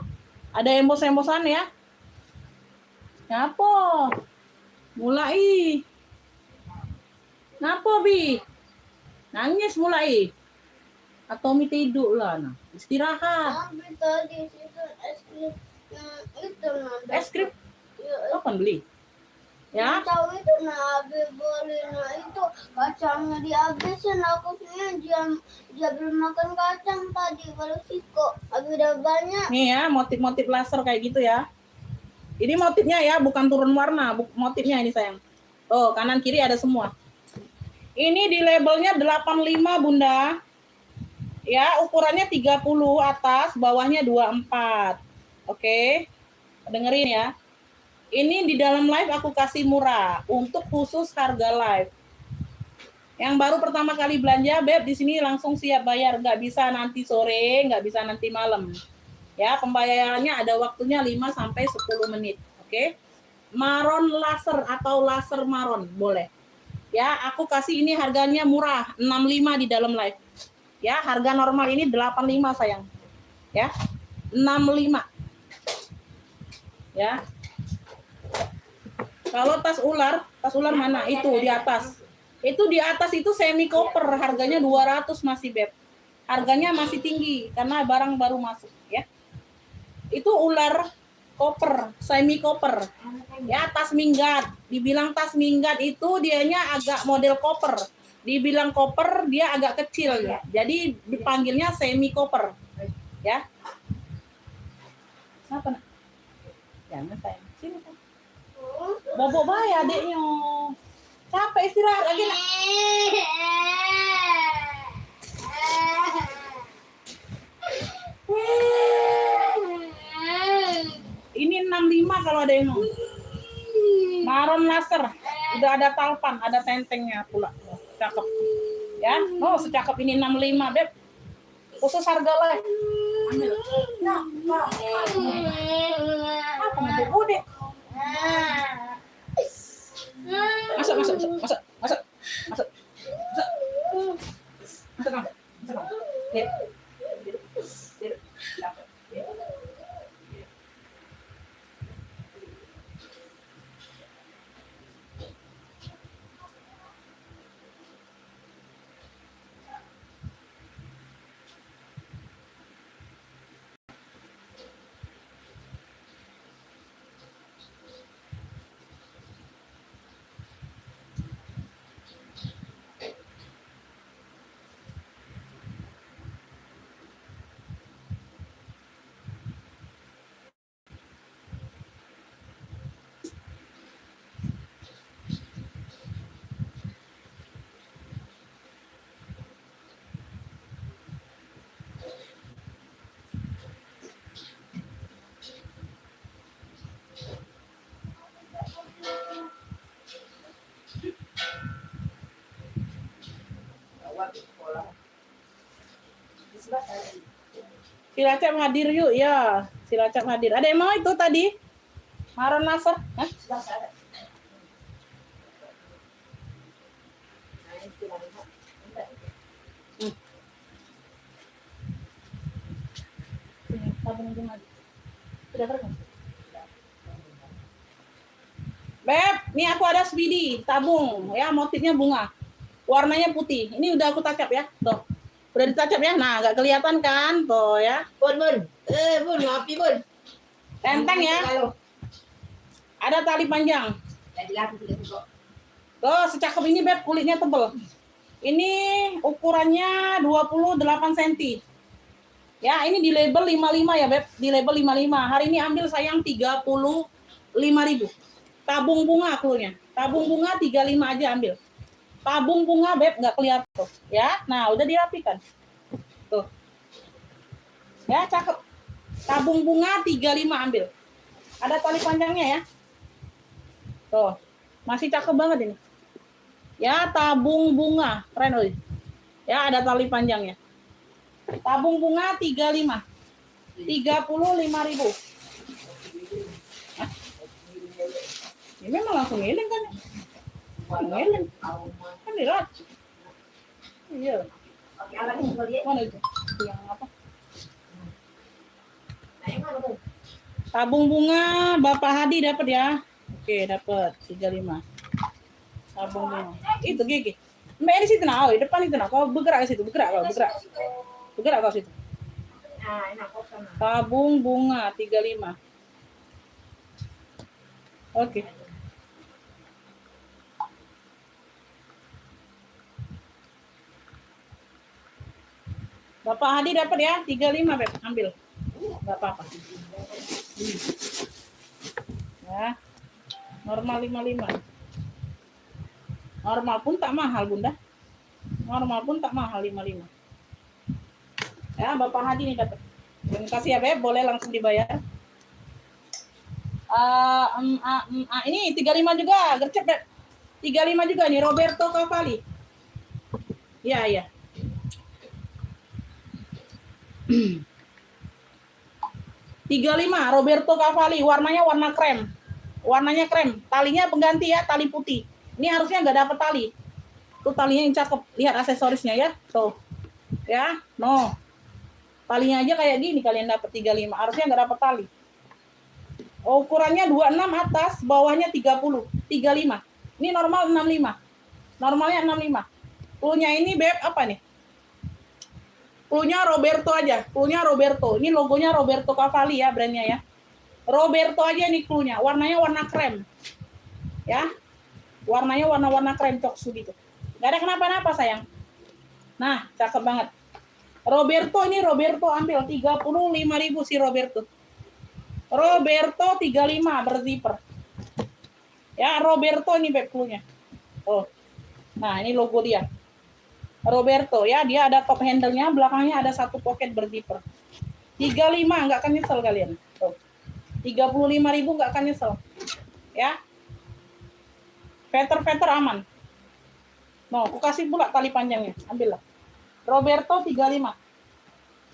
Ada embos-embosan ya. Ngapa? Mulai. Ngapa, Bi? Nangis mulai. Atau mi tidur lah, nah. Istirahat. Tapi tadi situ es krim yang itu nanda. Es krim? Kapan beli? Ya. Tahu itu nabi beli, nah itu kacangnya dihabisin, aku punya dia belum makan kacang tadi kalau siko habis udah banyak. Nih ya, motif-motif laser kayak gitu ya. Ini motifnya ya, bukan turun warna, motifnya ini sayang. Oh, kanan kiri ada semua. Ini di labelnya 85 Bunda. Ya, ukurannya 30 atas, bawahnya 24. Oke. Dengerin ya. Ini di dalam live aku kasih murah untuk khusus harga live. Yang baru pertama kali belanja, Beb, di sini langsung siap bayar, nggak bisa nanti sore, nggak bisa nanti malam. Ya, pembayarannya ada waktunya 5 sampai 10 menit. Oke. Maron laser atau laser maron boleh. Ya, aku kasih ini harganya murah, 65 di dalam live. Ya, harga normal ini 85 sayang. Ya. 65. Ya. Kalau tas ular mana? Itu di atas. Itu di atas itu semi koper, harganya 200 masih, Beb. Harganya masih tinggi karena barang baru masuk, ya. Itu ular koper, semi koper. Ya, tas minggat. Dibilang tas minggat itu dianya agak model koper. Dibilang koper dia agak kecil ya. Jadi dipanggilnya semi koper. Ya. Apa? Jangan sayang. Sini, sayang. Bobok bae adeknya. Capek istirahat lagi nak. Ini 65 kalau ada yang mau. Maron laser. Udah ada talpan, ada tentengnya pula. Cakep. Ya, oh secakep ini 65, Beb. Khusus harga lah. Ambil. Nah, apa mau dek? Masuk. Lihat. Cilacap hadir yuk ya. Cilacap hadir. Ada yang mau itu tadi? Maron laser? Hah? Beb, nih aku ada speedy tabung ya, motifnya bunga. Warnanya putih. Ini udah aku tacap ya. Tuh. Udah ditacap ya. Nah, nggak kelihatan kan? Tuh ya. Bun. Bun, ngopi, Bun. Tenteng ya. Ada tali panjang. Jadi lagi juga. Tuh, secakep ini, Beb, kulitnya tebel. Ini ukurannya 28 cm. Ya, ini di label 55 ya, Beb. Di label 55. Hari ini ambil sayang 35.000. Tabung bunga klunya. Tabung bunga 35 aja ambil. Tabung bunga, Beb, nggak kelihatan tuh. Ya, nah udah dirapikan. Tuh. Ya, cakep. Tabung bunga 35 ambil. Ada tali panjangnya ya. Tuh. Masih cakep banget ini. Ya, tabung bunga. Keren, oi. Ya, ada tali panjangnya. Tabung bunga 35. 35.000. Hah? Ini memang langsung ngiling kan? Ngiling. Kan dirat. Iya. Mana itu? Yang apa? Tabung bunga Bapak Hadi dapat ya. Oke, dapat 35. Tabung bunga. Itu gigi. Mbak di situ nah, di depan itu nah. Kau bergerak ke situ, bergerak kau situ. Tabung bunga 35. Oke. Bapak Hadi dapat ya, 35, Beb. Ambil. Enggak apa-apa. Ya. Normal 55. Normal pun tak mahal, Bunda. Normal pun tak mahal 55. Ya, Bapak Hadi nih dapat. Terima kasih ya, Beb. Boleh langsung dibayar. Ini 35 juga, gercep, Beb. 35 juga nih, Roberto Cavalli. Iya, iya. 35 Roberto Cavalli, warnanya warna krem. warnanya krem. Talinya pengganti ya, tali putih. Ini harusnya nggak dapet tali. Tuh talinya yang cakep. Lihat aksesorisnya ya. Tuh. Ya, no. Talinya aja kayak gini kalian dapat 35. Harusnya nggak dapet tali. Ukurannya 26 atas, bawahnya 30. 35. Ini normal 65. Normalnya 65. Cluenya ini Beb apa nih? Cluenya Roberto aja. Cluenya Roberto. Ini logonya Roberto Cavalli ya brandnya ya. Roberto aja nih cluenya. Warnanya warna krem. Ya. Warnanya warna-warna krem coksu gitu. Gak ada kenapa-napa sayang. Nah, cakep banget. Roberto ini Roberto ambil 35.000 si Roberto. Roberto 35 berzipper. Ya, Roberto ini Beb cluenya. Oh. Nah, ini logo dia. Roberto ya, dia ada top handle-nya, belakangnya ada satu pocket berzipper. 35 nggak akan nyesel kalian. Tuh. 35.000 nggak akan nyesel. Ya. Feather aman. No, aku kasih pula tali panjangnya. Ambillah. Roberto 35.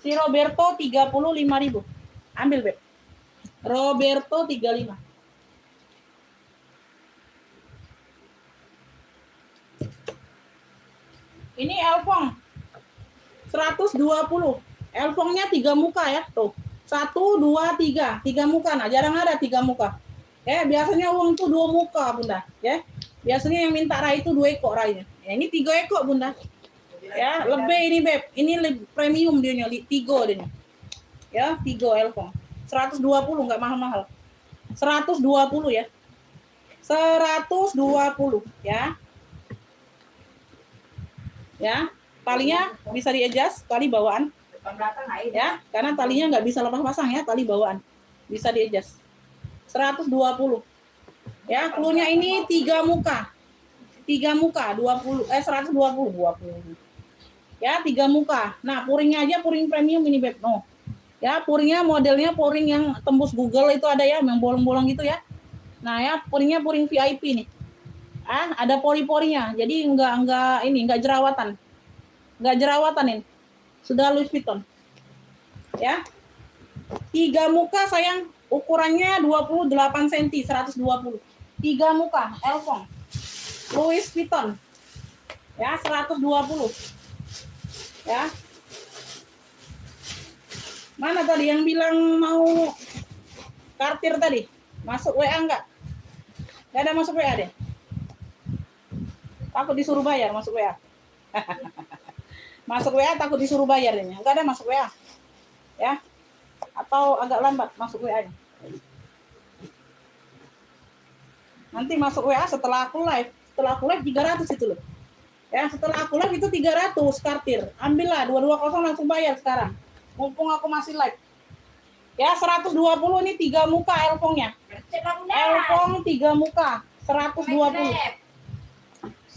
Si Roberto 35.000. Ambil, Beb. Roberto 35. Ini Elfong 120. Elfongnya 3 muka ya, tuh. 1 2 3, 3 muka. Nah, jarang ada 3 muka. Ya, biasanya uang tuh 2 muka, Bunda, ya. Biasanya yang minta rai itu 2 ekor rainya. Ya, ini 3 ekor, Bunda. Ya, lebih ini, Beb. Ini premium dia nya, Tigo dia nya. Ya, Tigo Elfong. 120 enggak mahal-mahal. 120 ya. 120 ya. Ya, talinya bisa di-adjust, tali bawaan. Depan belakang nggak ada. Ya, karena talinya nggak bisa lepas pasang ya, tali bawaan. Bisa di-adjust. 120. Ya, cluenya ini 3 muka. 3 muka, 120, 20. Ya, 3 muka. Nah, puringnya aja puring premium ini, Beb. No. Ya, puringnya modelnya puring yang tembus Google itu ada ya, yang bolong-bolong gitu ya. Nah, ya, puringnya puring VIP nih. Ada pori-porinya. Jadi enggak jerawatan. Enggak jerawatan ini. Sudah Louis Vuitton. Ya. 3 muka sayang, ukurannya 28 cm, 120. 3 muka, Elfong. Louis Vuitton. Ya, 120. Ya. Mana tadi yang bilang mau kartir tadi? Masuk WA enggak? Enggak ada masuk WA deh. Takut disuruh bayar masuk WA. Masuk WA takut disuruh bayar ini. Enggak ada masuk WA. Ya. Atau agak lambat masuk WA-nya. Nanti masuk WA setelah aku live. Setelah aku live 300 itu loh. Ya, setelah aku live itu 300 kartir. Ambillah 220 langsung bayar sekarang. Mumpung aku masih live. Ya, 120 ini 3 muka Elfongnya. Elfong 3 muka, 120.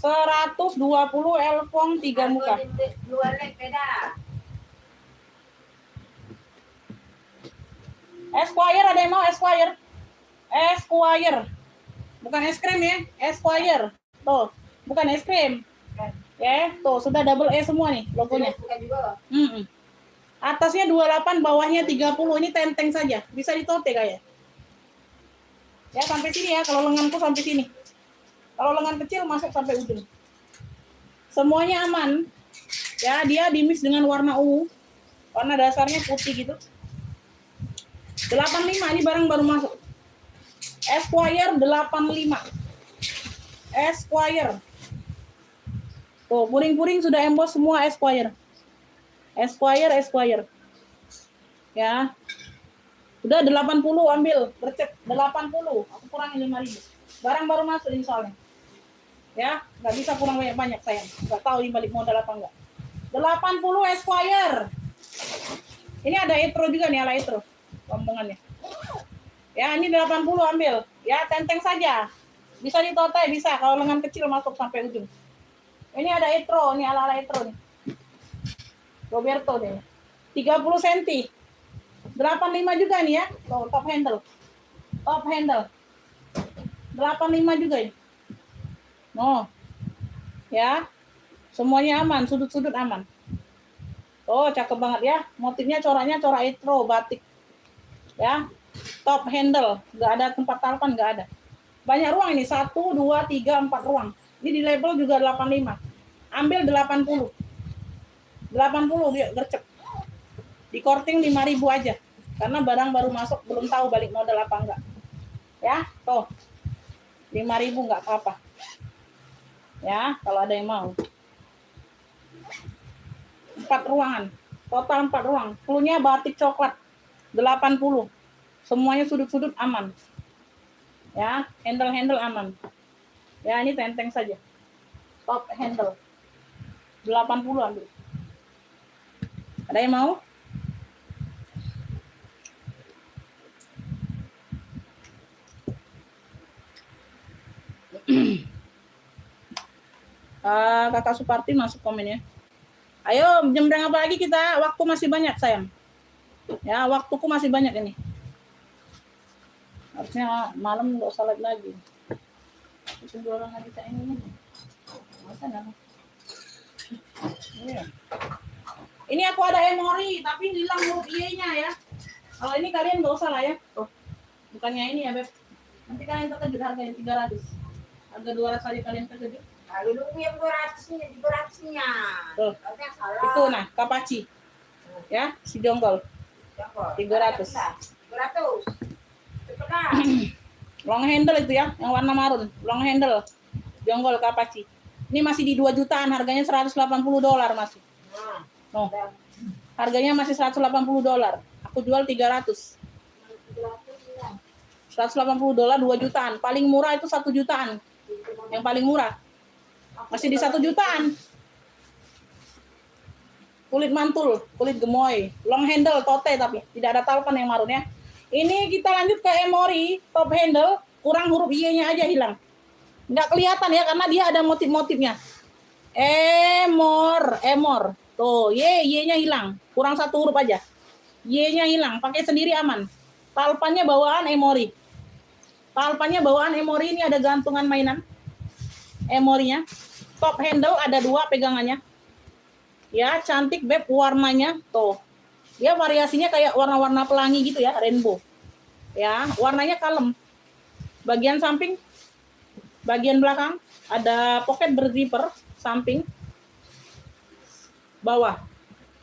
120 Elfong 3 muka. Esquire ada yang mau Esquire? Esquire. Bukan es krim ya, Esquire. Tuh, bukan es krim. Ya, tuh sudah double E semua nih logonya. Atasnya 28, bawahnya 30. Ini tenteng saja. Bisa ditote kayak. Ya, sampai sini ya. Kalau lenganku sampai sini. Kalau lengan kecil masuk sampai ujung. Semuanya aman. Ya, dia dimix dengan warna ungu. Warna dasarnya putih gitu. 85 ini barang baru masuk. Esquire 85. Esquire. Tuh, puring-puring sudah emboss semua Esquire. Esquire. Ya. Udah 80 ambil, bercek 80. Aku kurangin 5.000. Barang baru masuk ini soalnya. Ya, nggak bisa kurang banyak sayang. Nggak tahu ini balik modal apa enggak. 80 Esquire. Ini ada etro juga nih, ala etro. Rombongannya. Ya, ini 80 ambil. Ya, tenteng saja. Bisa ditote, bisa. Kalau lengan kecil masuk sampai ujung. Ini ada etro, nih ala etro nih. Roberto deh. 30 cm. 85 juga nih ya. Tuh, top handle. 85 juga ya. No. Ya. Semuanya aman, sudut-sudut aman. Oh, cakep banget ya. Motifnya coraknya corak etro batik. Ya. Top handle, enggak ada tempat talpan, enggak ada. Banyak ruang ini, 1, 2, 3, 4 ruang. Ini di label juga 85. Ambil 80. 80 dia gercep. Di korting 5.000 aja. Karena barang baru masuk, belum tahu balik modal apa enggak. Ya, tuh. 5.000 enggak apa-apa. Ya, kalau ada yang mau. 4 ruangan. Total 4 ruang. Cluenya batik coklat. 80. Semuanya sudut-sudut aman. Ya, handle-handle aman. Ya, ini tenteng saja. Top handle. 80 ambil. Ada yang mau? Kakak Suparti masuk komennya. Ayo, jam berapa lagi kita? Waktu masih banyak, sayang. Ya, waktuku masih banyak ini. Harusnya malam nggak usah live lagi. Itu dua orang lagi saya ini. Masa nama? Iya. Ini aku ada emori, tapi hilang huruf I-nya ya. Kalau ini kalian nggak usah lah ya. Tuh. Bukannya ini ya, Beb. Nanti kalian terkejut harganya 300. Harga 200 saja kalian terkejut. Lalu nunggu yang 200-nya, di 200-nya. Tuh. Salah. Itu nah, kapaci. Ya, si jonggol. 300. 300. Cepetan. Long handle itu ya, yang warna marun. Long handle. Jonggol kapaci. Ini masih di 2 jutaan, harganya $180 masih. No. Harganya masih $180. Aku jual 300. $180 2 jutaan. Paling murah itu 1 jutaan. Yang paling murah. Masih di 1 jutaan. Kulit mantul, kulit gemoy, long handle tote tapi tidak ada talpan yang marun ya. Ini kita lanjut ke emori, top handle, kurang huruf Y-nya aja hilang. Nggak kelihatan ya karena dia ada motif-motifnya. Emor. Tuh, Y-nya hilang. Kurang 1 huruf aja. Y-nya hilang, pakai sendiri aman. Talpannya bawaan emori. Talpannya bawaan emori, ini ada gantungan mainan. Emorinya. Top handle ada 2 pegangannya. Ya, cantik Beb warnanya. Tuh. Dia variasinya kayak warna-warna pelangi gitu ya, rainbow. Ya, warnanya kalem. Bagian samping, bagian belakang ada pocket berzipper samping. Bawah.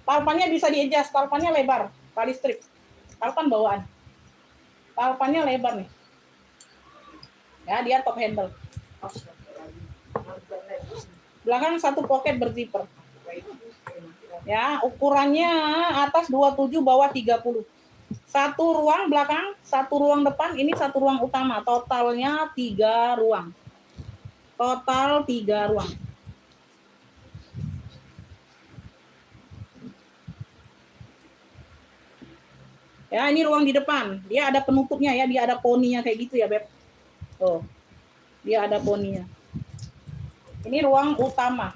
Talpannya bisa di-adjust, talpannya lebar, tali strip. Talpan bawaan. Talpannya lebar nih. Ya, dia top handle. Belakang 1 pocket berzipper. Ya, ukurannya atas 27, bawah 30. 1 ruang belakang, 1 ruang depan, ini 1 ruang utama. Totalnya 3 ruang. Total 3 ruang. Ya, ini ruang di depan. Dia ada penutupnya ya, dia ada poninya kayak gitu ya, Beb. Tuh. Dia ada poninya. Ini ruang utama.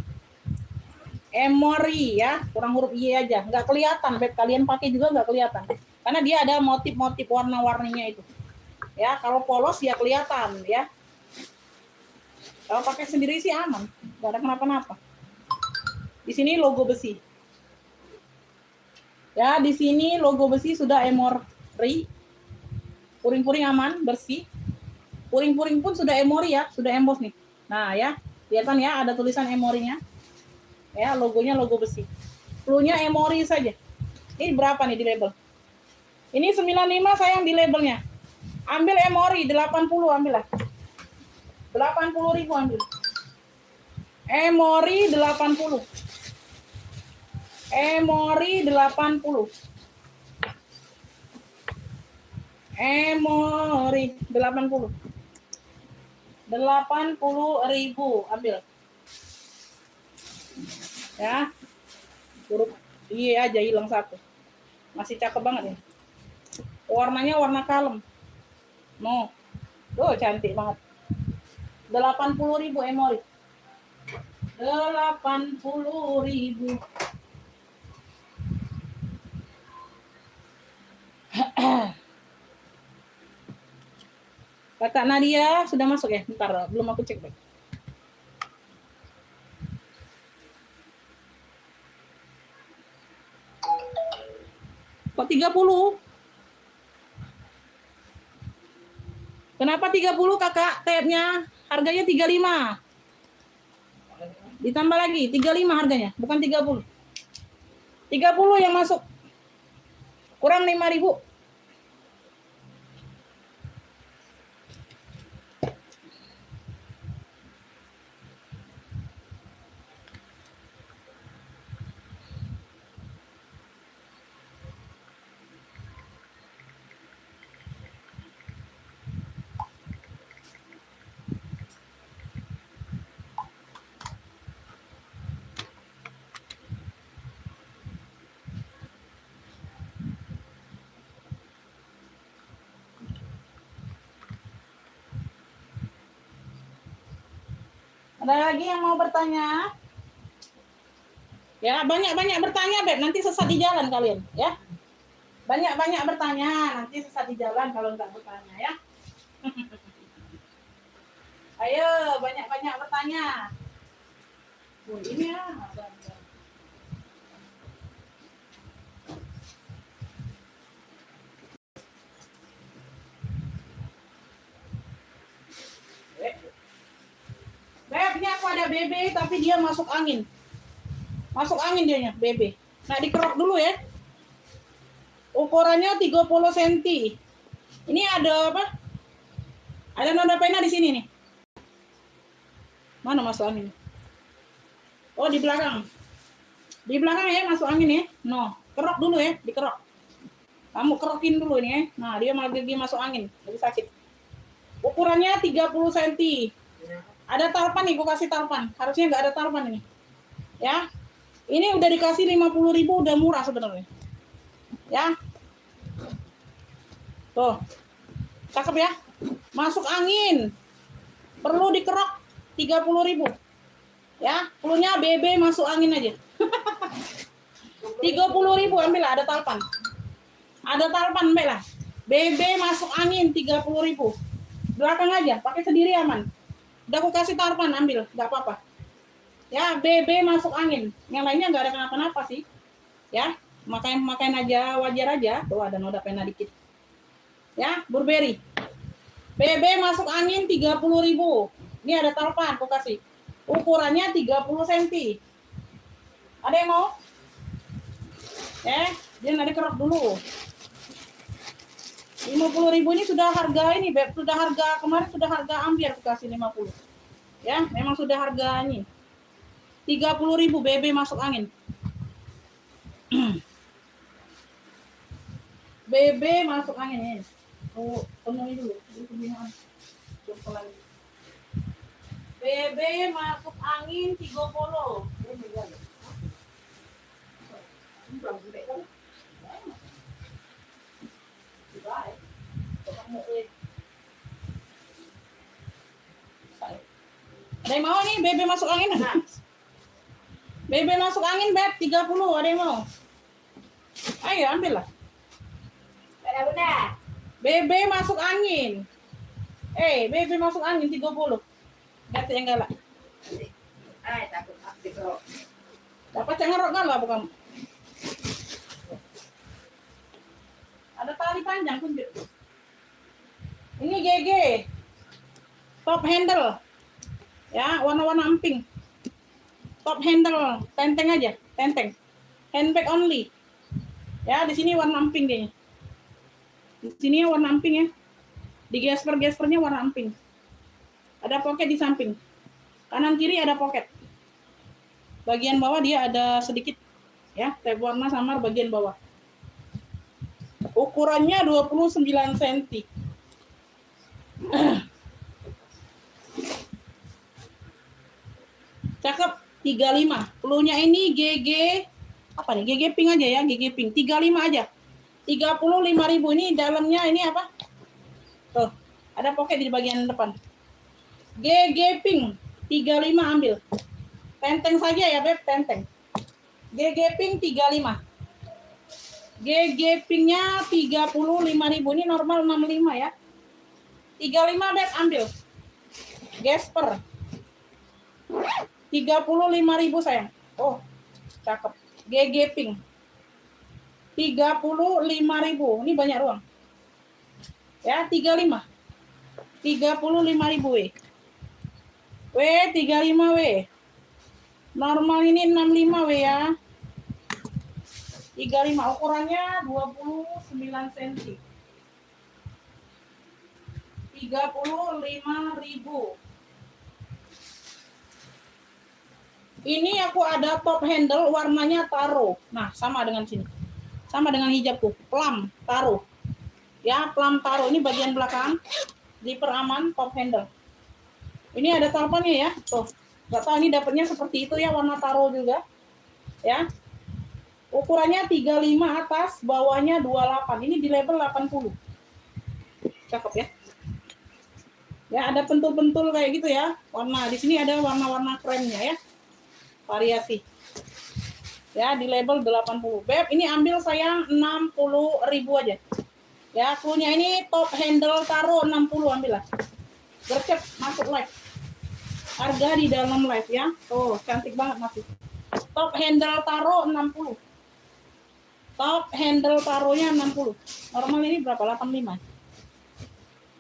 Emori ya, kurang huruf Y aja, nggak kelihatan, Beb. Kalian pakai juga nggak kelihatan, karena dia ada motif-motif warna-warninya itu. Ya, kalau polos ya kelihatan ya. Kalau pakai sendiri sih aman, nggak ada kenapa-napa. Di sini logo besi. Ya, di sini logo besi sudah emori. Puring-puring aman, bersih. Puring-puring pun sudah emori ya, sudah emboss nih. Nah ya, kelihatan ya ada tulisan emorinya. Ya, logonya logo besi. Cluenya emori saja. Ini berapa nih di label? Ini 95 sayang di labelnya. Ambil emori 80, ambil lah. 80.000 ambil. Emori 80. Emori 80. Emori 80. 80.000 ambil. Ya, huruf Y aja hilang 1. Masih cakep banget ya. Warnanya warna kalem. No, tuh cantik banget. 80.000 emori. 80.000. Kakak Nadia sudah masuk ya? Bentar, belum aku cek baik. Kok 30? Kok Kenapa 30 kakak? Tabnya harganya 35. Ditambah lagi 35 harganya, bukan 30. 30 yang masuk. Kurang 5.000. Ada lagi yang mau bertanya? Ya, banyak-banyak bertanya, Beb. Nanti sesat di jalan kalian, ya. Banyak-banyak bertanya, nanti sesat di jalan kalau nggak bertanya, ya. Ayo, banyak-banyak bertanya. Ini ya. Beb, ini aku ada BB tapi dia masuk angin. Masuk angin dianya, BB. Nah, dikerok dulu ya. Ukurannya 30 cm. Ini ada apa? Ada noda pena di sini nih. Mana masuk angin? Oh, di belakang. Di belakang ya masuk angin ya. No, kerok dulu ya, dikerok. Kamu kerokin dulu nih ya. Nah, dia malah gigi masuk angin. Lebih sakit. Ukurannya 30 cm. Ada talpan nih, gua kasih talpan. Harusnya nggak ada talpan ini. Ya. Ini udah dikasih 50.000, udah murah sebenarnya. Ya. Tuh. Cakep ya. Masuk angin. Perlu dikerok 30.000. Ya, perlunya BB masuk angin aja. 30.000 ambil lah, ada talpan. Ada talpan ambil lah. BB masuk angin 30.000. Belakang aja, pakai sendiri aman. Udah aku kasih talpan, ambil, nggak apa-apa. Ya, BB masuk angin. Yang lainnya nggak ada kenapa-napa sih. Ya, makan aja, wajar aja. Tuh ada noda pena dikit. Ya, Burberry. BB masuk angin 30.000. Ini ada talpan, aku kasih. Ukurannya 30 cm. Ada yang mau? Dia nanti kerok dulu. 50.000 ini sudah harga ini, Beb. Sudah harga kemarin sudah harga ambil aku kasih 50. Ya, memang sudah harga ini. 30.000 BB masuk angin. BB masuk angin ini. Oh, penuhi dulu. BB masuk angin 30. Ada yang mau nih BB masuk angin? BB masuk angin, Beb, 30. Ada yang mau? Ayo, ambil lah. Bunda. BB masuk angin. BB masuk angin 30. Ganti yang galak. Takut dikerok. Dapat yang ngerok galak bukan? Ada tali panjang tunjuk. Ini GG. Top handle. Ya, warna-warna emping. Top handle, tenteng aja, tenteng. Handbag only. Ya, di sini warna emping dia. Di sini warna emping ya. Di gesper-gespernya warna emping. Ada pocket di samping. Kanan kiri ada pocket. Bagian bawah dia ada sedikit ya, tab warna samar bagian bawah. Ukurannya 29 cm. Cakep, 35. Pelunya ini GG apa nih? GG pink aja ya, GG pink. 35 aja. 35.000 ini dalamnya ini apa? Tuh, ada pocket di bagian depan. GG pink 35 ambil. Tenteng saja ya, Beb, tenteng. GG pink 35. GG pinknya 35.000 ini normal 65 ya. 35 Beb ambil. Gesper. 35.000 sayang. Oh, cakep. GG pink. 35.000. Ini banyak ruang. Ya, 35. 35.000 W. W 35 W. Normal ini 65 W ya. 35 ukurannya 29 cm. 35.000. Ini aku ada top handle warnanya taro. Nah, sama dengan sini. Sama dengan hijabku, plum taro. Ya, plum taro ini bagian belakang. Zipper aman, top handle. Ini ada talpannya ya. Tuh. Enggak tahu ini dapatnya seperti itu ya, warna taro juga. Ya. Ukurannya 35 atas, bawahnya 28. Ini di label 80. Cakep ya. Ya, ada pentul-pentul kayak gitu ya. Warna di sini ada warna-warna kremnya ya. Variasi. Ya, di label 80. Beb, ini ambil sayang 60.000 aja. Ya, cluenya ini top handle taro 60 ambil lah. Gercep masuk live. Harga di dalam live ya. Tuh, cantik banget masih. Top handle taro 60. Top handle taronya 60. Normal ini berapa? 85.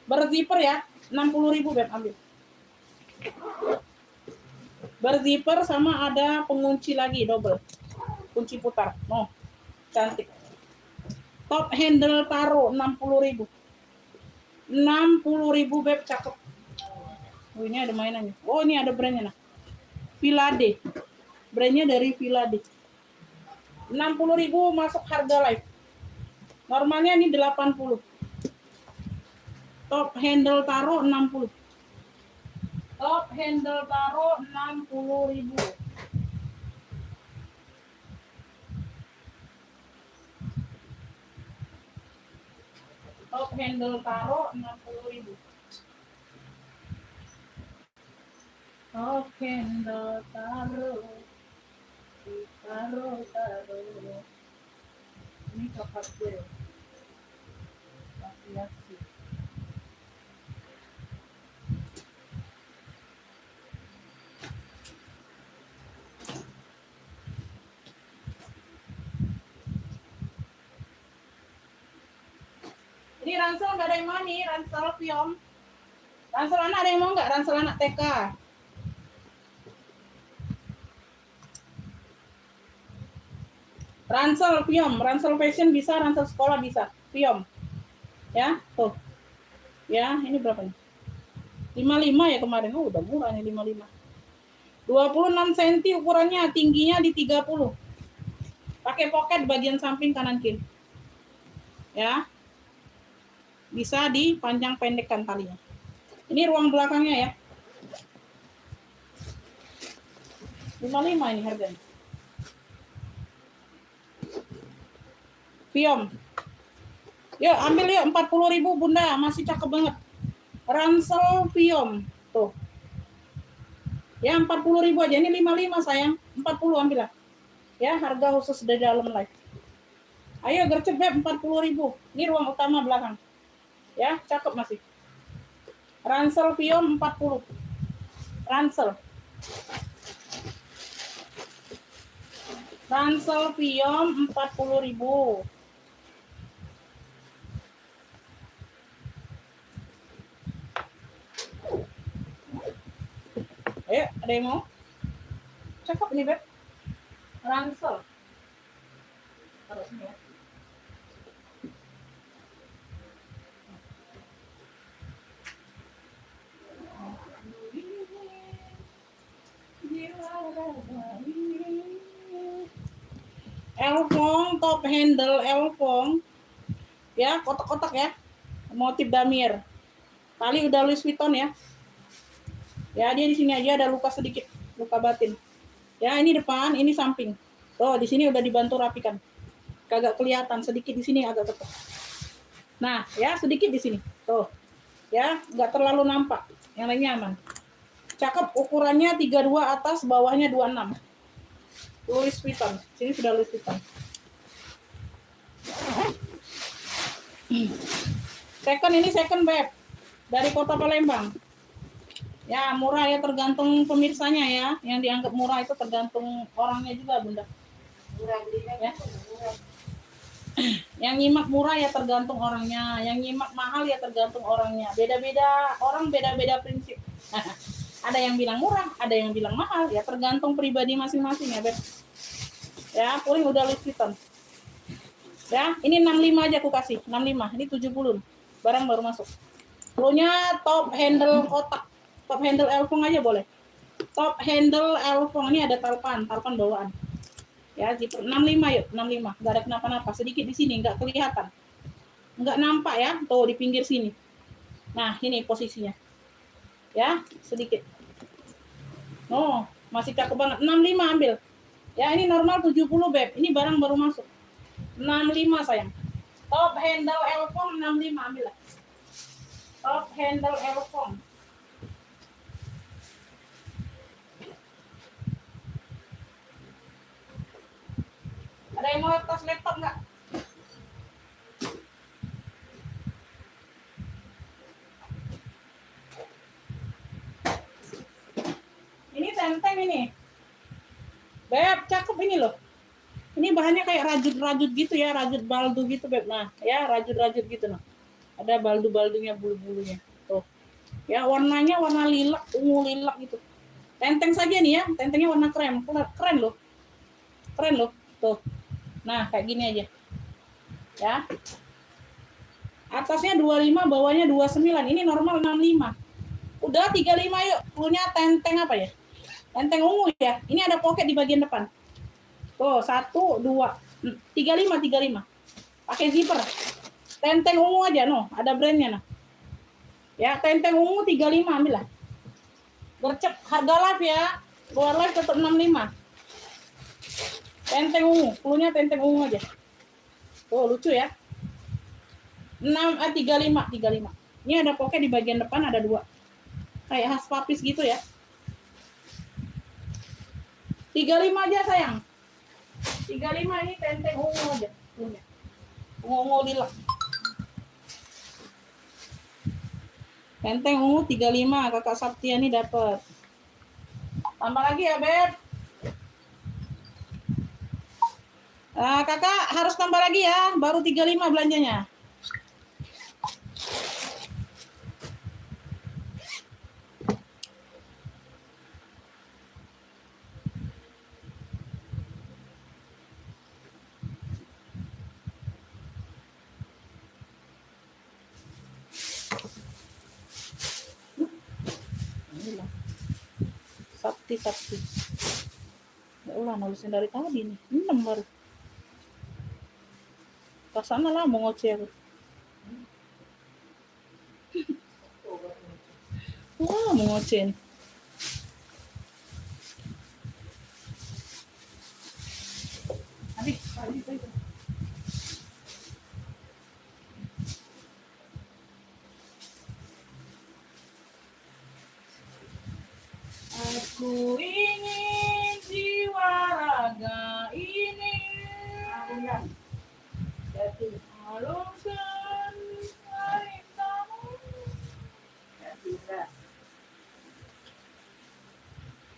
Berzipper ya. 60.000 Beb ambil. Berzipper sama ada pengunci lagi double. Kunci putar. Oh, cantik. Top handle taro 60.000. 60.000 Beb, cakep. Oh, ini ada mainannya. Oh, ini ada brandnya nah. Vilade. Brandnya dari Vilade. 60.000 masuk harga live. Normalnya ini 80. Top handle taro 60. Top handle taro 60.000. Top handle taro 60.000. Top handle taro. Taro. Ini coklat gue. Laki-laki. Ini ransel nggak ada yang mau nih, ransel Viom. Ransel anak ada yang mau nggak? Ransel anak TK. Ransel Viom, ransel fashion bisa, ransel sekolah bisa. Viom. Ya, tuh. Ya, ini berapa nih? 55 ya kemarin. Oh, udah murah nih 55. 26 cm ukurannya, tingginya di 30. Pakai pocket bagian samping kanan kiri. Ya. Bisa dipanjang pendekkan talinya. Ini ruang belakangnya ya. 55 ini harganya. Viom. Yuk, ambil yuk 40.000 Bunda, masih cakep banget. Ransel Viom. Tuh. Ya, 40.000 aja. Ini 55 sayang. 40 ambil lah. Ya, harga khusus di dalam live. Ayo gercep Beb 40.000. Ini ruang utama belakang. Ya, cakep masih. Ransel Viom 40. Ransel. Ransel Viom 40.000. Ayo, ada yang mau? Cakep nih, Beb. Ransel. Taruh sini ya. Elfong, top handle Elfong. Ya, kotak-kotak ya. Motif damir. Tali udah Louis Vuitton ya. Ya, dia di sini aja ada luka sedikit, luka batin. Ya, ini depan, ini samping. Tuh, di sini udah dibantu rapikan. Kagak kelihatan, sedikit di sini agak ketuk. Nah, ya sedikit di sini. Tuh. Ya, nggak terlalu nampak. Yang lainnya aman. Cakep, ukurannya 32 atas, bawahnya 26. Louis Vuitton. Sini sudah Louis Vuitton. Second ini second Beb. Dari Kota Palembang. Ya, murah ya tergantung pemirsanya ya. Yang dianggap murah itu tergantung orangnya juga, Bunda. Murah belinya Ya. murah. Yang nyimak murah ya tergantung orangnya, yang nyimak mahal ya tergantung orangnya. Beda-beda orang, beda-beda prinsip. Ada yang bilang murah, ada yang bilang mahal, ya tergantung pribadi masing-masing ya, Beb. Ya, paling udah lipitan. Ya, ini 65 aja aku kasih, 65. Ini 70. Barang baru masuk. Cluenya top handle kotak. Top handle elfong aja boleh. Top handle elfong ini ada talpan bawaan. Ya, zipper 65 yuk, 65. Enggak ada kenapa-napa, sedikit di sini enggak kelihatan. Enggak nampak ya, tuh di pinggir sini. Nah, ini posisinya. Ya, sedikit. Oh, masih cakep banget. 65 ambil. Ya, ini normal 70, Beb. Ini barang baru masuk. 65 sayang. Top handle elfong 65 ambil lah. Top handle elfong. Ada yang mau tas laptop nggak? Ini tenteng ini. Beb, cakep ini loh. Ini bahannya kayak rajut-rajut gitu ya, rajut baldu gitu, Beb. Nah, ya rajut-rajut gitu nah. Ada baldu-baldunya, bulu-bulunya. Tuh. Ya, warnanya warna lilac, ungu lilac gitu. Tenteng saja nih ya, tentengnya warna krem. Keren loh. Keren loh. Tuh. Nah, kayak gini aja. Ya. Atasnya 25, bawahnya 29. Ini normal 65. Udah 35 yuk. Punya tenteng apa ya? Tenteng ungu ya. Ini ada pocket di bagian depan. Tuh, 1, 2, 35. Pakai zipper. Tenteng ungu aja, no. Ada brandnya, nah. Ya, tenteng ungu 35, ambil lah. Gercep, harga live ya. Luar live tetap 65. Tenteng ungu, punya tenteng ungu aja. Oh, lucu ya. 35. Ini ada pocket di bagian depan, ada 2. Kayak khas papis gitu ya. 35 aja sayang. 35 ini tenteng ungu aja punya. Ungu lilac. Tenteng ungu 35, Kakak Saptiani dapat. Tambah lagi ya, Beb. Kakak harus tambah lagi ya, baru 35 belanjanya. Sakti. Ya Allah, nulisin dari tadi nih. 6 baru. Kasana lah mau ngoceh aku. Wah, mau ngoceh nih. Adik. Aku ingin jiwa raga ini alungkan harintamu.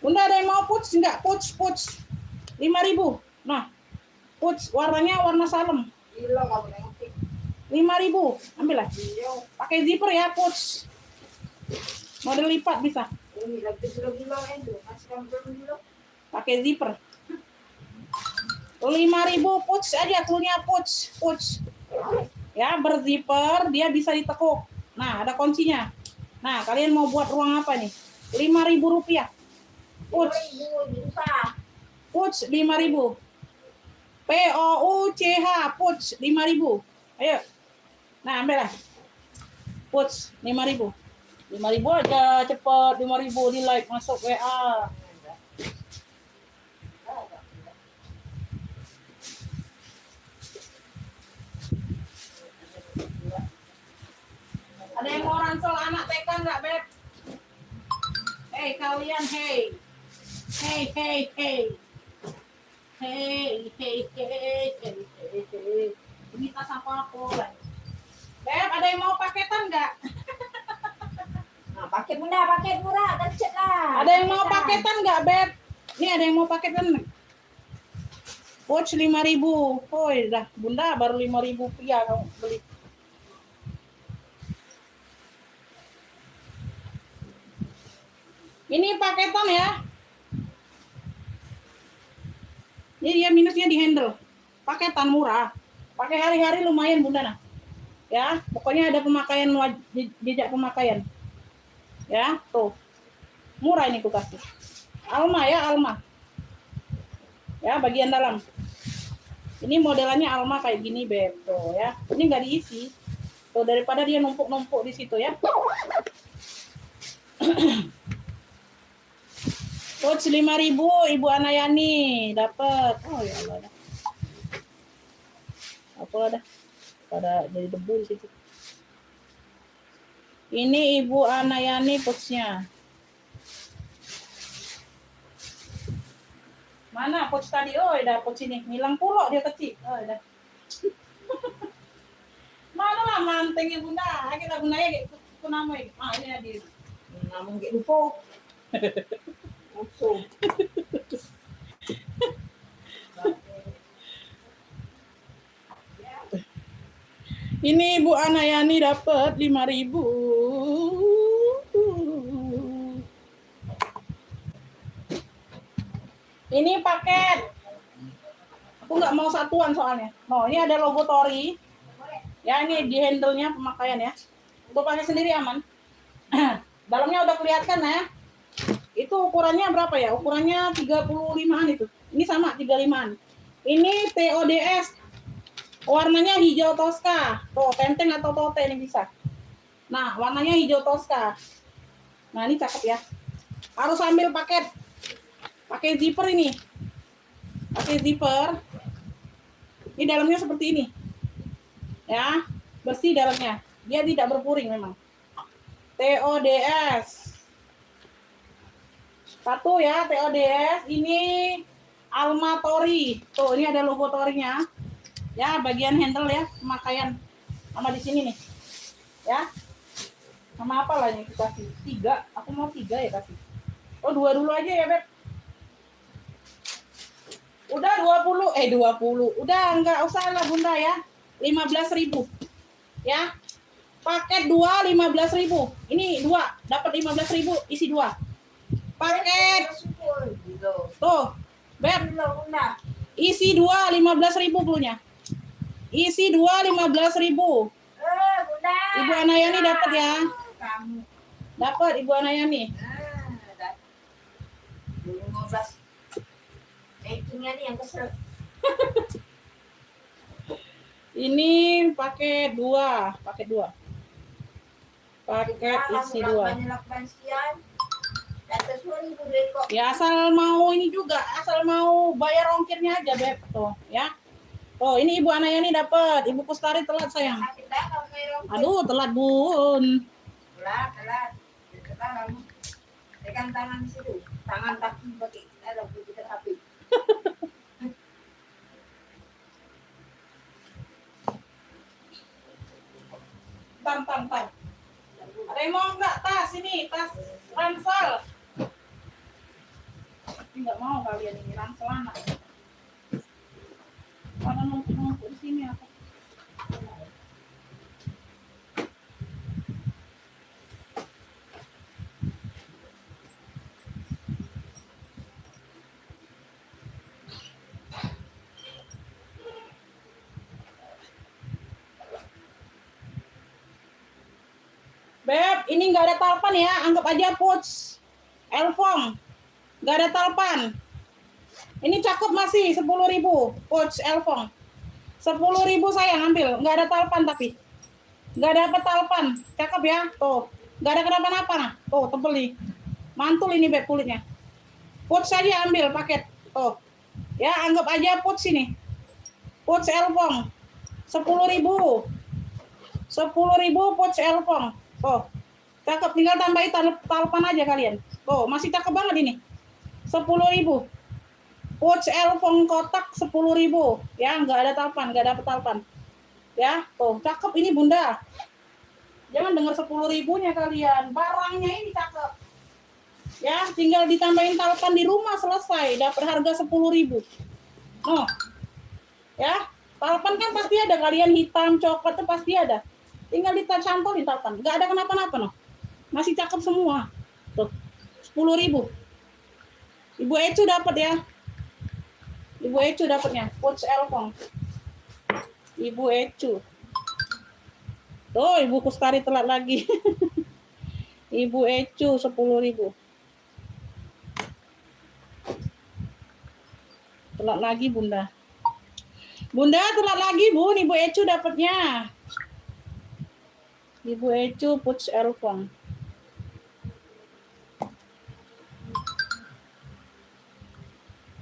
Bunda, ada yang mau puts enggak? Puts 5.000. Nah, puts warnanya warna salem. 5.000, ambil lah. Pakai zipper ya, puts. Model lipat bisa. Pakai zipper. 5.000 puts aja, cluenya puts. Ya, berzipper, dia bisa ditekuk. Nah, ada kuncinya. Nah, kalian mau buat ruang apa nih? 5.000 rupiah. Puts 5.000. POUCH, puts 5.000. Ayo. Nah, ambil lah. Puts 5.000. 5.000 aja, cepet. 5.000 di like, masuk WA. Ada yang mau ransel anak TK enggak, Beb? Hei kalian, hei. Ini tas apa aku? Beb, ada yang mau paketan enggak? Nah, paket murah, gercep lah. Ada yang mau paketan enggak, Beb? Ini ada yang mau paketan? Pouch 5.000. Oh, dah Bunda baru 5.000 rupiah kamu beli. Ini paketan ya. Ini dia minusnya di handle. Paketan murah. Pakai hari-hari lumayan Bunda nah. Ya, pokoknya ada pemakaian jejak pemakaian. Ya, tuh. Murah ini ku kasih. Alma ya, Alma. Ya, bagian dalam. Ini modelannya Alma kayak gini, Beb. Tuh ya. Ini nggak diisi. Tuh, daripada dia numpuk-numpuk di situ ya. Pouch 5.000 Ibu Anayani dapat. Oh ya Allah. Apa dah? Pada jadi debu di situ. Ini Ibu Anayani pouchnya. Mana pouch tadi? Oh, dah pouch ini. Hilang pula dia kecil. Oh, dah. Mana lah manteng ya Bunda. Kita gunanya gitu nama ya. Ah, ini dia. Namun gak lupa. Langsung. Ini Ibu Anayani dapat 5.000. Ini paket. Aku nggak mau satuan soalnya. No, ini ada logo Tori. Ya, ini di handle-nya pemakaian ya. Untuk pakai sendiri aman. Dalamnya udah kelihatan ya. Itu ukurannya berapa ya? Ukurannya 35-an itu. Ini sama 35-an. Ini TODS. Warnanya hijau Tosca. Tuh, tenteng atau tote ini bisa. Nah, warnanya hijau Tosca. Nah, ini cakep ya. Harus ambil paket. Pakai zipper ini. Pakai zipper. Ini dalamnya seperti ini. Ya, bersih dalamnya. Dia tidak berpuring memang. TODS. Satu ya, TODS. Ini Alma Tori. Tuh, ini ada logo Torinya. Ya, bagian handle ya, pemakaian. Sama di sini nih. Ya. Sama apa lah yang kita kasih? 3. Aku mau 3 ya kasih. Oh, 2 dulu aja ya, Beb. Udah 20. Udah enggak usah lah Bunda ya. 15.000. Ya. Paket 2 15.000. Ini 2 dapat 15.000 isi 2. Paket. Tuh. Beb. Isi 2 15.000 punya. Isi 2 15.000. Bunda. Ibu Anayani dapat ya. Kamu. Dapat Ibu Anayani. 15. Making-nya nih yang kesel. Ini paket 2. Paket isi 2. Ya asal mau ini juga, asal mau bayar ongkirnya aja Beb tuh ya. Oh ini Ibu Anayani dapat, Ibu Kustari telat sayang. Aduh telat Bun. Telat. Kamu tekan tangan di situ, tangan kaki pakai ada kita HP. Tam. Ada yang mau enggak tas ini, tas ransel? Enggak mau kalian ini ransel anak. Pada numpuk di sini apa? Beb, ini nggak ada talpan ya, anggap aja pouch Elfong, nggak ada talpan. Ini cakep masih 10.000 pouch Elfong, 10.000 sayang ambil, nggak ada talpan tapi nggak dapat talpan, cakep ya, tuh nggak ada kenapa-napa nah, tuh tebel nih, mantul ini Beb kulitnya. Pouch saja ambil paket, tuh ya anggap aja pouch ini, pouch Elfong, 10.000 pouch Elfong. Oh, cakep, tinggal tambahin talpan aja kalian. Oh, masih cakep banget ini. 10.000. Pouch Elfong kotak 10.000. Ya, nggak ada talpan, nggak dapet talpan. Ya, tuh cakep ini Bunda. Jangan dengar 10.000-nya kalian. Barangnya ini cakep. Ya, tinggal ditambahin talpan di rumah selesai. Dapat harga 10.000. Oh, Ya, talpan kan pasti ada, kalian hitam, coklat tuh pasti ada. Tinggal dicantol di talpan, nggak ada kenapa-napa noh. Masih cakep semua. Tuh, 10.000. Ibu Ecu dapat ya. Ibu Ecu dapatnya, Coach Elfong. Ibu Ecu. Tuh, Ibu Kustari telat lagi. Ibu Ecu 10.000. Telat lagi Bunda. Bunda telat lagi Bun, Ibu Ecu dapatnya. Ibu Ecu Coach Elfong.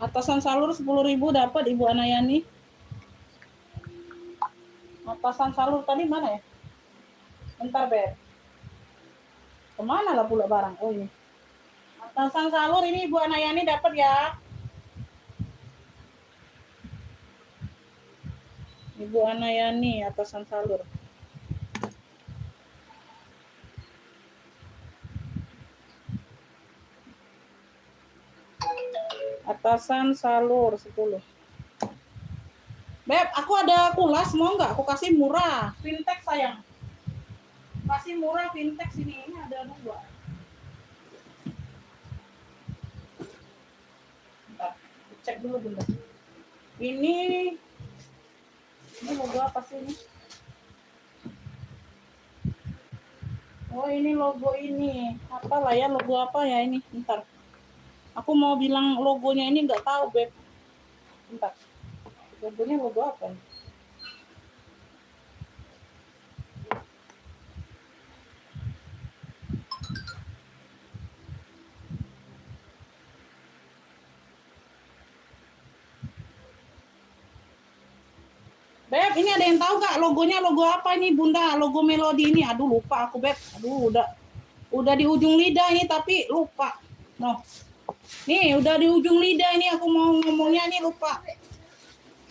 Atasan salur 10.000 dapat Ibu Anayani. Atasan salur tadi mana ya? Bentar, Beb. Kemana lah pula barang? Oh ini. Atasan salur ini Ibu Anayani dapat ya. Ibu Anayani atasan salur. Atasan salur 10. Beb, aku ada kulas, mau nggak? Aku kasih murah. Fintech sayang. Kasih murah fintech sini. Ini ada 2. Bentar, cek dulu Bunda. Ini logo apa sih ini? Oh ini logo ini. Apalah ya, logo apa ya ini? Bentar. Aku mau bilang logonya ini nggak tahu, Beb. Bentar. Logonya logo apa? Beb, ini ada yang tahu nggak logonya logo apa ini, Bunda? Logo Melodi ini. Aduh, lupa aku, Beb. Aduh, udah di ujung lidah ini tapi lupa. Noh. Nih, udah di ujung lidah ini aku mau ngomongnya ini lupa.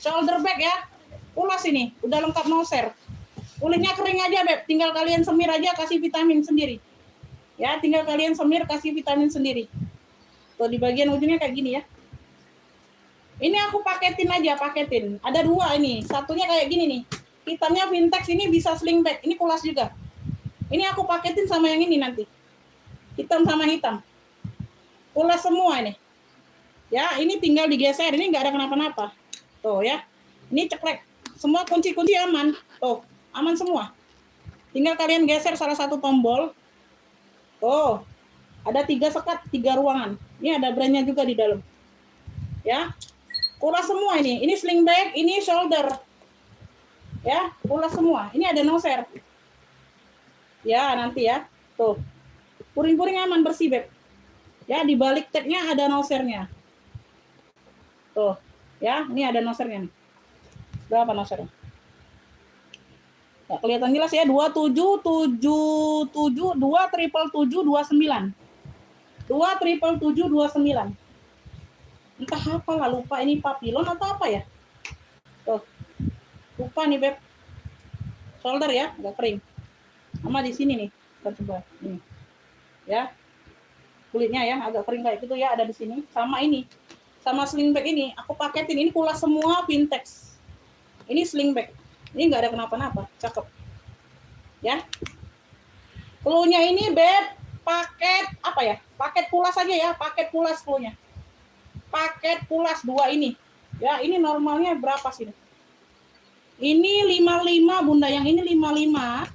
Shoulder bag ya. Ulas ini, udah lengkap noser. Kulitnya kering aja, Beb. Tinggal kalian semir aja, kasih vitamin sendiri. Ya, tinggal kalian semir, kasih vitamin sendiri. Tuh, di bagian ujungnya kayak gini ya. Ini aku paketin aja, paketin. Ada 2 ini. Satunya kayak gini nih. Hitamnya Vintex ini bisa sling bag. Ini kulas juga. Ini aku paketin sama yang ini nanti. Hitam sama hitam. Kulas semua ini. Ya, ini tinggal digeser. Ini nggak ada kenapa-napa. Tuh ya. Ini ceklek. Semua kunci-kunci aman. Tuh, aman semua. Tinggal kalian geser salah satu tombol. Tuh. Ada 3 sekat, 3 ruangan. Ini ada brandnya juga di dalam. Ya. Kulas semua ini. Ini sling bag, ini shoulder. Ya, kulas semua. Ini ada noser. Ya, nanti ya. Tuh. Puring-puring aman, bersih, Beb. Ya, di balik tagnya ada nosernya. Tuh. Ya, ini ada nosernya nih. Berapa nosernya? Ya, kelihatan jelas ya. 2777 27779. 27729. Entah apa lah, lupa ini papilon atau apa ya. Tuh. Lupa nih, Beb. Shoulder ya, agak kering. Sama di sini nih. Kita coba ini. Ya. Kulitnya ya agak kering kayak gitu ya, ada di sini. Sama ini. Sama sling bag ini, aku paketin. Ini kulas semua Vintex. Ini sling bag. Ini enggak ada kenapa-napa, cakep. Ya. Cluenya ini, Beb, paket apa ya? Paket pulas aja ya, paket pulas cluenya. Paket pulas 2 ini. Ya, ini normalnya berapa sih? Ini 55, Bunda. Yang ini 55.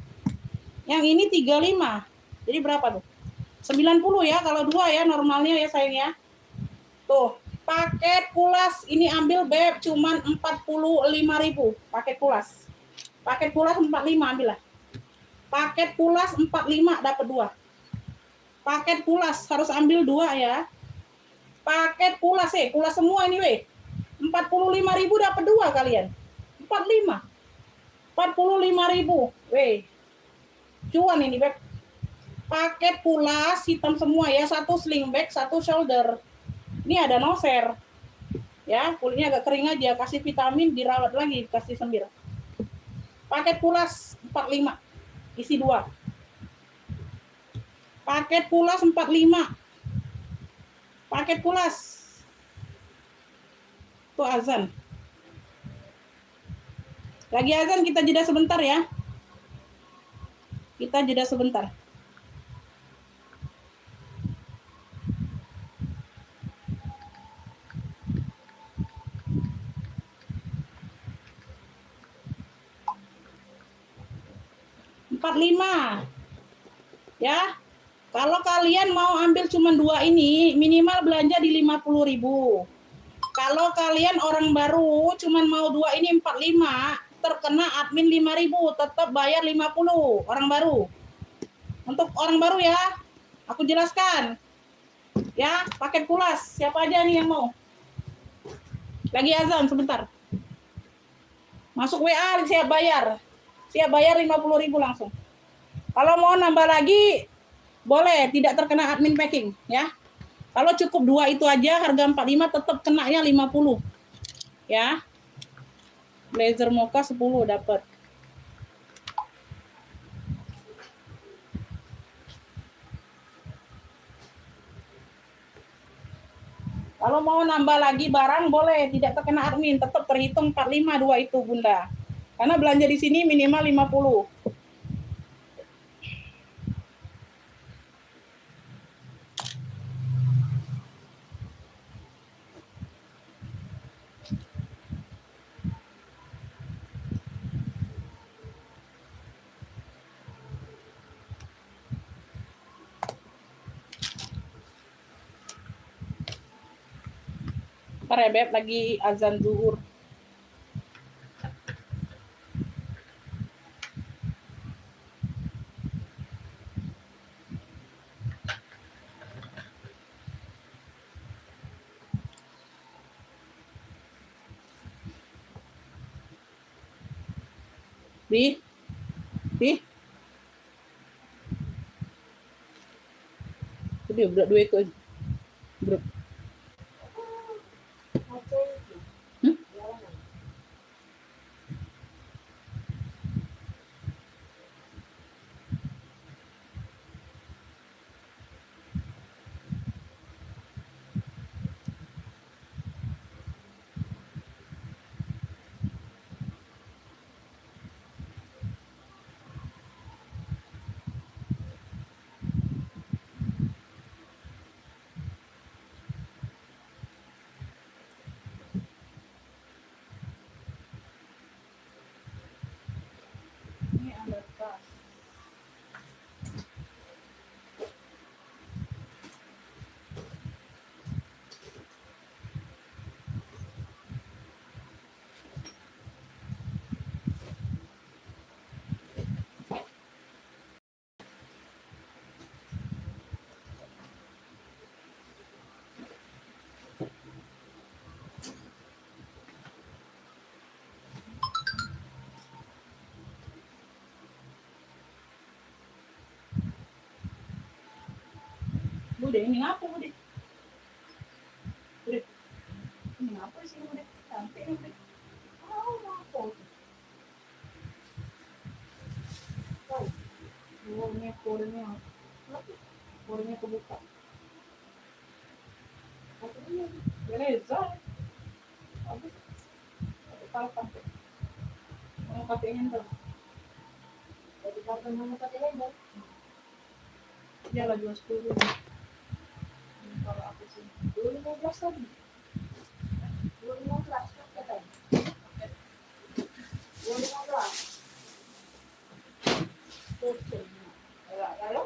Yang ini 35. Jadi berapa tuh? 90 ya, kalau 2 ya normalnya ya sayang ya. Tuh, paket pulas ini ambil, Beb, cuman 45.000. Paket pulas. Paket pulas 45 ambil lah. Paket pulas 45 dapat 2. Paket pulas harus ambil 2 ya. Paket pulas pulas semua ini weh. 45.000 dapat 2 kalian. 45. 45.000. Weh. Cuan ini, Beb. Paket pulas hitam semua ya, 1 sling bag, 1 shoulder. Ini ada noser. Ya, kulitnya agak kering aja, kasih vitamin, dirawat lagi, kasih semir. Paket pulas 45. Isi 2. Paket pulas 45. Paket pulas. Tuh azan. Lagi azan, kita jeda sebentar ya. Kita jeda sebentar. Empat lima. Ya. Kalau kalian mau ambil cuma 2 ini, minimal belanja di 50.000. Kalau kalian orang baru cuma mau 2 ini 45, terkena admin 5.000, tetap bayar 50 orang baru. Untuk orang baru ya, aku jelaskan. Ya, paket pulas. Siapa aja nih yang mau? Lagi azan sebentar. Masuk WA, siap bayar. Siap bayar 50.000 langsung. Kalau mau nambah lagi, boleh, tidak terkena admin packing ya. Kalau cukup 2 itu aja harga 45 tetap kenanya 50. Ya. Blazer mocha 10 dapat. Kalau mau nambah lagi barang boleh, tidak terkena admin, tetap terhitung 45 2 itu Bunda. Karena belanja di sini minimal 50. Ntar ya Beb, lagi azan zuhur. Di dia berat 2 ke berat. Ini ada tas. Bude, ini ngapa Bude? Bude, ini ngapa sih Bude? Sampai ini Bude. Oh, ngapa? Oh, ini kodenya. Kodenya kebuka. Kodenya Beleza. Habis. Aku tahu kan. Mau katanya entar. Jadi kapan mau katanya entar? Dia lah jual 10. Kalau aku sih 2015 tadi. 2015 katanya. 2015. Oke. Lalu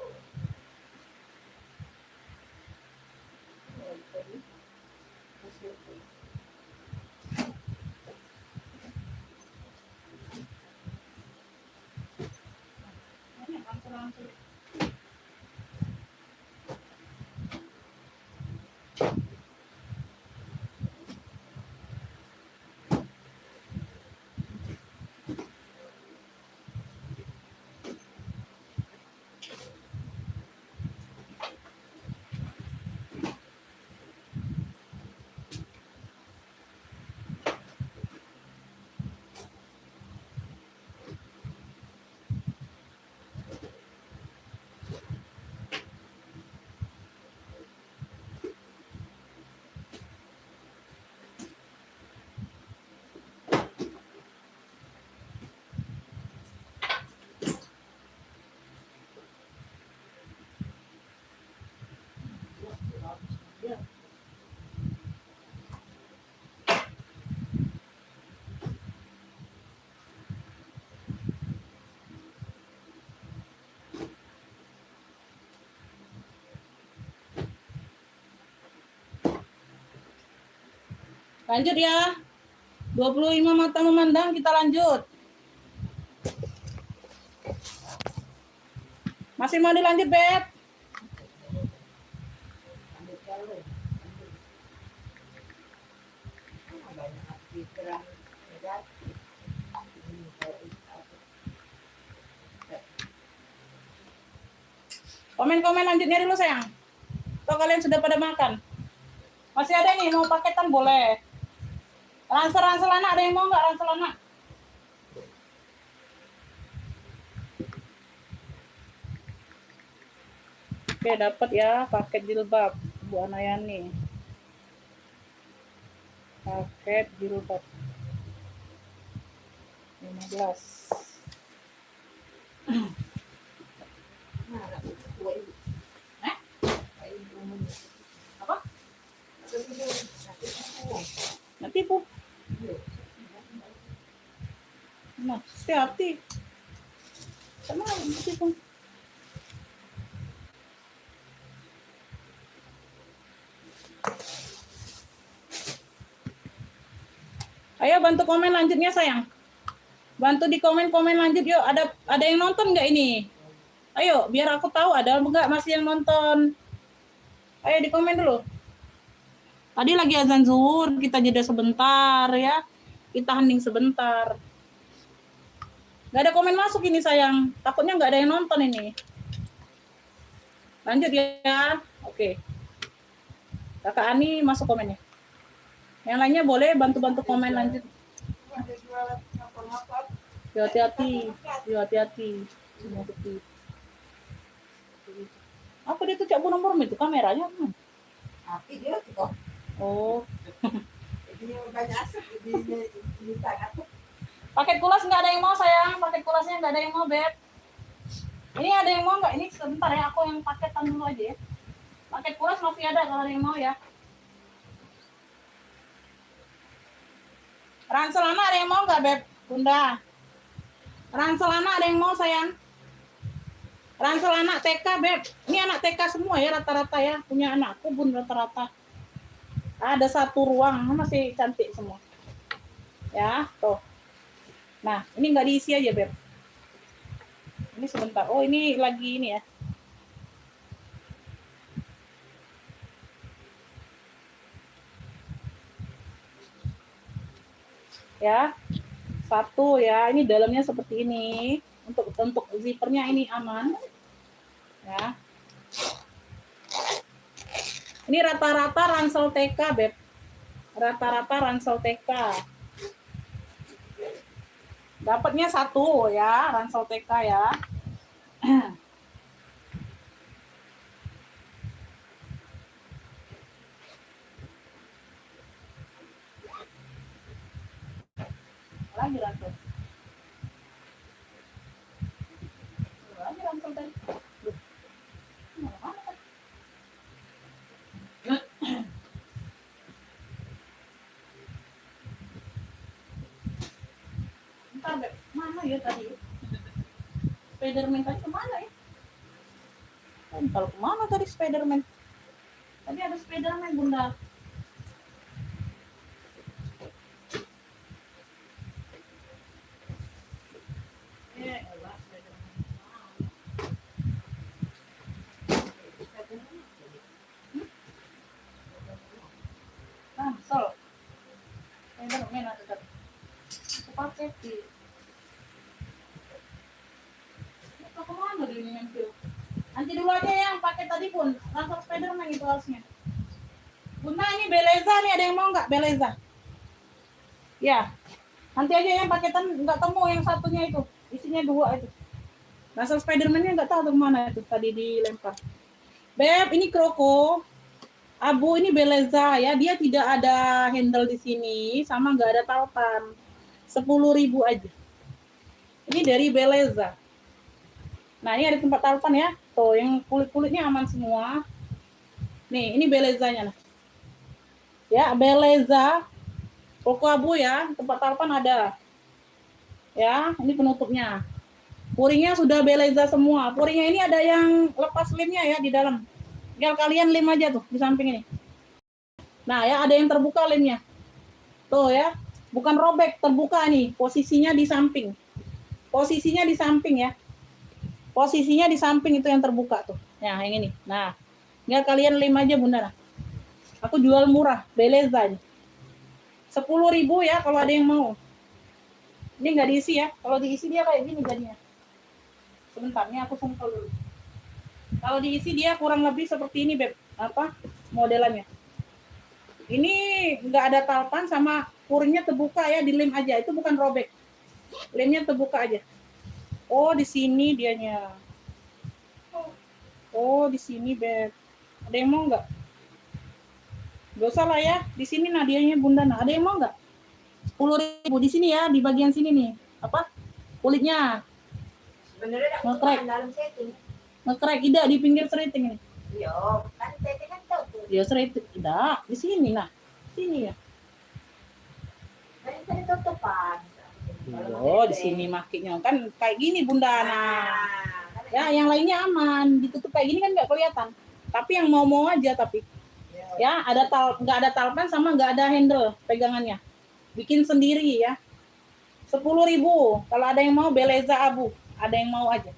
Lanjut ya. 25 mata memandang, kita lanjut. Masih mau dilanjut, Beb? Komen-komen lanjutnya dulu sayang. Atau kalian sudah pada makan? Masih ada nih, mau paketan boleh. Ransel anak, ada yang mau nggak ransel anak? Oke, dapat ya paket jilbab Bu Anayani. Paket jilbab 15. Apa? Nanti Bu. Nah, hati-hati. Sama nanti Bu. Ayo bantu komen lanjutnya sayang. Bantu di komen-komen lanjut yuk. Ada yang nonton nggak ini? Ayo biar aku tahu ada nggak masih yang nonton. Ayo di komen dulu. Tadi lagi azan zuhur, kita jeda sebentar ya. Kita hening sebentar. Nggak ada komen masuk ini sayang. Takutnya nggak ada yang nonton ini. Lanjut ya. Oke. Kakak Ani masuk komennya. Yang lainnya boleh bantu-bantu komen lanjut. Ya, hati-hati. Ya, hati-hati. Apa dia tuh cak bu nomor itu kameranya? Api dia tuh. Oh. Ini banyak asap di tangan. Paket kulas nggak ada yang mau sayang. Paket kulasnya nggak ada yang mau Beb. Ini ada yang mau nggak? Ini sebentar ya. Aku yang paketan dulu aja ya. Paket kulas masih ada kalau ada yang mau ya. Ransel anak ada yang mau nggak Beb? Bunda. Ransel anak ada yang mau sayang? Ransel anak TK Beb. Ini anak TK semua ya rata-rata ya. Punya anakku bun rata-rata. Ada satu ruang masih cantik semua. Ya tuh. Nah ini nggak diisi aja Beb. Ini sebentar. Oh ini lagi ini ya. Ya. Satu ya, ini dalamnya seperti ini. Untuk zippernya ini aman. Ya. Ini rata-rata ransel TK, Beb. Rata-rata ransel TK. Dapatnya satu ya, ransel TK ya. Lagi ransel. Lagi ransel tadi. Bentar, Beb. Mana ya tadi? Spiderman tadi kemana ya? Bentar, kemana tadi Spiderman? Tadi ada Spiderman, Bunda. Ransel. Spiderman ada tadi. Pakai di. Apa kemana dia ini nempel? Nanti dulu aja yang pakai tadi pun. Ransel Spiderman itu harusnya. Bunda ini Beleza nih, ada yang mau nggak Beleza? Ya. Nanti aja yang paketan nggak temu yang satunya itu. Isinya dua itu. Ransel Spiderman-nya nggak tahu kemana itu tadi dilempar. Beb, ini Kroko. Abu ini Beleza ya. Dia tidak ada handle di sini sama nggak ada tautan. 10.000 aja. Ini dari Beleza. Nah, ini ada tempat talpan ya. Tuh, yang kulit-kulitnya aman semua. Nih, ini Belezanya. Nah. Ya, Beleza. Kroko abu ya. Tempat talpan ada. Ya, ini penutupnya. Puringnya sudah Beleza semua. Puringnya ini ada yang lepas lemnya ya di dalam. Tinggal kalian lem aja tuh di samping ini. Nah, ya ada yang terbuka lemnya. Tuh ya, bukan robek, terbuka nih. Posisinya di samping. Posisinya di samping ya. Posisinya di samping itu yang terbuka tuh. Nah, yang ini. Nah, tinggal kalian lem aja Bunda. Nah. Aku jual murah, Beleza aja. 10.000 ya kalau ada yang mau. Ini nggak diisi ya. Kalau diisi dia kayak gini jadinya. Sebentar, nih aku sumpel dulu. Kalau diisi dia kurang lebih seperti ini, Beb. Apa modelannya? Ini nggak ada talpan sama puringnya terbuka ya, dilem aja. Itu bukan robek. Lemnya terbuka aja. Oh, di sini dianya. Oh, di sini, Beb. Ada yang mau nggak? Gak usah lah ya. Di sini nah dianya Bunda. Nah, ada yang mau nggak? 10.000 di sini ya, di bagian sini nih. Apa? Kulitnya. Sebenarnya aku Ngekrek. cuma dalam setting. Ngekrek tidak di pinggir seriting ini. Iya, kan setting kan tahu tuh. Ya seriting. Tidak, di sini nah. Sini ya. Kan itu tutupan. Oh, di sini makinya kan kayak gini Bunda. Nah, ya yang lainnya aman, ditutup kayak gini kan nggak kelihatan. Tapi yang mau aja tapi ya ada nggak ada talpan sama nggak ada handle pegangannya. Bikin sendiri ya. 10.000. Kalau ada yang mau Beleza Abu, ada yang mau aja.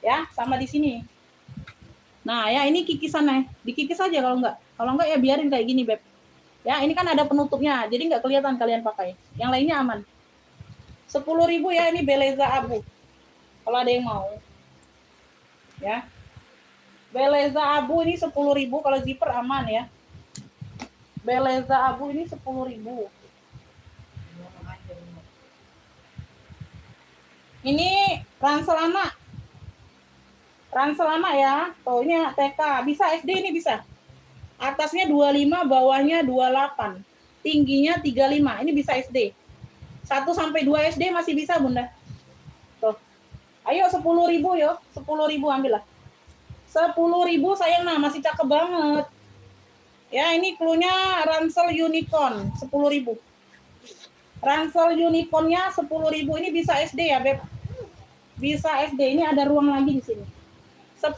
Ya, sama di sini. Nah, ya ini kikisannya. Dikikis aja kalau enggak. Kalau enggak ya biarin kayak gini, Beb. Ya, ini kan ada penutupnya, jadi nggak kelihatan kalian pakai. Yang lainnya aman. 10.000 ya, ini Beleza Abu. Kalau ada yang mau. Ya. Beleza Abu ini 10.000, kalau zipper aman ya. Beleza Abu ini 10.000. Ini ransel anak. Ransel anak ya. Tuh ini TK, bisa SD ini bisa. Atasnya 25, bawahnya 28. Tingginya 35. Ini bisa SD. 1 sampai 2 SD masih bisa, Bunda. Tuh. Ayo 10.000 yo. 10.000 ambil lah. 10.000 sayang nah, masih cakep banget. Ya, ini cluenya ransel unicorn 10.000. Ransel unicornnya 10.000. Ini bisa SD ya, Beb. Bisa SD. Ini ada ruang lagi di sini. 10.000.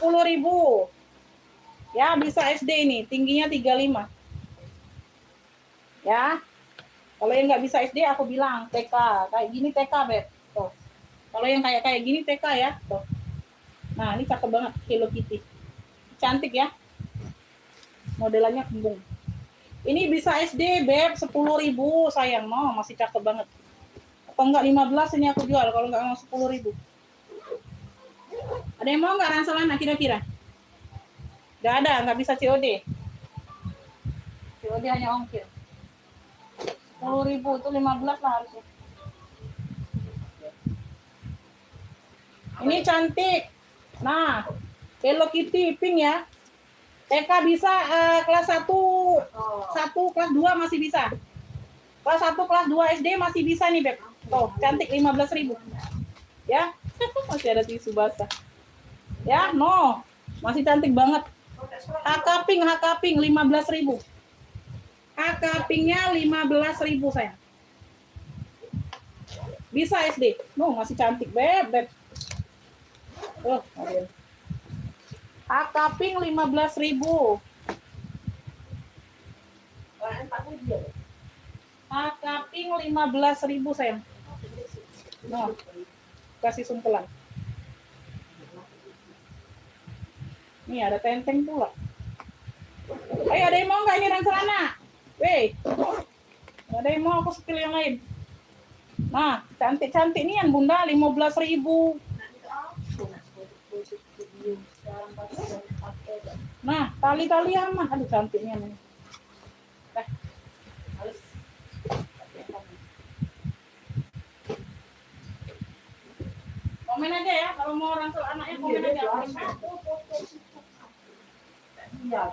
Ya, bisa SD ini. Tingginya 35. Ya. Kalau yang nggak bisa SD aku bilang TK. Kayak gini TK, Beb. Tuh. Kalau yang kayak gini TK ya. Tuh. Nah, ini cakep banget Hello Kitty. Cantik ya. Modelannya kembung. Ini bisa SD, Beb. 10.000 sayang. No, masih cakep banget. Atau enggak 15 ini aku jual kalau enggak mau 10.000. Ada yang mau nggak ransel anak kira-kira? Nggak ada, nggak bisa COD. COD hanya ongkir. 10.000 itu 15 lah harusnya. Ini cantik. Nah, Hello Kitty pink ya. TK bisa kelas 1, kelas 2 masih bisa. Kelas 1, kelas 2 SD masih bisa nih, Beb. Tuh, cantik 15.000. Ya, masih ada tisu basah. Ya, no. Masih cantik banget. HK pink 15.000. HK pinknya 15.000 sayang. Bisa SD. No, masih cantik, Beb. Oh, HK pink 15.000. HK pink 15.000 sayang. No. Kasih sumpelan. Nih ada tenteng pula. Ayo ada yang mau nggak ini ransel anak? Weh, ada yang mau aku spill yang lain? Nah, cantik-cantik nih yang Bunda 15.000. Nah, tali-tali aman. Aduh cantiknya nih. Komen aja ya kalau mau ransel anaknya, komen aja. Iya.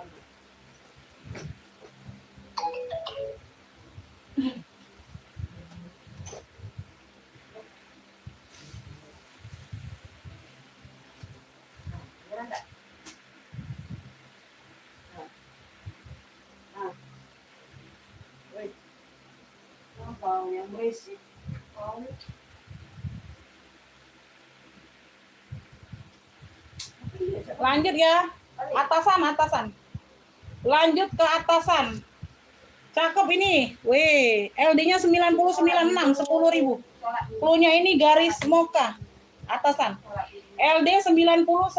Bau yang berisik. Lanjut ya. Atasan. Lanjut ke atasan. Cakep ini. Weh, LD-nya 9096, 10.000. Cluenya ini garis mocha atasan. LD 9096,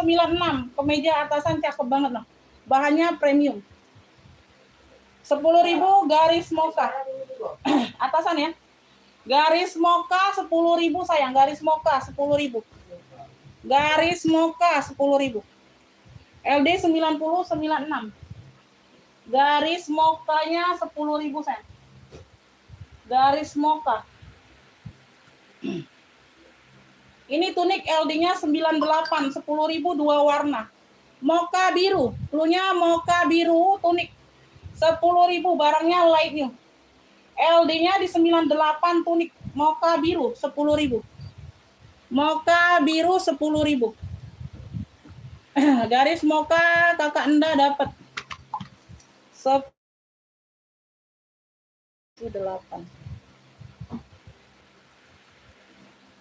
kemeja atasan cakep banget loh. Bahannya premium. 10.000 garis mocha. Atasan ya. Garis mocha 10.000 sayang, garis mocha 10.000. Garis mocha 10.000. LD 9096. Garis mochanya 10.000 sayang. Garis mocha. Ini tunik LD-nya 98, 10.000 dua warna. Mocha biru, cluenya mocha biru tunik. 10.000 barangnya light new. LD-nya di 98 tunik mocha biru 10.000. Mocha biru 10.000. Garis mocha kakak Enda dapat 8.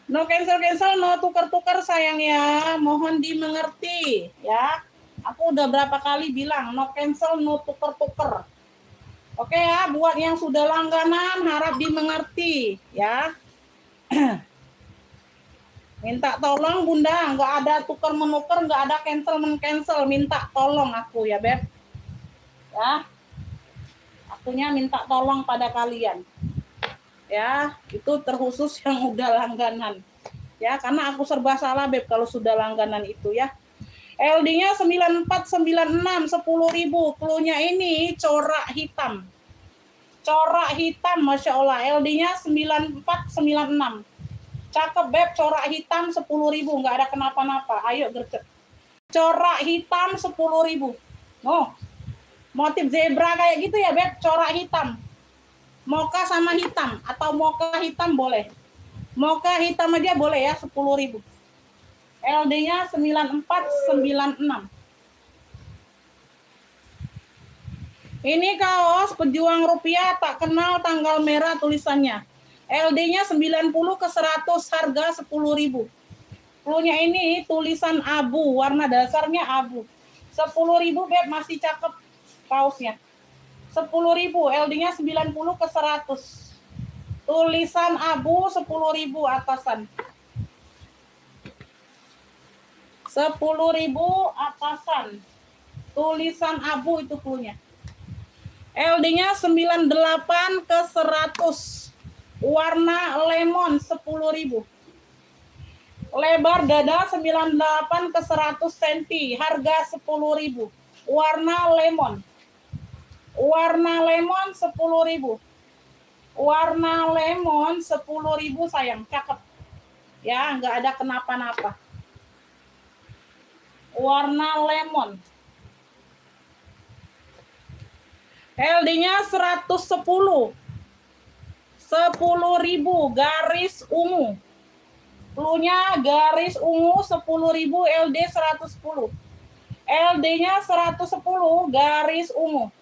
No cancel, no tukar-tukar sayang ya. Mohon dimengerti ya. Aku udah berapa kali bilang no cancel, no tukar-tukar. Oke ya, buat yang sudah langganan harap dimengerti ya. Minta tolong Bunda, nggak ada tukar-menukar, nggak ada cancel-men-cancel. Minta tolong aku ya, Beb. Ya. Akunya minta tolong pada kalian. Ya, itu terkhusus yang udah langganan. Ya, karena aku serba salah, Beb, kalau sudah langganan itu ya. LD-nya 9496, 10.000. Cluenya ini corak hitam. Corak hitam, Masya Allah. LD-nya 9496. Cakep, Beb, corak hitam 10.000. Nggak ada kenapa-napa. Ayo, gercep. Corak hitam 10.000. Oh, motif zebra kayak gitu ya, Beb, corak hitam. Mocha sama hitam atau mocha hitam boleh. Mocha hitam aja boleh ya, 10.000. LD-nya 9496. Ini kaos pejuang rupiah tak kenal tanggal merah tulisannya. LD-nya 90 ke 100, harga 10.000. Cluenya ini tulisan abu, warna dasarnya abu. 10.000, Beb, masih cakep kaosnya. 10.000, LD-nya 90 ke 100. Tulisan abu 10.000 atasan. 10.000 atasan. Tulisan abu itu cluenya. LD-nya 98 ke 100. Warna lemon 10.000. Lebar dada 98 ke 100 cm, harga 10.000. Warna lemon. Warna lemon 10.000. Warna lemon 10.000 sayang, cakep. Ya, nggak ada kenapa-napa. Warna lemon. LD-nya 110. 10.000 garis ungu. Cluenya garis ungu 10.000, LD 110. LD-nya 110 garis ungu.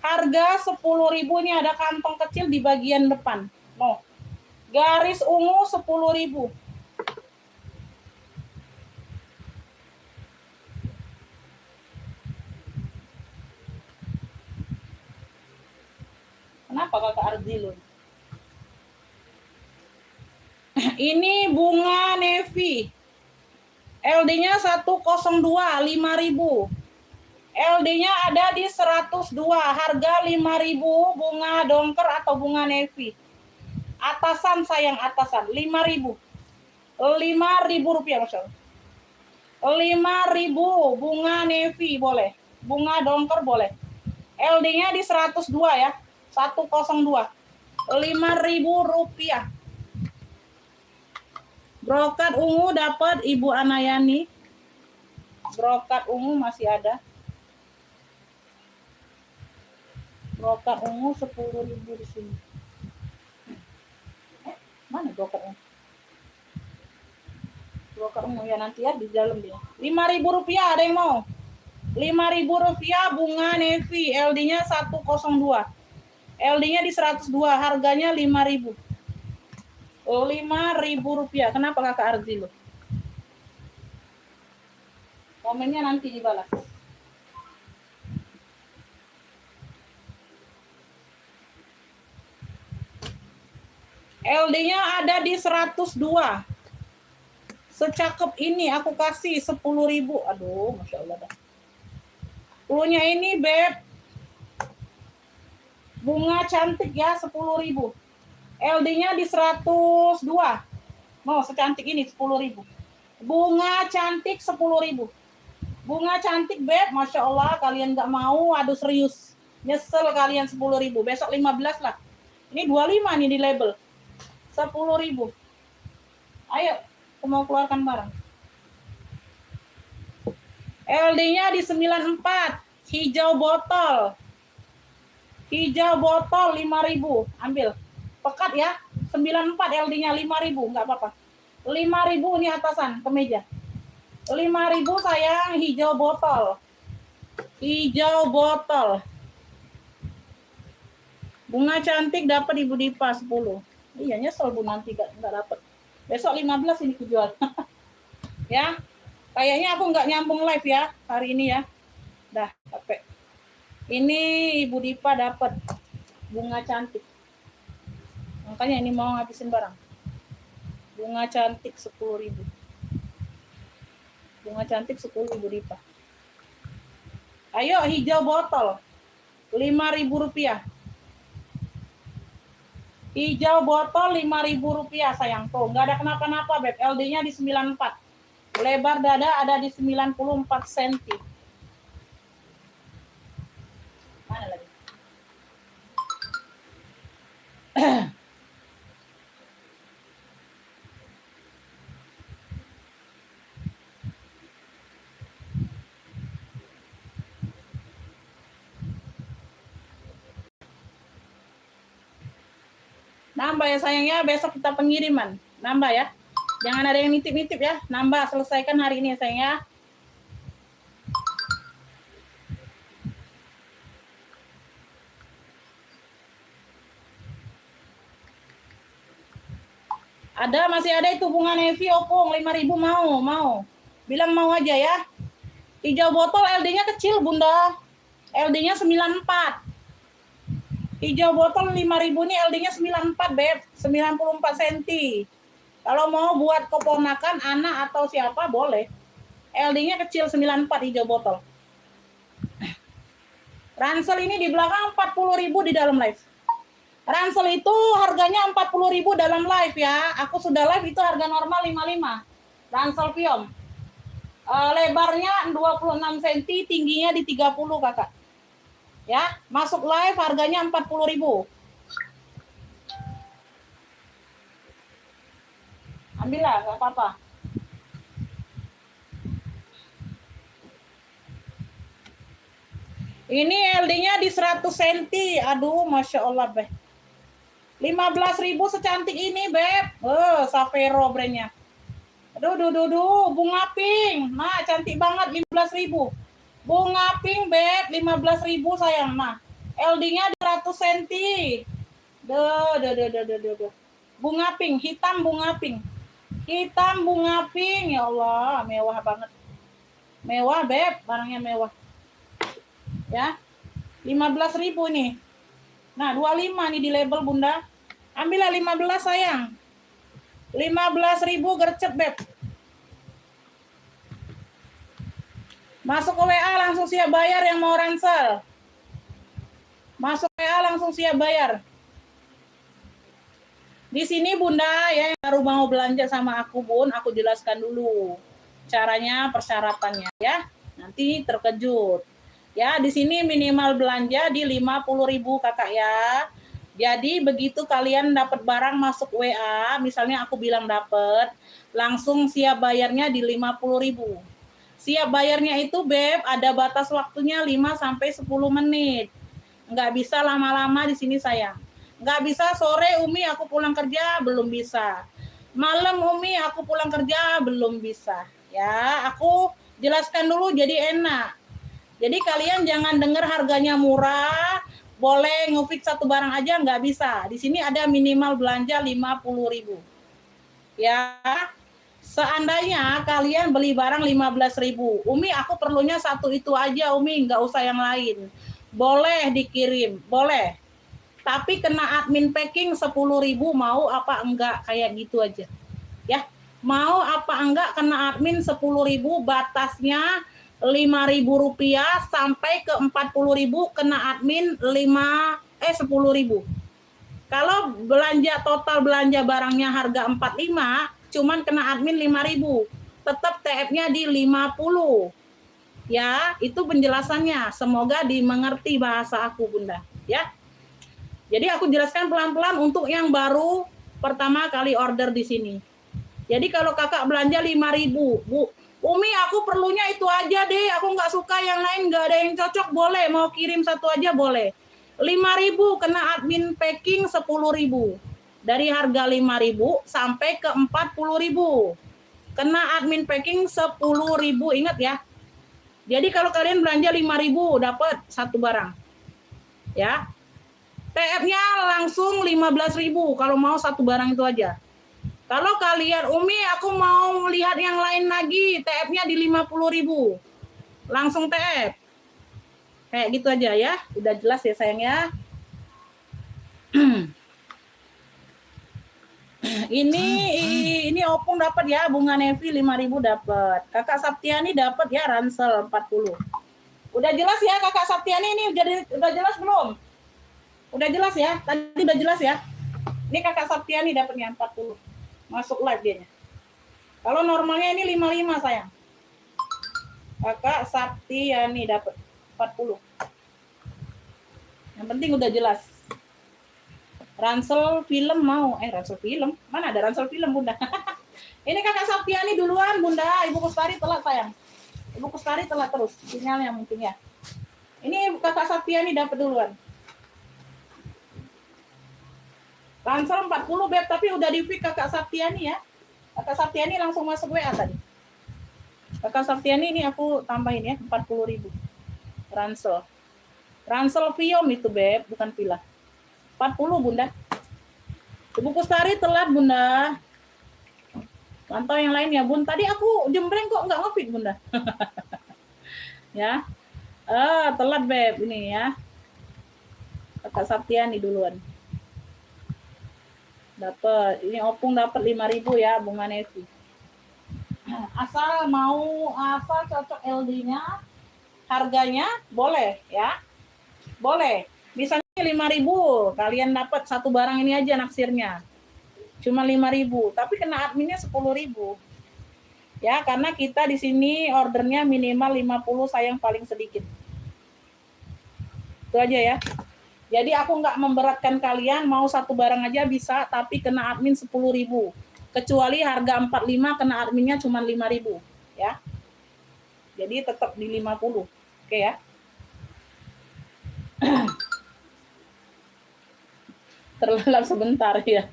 Harga 10.000, ini ada kantong kecil di bagian depan. No. Garis ungu 10.000. Kenapa Kakak Arzilun? Ini bunga navy. LD-nya 102, 5.000. LD-nya ada di 102, harga 5.000, bunga dongker atau bunga navy. Atasan sayang, atasan 5.000. 5.000 rupiah, Masya Allah. 5.000 bunga navy boleh. Bunga dongker boleh. LD-nya di 102 ya. 102. 5.000 rupiah. Brokat ungu dapat Ibu Anayani. Brokat ungu masih ada. Brokat ungu 10.000 di sini. Mana brokat ungu? Brokat ungu ya nanti ya di dalam dia. 5.000 rupiah ada yang mau? 5.000 rupiah bunga navy. LD-nya 102. LD-nya di 102. Harganya 5.000. 5.000 rupiah. Kenapa Kakak Arzilo? Komennya nanti dibalas. LD-nya ada di 102. Secakep ini aku kasih 10.000. Aduh, Masya Allah dah. Punya ini, Beb. Bunga cantik ya, 10.000. LD-nya di 102. Mau secantik ini 10.000. Bunga cantik 10.000. Bunga cantik, Beb. Masya Allah, kalian gak mau. Aduh, serius. Nyesel kalian 10.000. Besok 15 lah. Ini 25 nih di label. 10.000. Ayo, aku mau keluarkan barang. LD-nya di 94. Hijau botol. Hijau botol 5.000. Ambil. Pekat ya. 94 LD-nya 5.000. Enggak apa-apa. 5.000 ini atasan kemeja. 5.000 sayang, hijau botol. Hijau botol. Bunga cantik dapat Ibu Dipa 10. Iya, nyesel Bu nanti enggak dapat. Besok 15 ini kujual. Ya. Kayaknya aku enggak nyambung live ya hari ini ya. Dah, capek. Ini Ibu Dipa dapat bunga cantik. Makanya ini mau ngabisin barang. Bunga cantik 10.000. Bunga cantik 10.000 Dipa. Ayo hijau botol. 5.000 rupiah. Hijau botol 5.000 rupiah sayang. Tuh, nggak ada kenapa-napa Beb. LD-nya di 94. Lebar dada ada di 94 cm. Mana lagi? Nambah ya sayangnya, besok kita pengiriman. Nambah ya. Jangan ada yang nitip-nitip ya. Nambah, selesaikan hari ini ya sayang ya. Ada, masih ada itu bunga navy opung 5.000 mau. Bilang mau aja ya. Hijau botol LD-nya kecil Bunda. LD-nya 94. Hijau botol 5.000 nih LD-nya 94 Beb. 94 cm. Kalau mau buat keponakan, anak atau siapa boleh. LD-nya kecil 94 hijau botol. Ransel ini di belakang 40.000 di dalam live. Ransel itu harganya 40.000 dalam live ya. Aku sudah live itu harga normal 55. Ransel Viom. Lebarnya 26 cm, tingginya di 30 Kakak. Ya, masuk live harganya 40.000. Ambillah, nggak apa-apa. Ini LD-nya di 100 cm. Aduh, Masya Allah, Beb. 15.000 secantik ini, Beb. Savero brandnya. Aduh, bunga pink. Nah, cantik banget 15.000. Bunga pink, Beb. 15.000 sayang. Nah, LD-nya di 100 cm. Duh. Bunga pink, hitam bunga pink. Hitam bunga pink. Ya Allah, mewah banget. Mewah, Beb. Barangnya mewah. Ya. 15.000 nih. Nah, 25 nih di label Bunda. Ambillah 15 sayang. 15.000 gercep, Beb. Masuk ke WA langsung siap bayar yang mau ransel. Masuk WA langsung siap bayar. Di sini Bunda ya yang baru mau belanja sama aku Bun, aku jelaskan dulu caranya, persyaratannya ya. Nanti terkejut. Ya, di sini minimal belanja di 50.000 Kakak ya. Jadi begitu kalian dapat barang masuk WA, misalnya aku bilang dapat, langsung siap bayarnya di 50.000. Siap bayarnya itu Beb, ada batas waktunya 5 sampai 10 menit. Nggak bisa lama-lama di sini sayang. Nggak bisa sore Umi aku pulang kerja, belum bisa. Malam Umi aku pulang kerja, belum bisa. Ya, aku jelaskan dulu jadi enak. Jadi kalian jangan dengar harganya murah, boleh ngefix satu barang aja, nggak bisa. Di sini ada minimal belanja 50.000. Ya, seandainya kalian beli barang 15.000, Umi aku perlunya satu itu aja Umi, nggak usah yang lain. Boleh dikirim, boleh. tapi kena admin packing 10.000, mau apa enggak? Kayak gitu aja. Ya. Mau apa enggak kena admin 10.000, batasnya Rp5.000 sampai ke Rp40.000, kena admin 10.000. Kalau belanja total belanja barangnya harga 45, cuman kena admin 5.000. Tetap TF-nya di 50. Ya, itu penjelasannya. Semoga dimengerti bahasa aku, Bunda, ya. Jadi aku jelaskan pelan-pelan untuk yang baru pertama kali order di sini. Jadi kalau kakak belanja 5.000, Bu, Umi aku perlunya itu aja deh, aku nggak suka yang lain, nggak ada yang cocok, boleh, mau kirim satu aja boleh. 5.000 kena admin packing 10.000. Dari harga 5.000 sampai ke 40.000. Kena admin packing 10.000, ingat ya. Jadi kalau kalian belanja 5.000 dapat satu barang. Ya. TF-nya langsung 15.000 kalau mau satu barang itu aja. Kalau kalian, Umi aku mau lihat yang lain lagi, TF-nya di 50.000. Langsung TF. Kayak gitu aja ya. Udah jelas ya sayang ya. Ini Opung dapat ya, Bunga Nevi 5.000 dapat. Kakak Saptiani dapat ya ransel 40. Udah jelas ya Kakak Saptiani, ini udah jelas belum? Udah jelas ya? Tadi udah jelas ya? Ini Kakak Saptiani dapatnya 40. Masuk live dianya. Kalau normalnya ini 55 sayang. Kakak Saptiani dapat 40. Yang penting udah jelas. Ransel film mau. Ransel film? Mana ada ransel film, Bunda? Ini Kakak Saptiani duluan, Bunda. Ibu Kustari telat sayang. Ibu Kustari telat terus. Sinyalnya mungkin ya. Ini Kakak Saptiani dapat duluan. Ransel 40 Beb, tapi udah di pick Kakak Saptiani ya. Kakak Saptiani langsung masuk WA tadi. Kakak Saptiani ini aku tambahin ya 40.000. Ransel. Ransel Viom itu Beb, bukan villa. 40 Bunda. Ibu Kustari telat Bunda. Pantau yang lain ya Bun. Tadi aku jembreng kok nggak nge-feed Bunda. Ya. Telat Beb ini ya. Kakak Saptiani duluan. Dapat. Ini Opung dapat 5.000 ya, Bunga Nevi. Asal cocok LD-nya, harganya boleh ya. Boleh. Misalnya 5.000, kalian dapat satu barang ini aja naksirnya. Cuma 5.000, tapi kena adminnya 10.000. Ya, karena kita di sini ordernya minimal 50 sayang paling sedikit. Itu aja ya. Jadi aku nggak memberatkan kalian, mau satu barang aja bisa, tapi kena admin 10.000. Kecuali harga 45 kena adminnya cuma 5.000, ya. Jadi tetap di 50. Oke ya. Terlelap sebentar ya.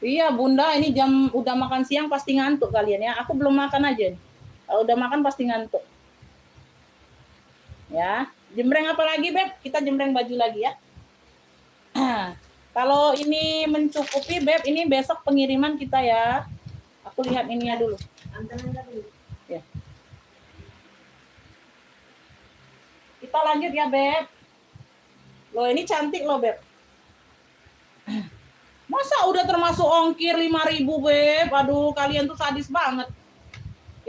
Iya Bunda, ini jam udah makan siang pasti ngantuk kalian ya. Aku belum makan aja. Kalau udah makan pasti ngantuk. Ya. Jembreng apa lagi, Beb? Kita jembreng baju lagi ya. Kalau ini mencukupi, Beb, ini besok pengiriman kita ya. Aku lihat ininya dulu. Ya. Kita lanjut ya, Beb. Loh, ini cantik loh, Beb. Masa udah termasuk ongkir 5.000, Beb? Aduh, kalian tuh sadis banget.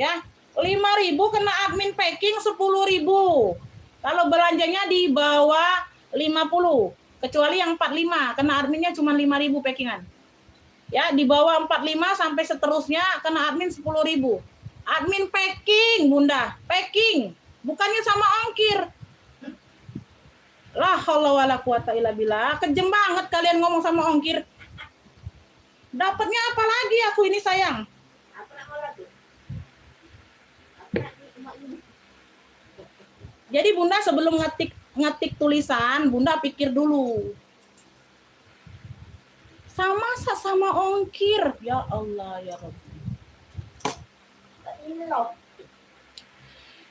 Ya. 5.000 kena admin packing 10.000. Kalau belanjanya di bawah 50, kecuali yang 45, kena adminnya cuma 5.000 packingan. Ya, di bawah 45 sampai seterusnya kena admin 10.000. Admin packing, Bunda, packing. Bukannya sama ongkir. La haula wala quwata illa billah. Kejem banget kalian ngomong sama ongkir. Dapatnya apa lagi aku ini sayang? Jadi Bunda sebelum ngetik tulisan, Bunda pikir dulu. Sama ongkir. Ya Allah ya Rabbi. Ini loh.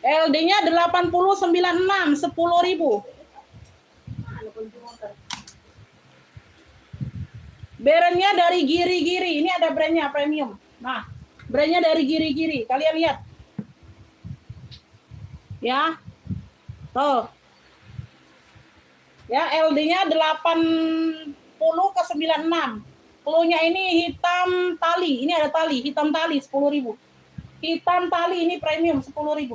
LD-nya 8096, 10.000. Brandnya dari Giri-Giri. Ini ada brandnya premium. Nah, brandnya dari Giri-Giri. Kalian lihat. Ya. Tuh. Ya, LD-nya 80 ke 96. Clue-nya ini hitam tali. Ini ada tali, hitam tali 10.000. Hitam tali ini premium 10.000.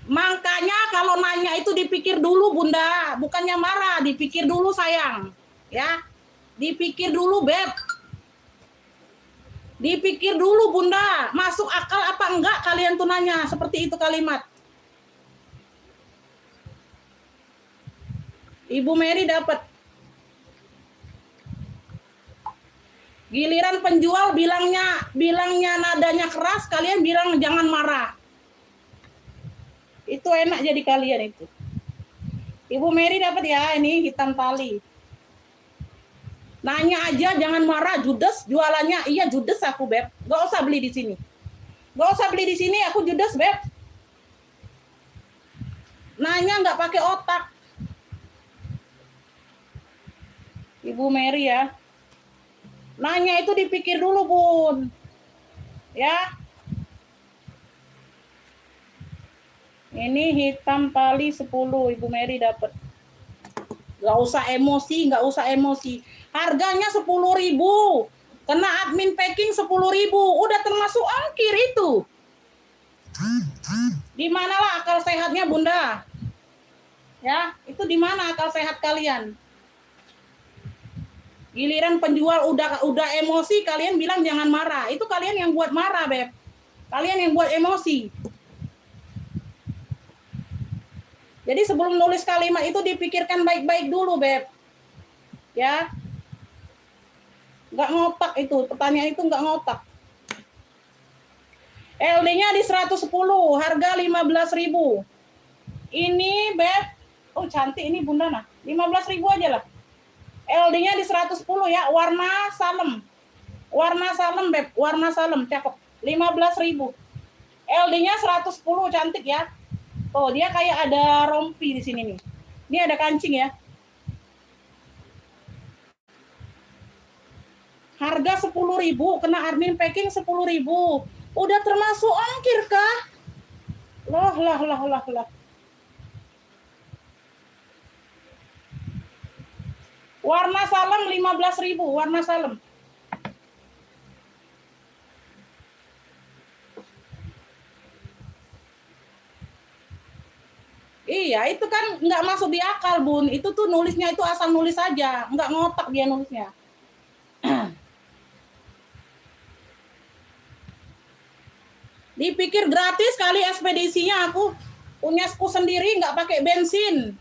Makanya kalau nanya itu dipikir dulu Bunda, bukannya marah, dipikir dulu sayang. Ya. Dipikir dulu Beb. Dipikir dulu Bunda, masuk akal apa enggak kalian tuh nanya seperti itu kalimat. Ibu Mary dapat. Giliran penjual bilangnya nadanya keras, kalian bilang jangan marah. Itu enak jadi kalian itu. Ibu Mary dapat ya, ini hitam tali. Nanya aja jangan marah, judes jualannya. Iya judes aku Beb. Gak usah beli di sini. Gak usah beli di sini, aku judes Beb. Nanya nggak pakai otak. Ibu Mary ya. Nanya itu dipikir dulu, Bun. Ya. Ini hitam tali 10, Ibu Mary dapat. Nggak usah emosi. Harganya 10.000. Kena admin packing 10.000. Udah termasuk ongkir itu. Di manalah akal sehatnya, Bunda? Ya, itu di mana akal sehat kalian? Giliran penjual udah emosi, kalian bilang jangan marah. Itu kalian yang buat marah, Beb. Kalian yang buat emosi. Jadi sebelum nulis kalimat itu dipikirkan baik-baik dulu, Beb. Ya. Nggak ngotak itu, pertanyaan itu nggak ngotak. LD-nya di 110, harga 15.000. Ini, Beb. Oh, cantik ini Bunda nah. 15.000 aja lah. LD-nya di 110 ya, warna salem. Warna salem, Beb. Warna salem, cakep. 15.000. LD-nya 110, cantik ya. Oh, dia kayak ada rompi di sini nih. Ini ada kancing ya. Harga 10.000, kena admin packing 10.000. Udah termasuk ongkir kah? Lah. Warna salem 15.000, warna salem. Iya, itu kan nggak masuk di akal, Bun. Itu tuh nulisnya itu asal nulis aja, nggak ngotak dia nulisnya. Dipikir gratis kali ekspedisinya, aku punyaku sendiri nggak pakai bensin.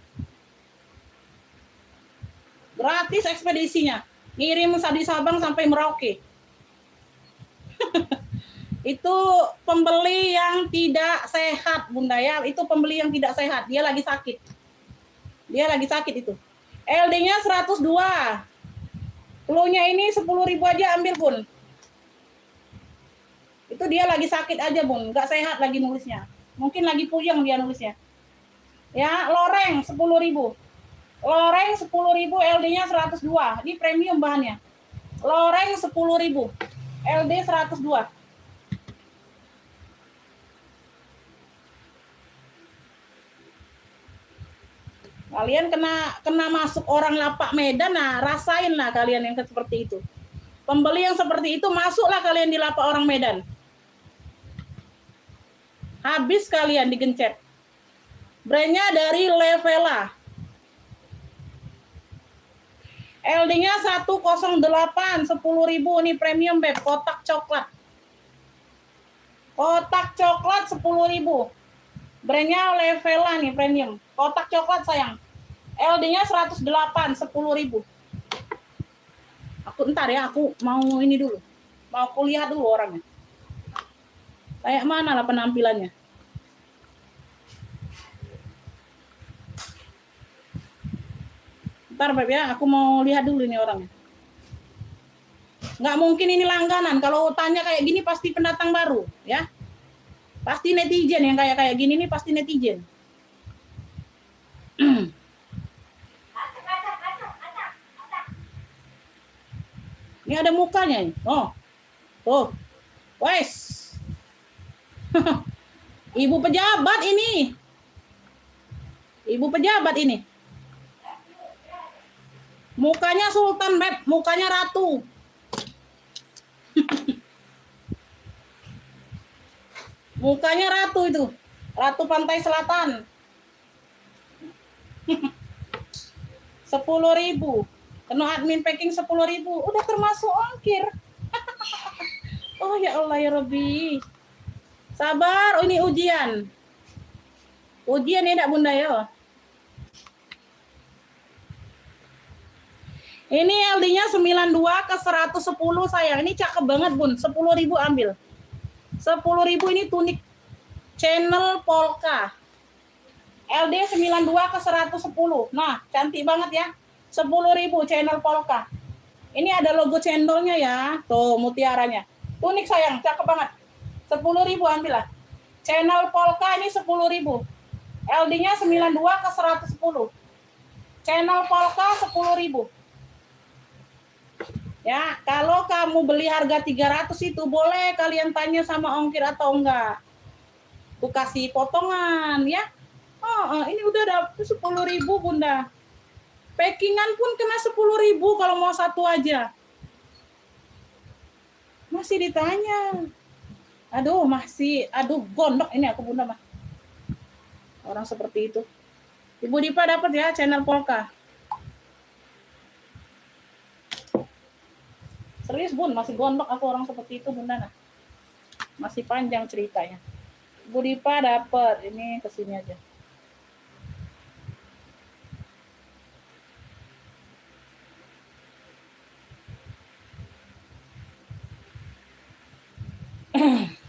Gratis ekspedisinya. Ngirim di Sabang sampai Merauke. Itu pembeli yang tidak sehat, Bunda ya. Itu pembeli yang tidak sehat. Dia lagi sakit. Itu. LD-nya 102. Clue-nya ini 10.000 aja ambil, Bun. Itu dia lagi sakit aja, Bun. Nggak sehat lagi nulisnya. Mungkin lagi puyeng dia nulisnya. Ya, loreng 10.000. Loreng 10.000, LD-nya 102. Ini premium bahannya. Loreng 10.000. LD 102. Kalian kena masuk orang lapak Medan, nah rasain lah kalian yang seperti itu. Pembeli yang seperti itu, masuklah kalian di lapak orang Medan. Habis kalian digencet. Brandnya dari Levela. LD-nya 108, 10.000. Ini premium, Beb. Kotak coklat. Kotak coklat 10.000. Brandnya Levela nih, premium. Kotak coklat, sayang. LD-nya 108, 10.000. Ntar ya, aku mau ini dulu. Mau kuliah dulu orangnya. Kayak mana lah penampilannya. Ntar Beb ya, aku mau lihat dulu ini orangnya. Nggak mungkin ini langganan. Kalau tanya kayak gini pasti pendatang baru, ya. Pasti netizen yang kayak gini nih, pasti netizen. Ini ada mukanya nih. Oh. Tuh. Wes. Ibu pejabat ini. Ibu pejabat ini. Mukanya sultan, Beb. Mukanya ratu. Mukanya ratu itu. Ratu Pantai Selatan. 10.000. Kena admin packing 10.000. Udah termasuk ongkir. Oh ya Allah ya Rabbi. Sabar, ini ujian. Ujian ya enggak Bunda ya? Ini LD-nya 92 ke 110 sayang. Ini cakep banget Bun. 10.000 ambil. 10.000 ini tunik channel polka. LD 92 ke 110. Nah, cantik banget ya. 10.000 channel polka. Ini ada logo cendolnya ya. Tuh, mutiaranya. Tunik sayang, cakep banget. 10.000 ambil lah. Channel polka ini 10.000. LD-nya 92 ke 110. Channel polka 10.000. Ya, kalau kamu beli harga 300 itu boleh kalian tanya sama ongkir atau enggak. Aku kasih potongan ya. Ini udah dapet 10.000 Bunda. Packingan pun kena 10.000 kalau mau satu aja. Masih ditanya. Aduh, gondok ini aku Bunda mah. Orang seperti itu. Ibu Dipa dapat ya channel polka. Serius Bun, masih gondok aku orang seperti itu Bunda nah. Masih panjang ceritanya. Ibu Dipa dapat. Ini kesini aja.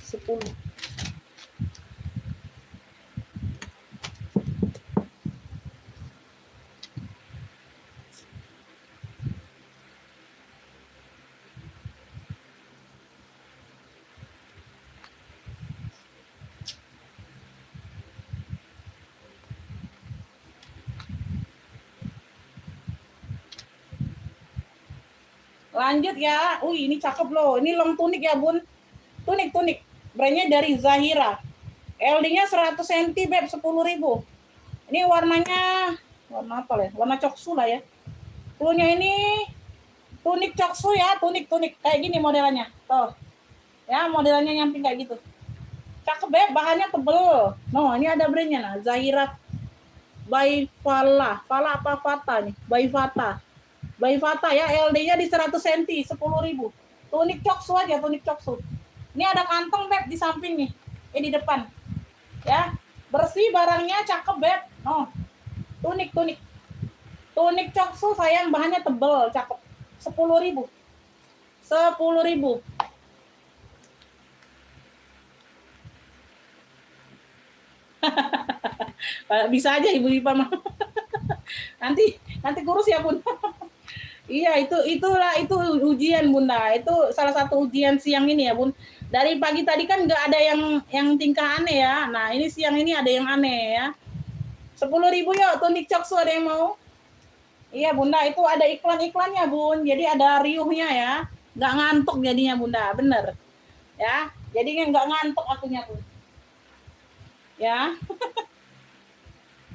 Sepuluh. Lanjut ya. Ini cakep loh. Ini long tunik ya, Bun. Tunik. Brandnya dari Zahira. LD-nya 100 cm, Beb, 10.000. Ini warnanya warna apa ya? Warna coksu lah ya. Klunya ini tunik coksu ya, tunik. Kayak gini modelannya. Tuh. Ya, modelannya nyamping kayak gitu. Cakep, Beb, bahannya tebel. No, ini ada brandnya nah, Zahira by Fala. Fala apa Fata nih? By Fata ya, LD-nya di 100 cm, 10.000. Tunik coksu aja, tunik coksu. Ini ada kantong, Beb, di samping nih. Di depan. Ya, bersih barangnya, cakep, Beb. No. Tunik. Tunik coksu sayang, bahannya tebel, cakep. 10.000. 10.000. Bisa aja Ibu Dipa mah. nanti kurus ya Bun. Iya, itu ujian Bunda. Itu salah satu ujian siang ini ya Bun. Dari pagi tadi kan nggak ada yang tingkah aneh ya. Nah ini siang ini ada yang aneh ya. 10.000 yuk, tunik coksu ada yang mau? Iya Bunda, itu ada iklan-iklannya Bun. Jadi ada riuhnya ya. Nggak ngantuk jadinya Bunda, bener. Ya, jadi nggak ngantuk akunya Bun. Ya.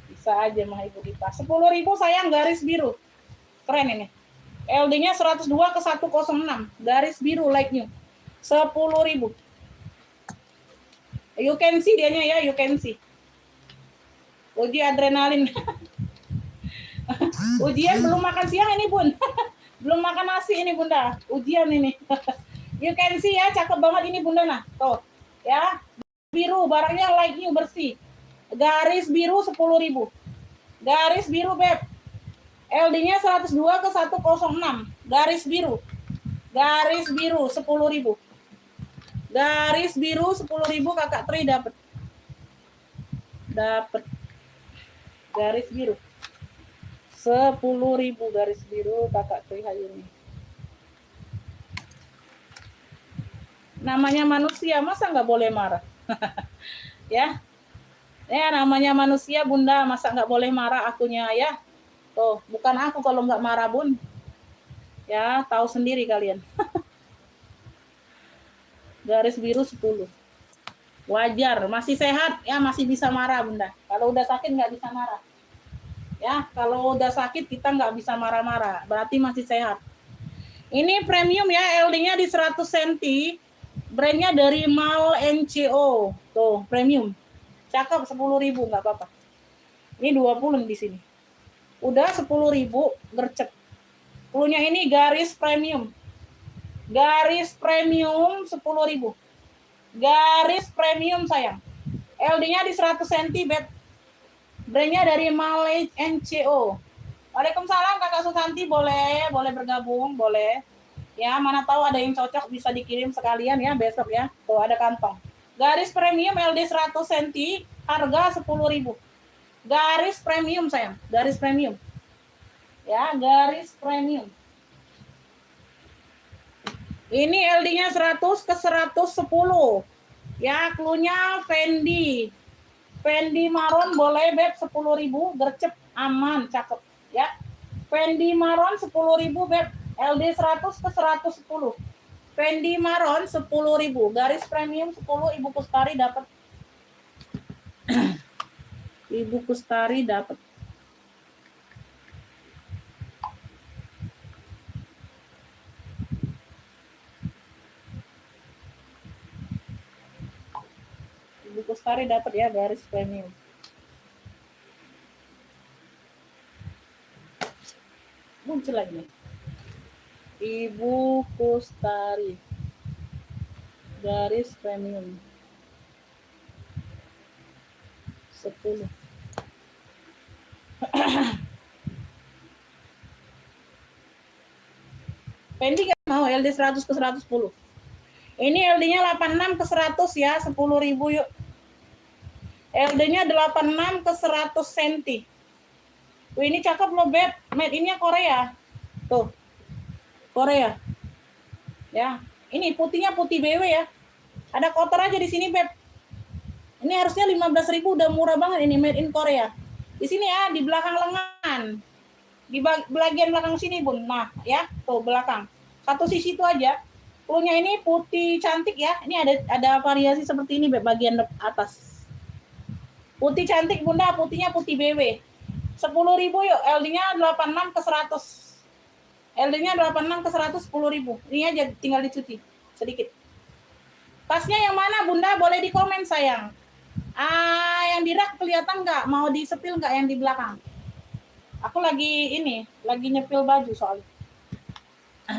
Bisa aja mah Ibu Dipa. 10.000 sayang, garis biru. Keren ini. LD-nya 102 ke 106. Garis biru like new. 10.000. You can see dianya ya, you can see. Uji adrenalin. Ujian belum makan siang ini Bun. Belum makan nasi ini Bunda. Ujian ini. You can see ya, cakep banget ini Bunda nah. Tuh. Ya. Biru, barangnya like new, bersih. Garis biru 10.000. Garis biru Beb. LD-nya 102 ke 106. Garis biru 10.000. Garis biru 10.000 Kakak Tri dapat. Garis biru 10.000 garis biru Kakak Tri Hayuni. Namanya manusia, masa nggak boleh marah? Ya. Ya, namanya manusia Bunda, masa nggak boleh marah akunya ya. Tuh, bukan aku kalau nggak marah Bun. Ya, tahu sendiri kalian. Garis biru 10. Wajar, masih sehat ya, masih bisa marah Bunda. Kalau udah sakit nggak bisa marah. Ya, kalau udah sakit kita nggak bisa marah-marah, berarti masih sehat. Ini premium ya, LD-nya di 100 cm. Brandnya dari Mal NCO. Tuh, premium. Cakep 10.000 nggak apa-apa. Ini 20 di sini. Udah 10.000 gercep. Klunya ini garis premium. Garis premium 10.000. Garis premium sayang. LD-nya di 100 cm, Beb. Brandnya dari Mal NCO. Waalaikumsalam Kakak Susanti, boleh bergabung, boleh. Ya, mana tahu ada yang cocok bisa dikirim sekalian ya besok ya. Tuh ada kantong. Garis premium LD 100 cm, harga 10.000. Garis premium sayang, garis premium. Ya, garis premium. Ini LD-nya 100 ke 110. Ya, klunya Fendi. Fendi maron boleh Beb 10.000, gercep aman, cakep. Ya, Fendi maron 10.000 Beb, LD 100 ke 110. Fendi maron 10.000, garis premium 10. Ibu Kustari dapat. Ibu Kustari dapat. Ibu Kustari dapat ya garis premium. Muncul lagi nih. Ibu Kustari garis premium 10. Fendi nggak mau LD 100 ke 110. Ini LD-nya 86 ke 100 ya, 10.000 yuk. LD-nya 86 ke 100 cm. Tuh, ini cakep loh Beb, made in-nya Korea. Tuh, Korea. Ya, ini putihnya putih BW ya. Ada kotor aja di sini Beb. Ini harusnya 15.000, udah murah banget ini, made in Korea. Di sini ya, di belakang lengan. Di bagian belakang sini Bun. Nah, ya, tuh belakang. Satu sisi itu aja. Klunya ini putih cantik ya. Ini ada variasi seperti ini Beb, bagian atas. Putih cantik Bunda, putihnya putih BW. 10.000 yuk, LD-nya 86 ke 100. LD-nya 86 ke 100, 10.000. Ini aja tinggal dicuci sedikit. Tasnya yang mana Bunda? Boleh di komen sayang. Yang di rak kelihatan nggak? Mau disepil nggak yang di belakang? Aku lagi nyepil baju soalnya.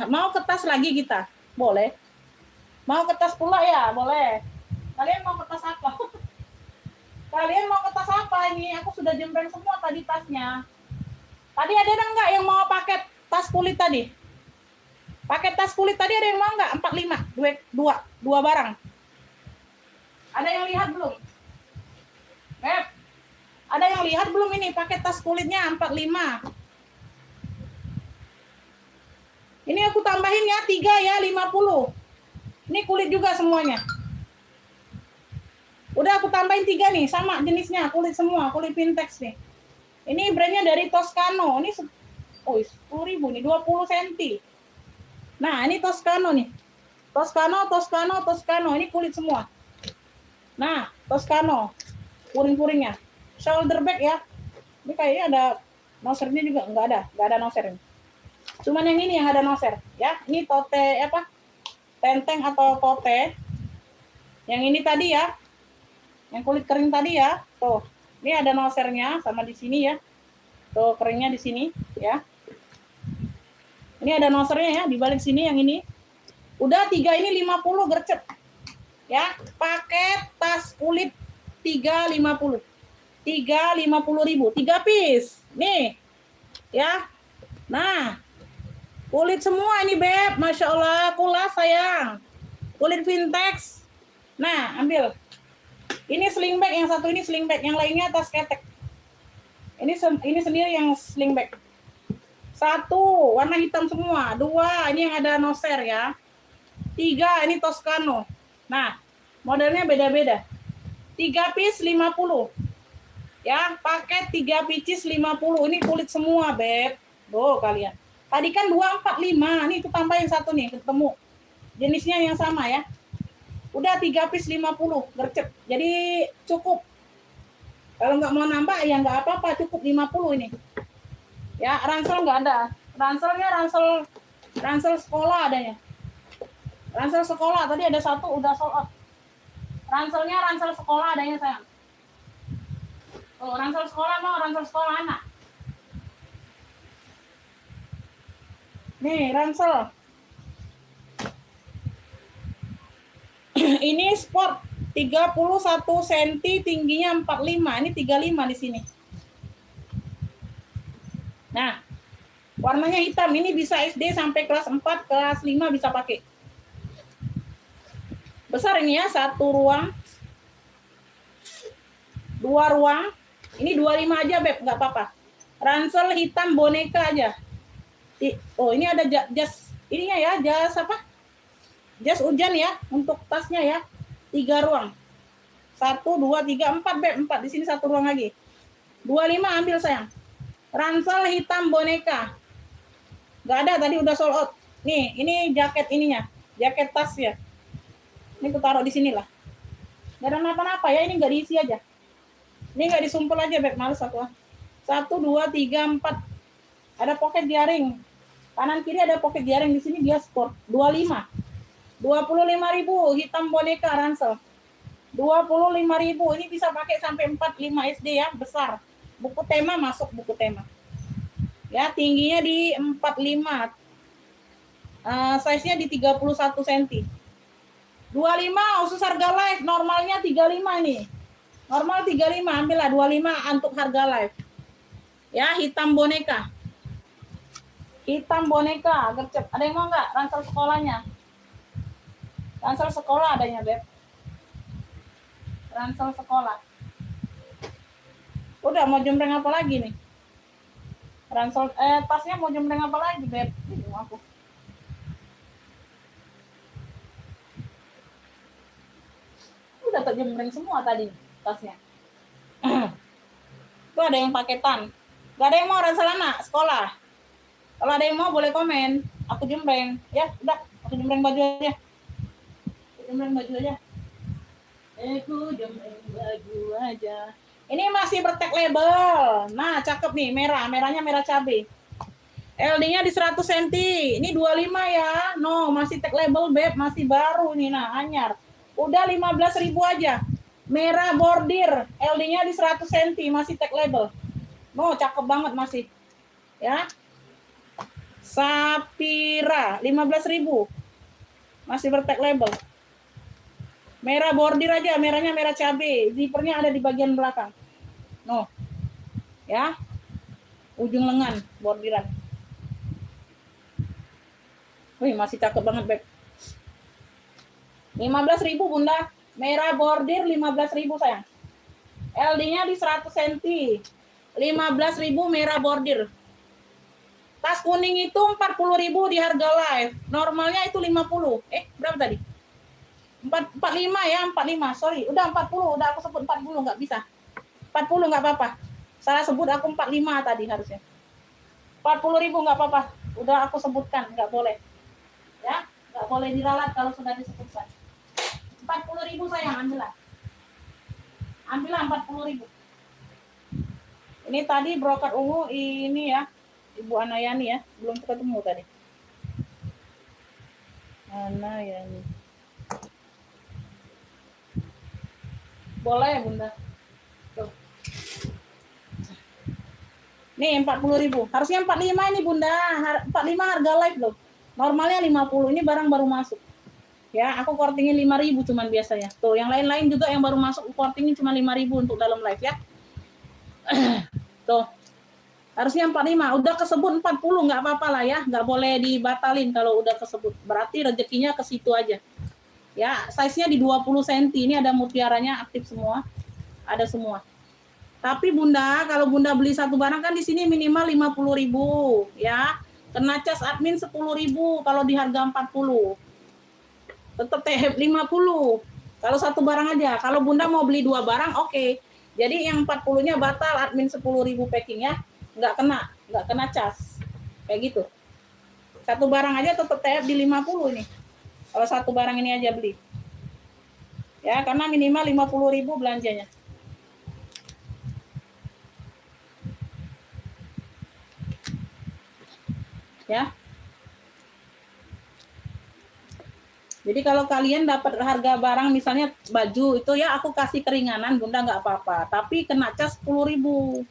Mau ke tas lagi kita? Boleh. Mau ke tas pula ya? Boleh. Kalian mau ke tas apa? Kalian mau ke tas apa ini? Aku sudah jembreng semua tadi tasnya. Tadi ada enggak yang mau paket tas kulit tadi? Paket tas kulit tadi ada yang mau enggak? 45, dua barang. Ada yang lihat belum? Beb, ada yang lihat belum ini paket tas kulitnya 45? Ini aku tambahin ya 3 ya 50. Ini kulit juga semuanya. Udah aku tambahin 3 nih, sama jenisnya, kulit semua, kulit Vintex nih. Ini brandnya dari Toscano. Ini 10.000 nih, 20 cm. Nah, ini Toscano nih. Toscano. Ini kulit semua. Nah, Toscano. Puring-puringnya. Shoulder bag ya. Ini kayaknya ada nosernya juga, enggak ada noser ini. Cuman yang ini yang ada noser, ya. Ini tote apa? Tenteng atau tote. Yang ini tadi ya. Yang kulit kering tadi ya. Tuh. Ini ada nosernya sama di sini ya. Tuh, keringnya di sini ya. Ini ada nosernya ya di balik sini yang ini. Udah 3 ini 50 gercep. Ya, paket tas kulit 350. 350.000, 3 piece. Nih. Ya. Nah, kulit semua ini Beb, Masya Allah, kulas sayang. Kulit Vintex. Nah, ambil. Ini sling bag, yang satu ini sling bag, yang lainnya tas ketek. Ini sendiri yang sling bag. 1, warna hitam semua. 2, ini yang ada noser ya. 3, ini Toscano. Nah, modelnya beda-beda. 3 piece 50. Ya, paket 3 pieces 50. Ini kulit semua, Beb. Tuh, kalian. Tadi kan 245. Nih, aku tambahin 1 nih, ketemu. Jenisnya yang sama ya. Udah 3 piece 50, gercep. Jadi cukup. Kalau nggak mau nambah ya nggak apa-apa, cukup 50 ini. Ya, ransel nggak ada. Ranselnya ransel sekolah adanya. Ransel sekolah tadi ada satu udah sold out. Ranselnya ransel sekolah adanya sayang. Oh, ransel sekolah mau ransel sekolah anak. Nih, ransel. Ini sport 31 cm, tingginya 45. Ini 35 di sini. Nah, warnanya hitam. Ini bisa SD sampai kelas 4, kelas 5 bisa pakai. Besar ini ya, 1 ruang. 2 ruang. Ini 25 aja, Beb, nggak apa-apa. Ransel hitam boneka aja. Oh, ini ada jas ininya ya, jas apa? Jas hujan ya, untuk tasnya ya. 3 ruang. 1, 2, 3, 4, Beb. 4 di sini 1 ruang lagi. 25 ambil sayang. Ransel hitam boneka. Nggak ada, tadi udah sold out. Nih, ini jaket ininya. Jaket tas ya. Ini aku taruh di sini lah. Nggak ada apa-apa ya, ini nggak diisi aja. Ini nggak disumpel aja, Beb. Males aku. 1, 2, 3, 4. Ada pocket jaring. Kanan kiri ada pocket jaring. Di sini dia sport. 25. 25.000 hitam boneka ransel. 25.000. Ini bisa pakai sampai 4-5 SD ya, besar. Buku tema masuk buku tema. Ya, tingginya di 45. Size-nya di 31 cm. 25 khusus harga live, normalnya 35 nih. Normal 35, ambillah 25 untuk harga live. Ya, hitam boneka. Hitam boneka, gercep. Ada yang mau nggak ransel sekolahnya? Ransel sekolah adanya, Beb. Ransel sekolah. Udah mau jembreng apa lagi nih? Ransel tasnya mau jembreng apa lagi, Beb? Bingung aku. Udah terjembreng semua tadi tasnya. Tuh ada yang paketan. Gak ada yang mau ransel anak sekolah. Kalau ada yang mau boleh komen. Aku jembreng. Ya, udah. Aku jembreng baju aja. Jembreng baju aja. Aku jembreng baju aja. Ini masih bertag label. Nah, cakep nih, merah. Merahnya merah cabai. LD-nya di 100 cm. Ini 25 ya. No, masih tag label, Beb. Masih baru nih, nah, anyar. Udah 15.000 aja. Merah bordir. LD-nya di 100 cm. Masih tag label. No, cakep banget masih. Ya. Sapira. 15.000. Masih bertag label. Merah bordir aja, merahnya merah cabai. Zippernya ada di bagian belakang. No. Ya. Ujung lengan bordiran. Wih, masih cakep banget, Beb. 15.000, Bunda. Merah bordir 15.000, sayang. LD-nya di 100 cm. 15.000 merah bordir. Tas kuning itu 40.000 di harga live. Normalnya itu 50. Berapa tadi? 45 ya, 45. Sorry, udah 40. Udah aku sebut 40, nggak bisa. 40 nggak apa-apa. Salah sebut aku 45 tadi harusnya. 40.000 nggak apa-apa. Udah aku sebutkan, nggak boleh. Ya, nggak boleh diralat kalau sudah disebutkan. 40.000 sayang, ambillah. Ambillah 40.000. Ini tadi brokat ungu ini ya, Ibu Anayani ya, belum ketemu tadi. Anayani. Boleh, Bunda. Tuh. Nih 40.000. Harusnya 45 ini, Bunda. 45 harga live loh. Normalnya 50. Ini barang baru masuk. Ya, aku kortingin 5.000 cuman biasanya. Tuh, yang lain-lain juga yang baru masuk kortingin cuma 5.000 untuk dalam live ya. Tuh. Harusnya 45. Udah kesebut 40 nggak apa-apa lah ya. Nggak boleh dibatalin kalau udah kesebut. Berarti rezekinya ke situ aja. Ya, size-nya di 20 cm. Ini ada mutiaranya aktif semua. Ada semua. Tapi Bunda, kalau Bunda beli satu barang kan di sini minimal 50.000 ya. Kena cas admin 10.000 kalau di harga 40. Tetap THB 50. Kalau satu barang aja. Kalau Bunda mau beli 2 barang, oke. Jadi yang 40-nya batal, admin 10.000 packing ya. Nggak kena cas. Kayak gitu. Satu barang aja tetap THB di 50 ini. Kalau satu barang ini aja beli. Ya, karena minimal 50.000 belanjanya. Ya. Jadi kalau kalian dapat harga barang misalnya baju itu ya aku kasih keringanan Bunda nggak apa-apa. Tapi kena cas 10.000.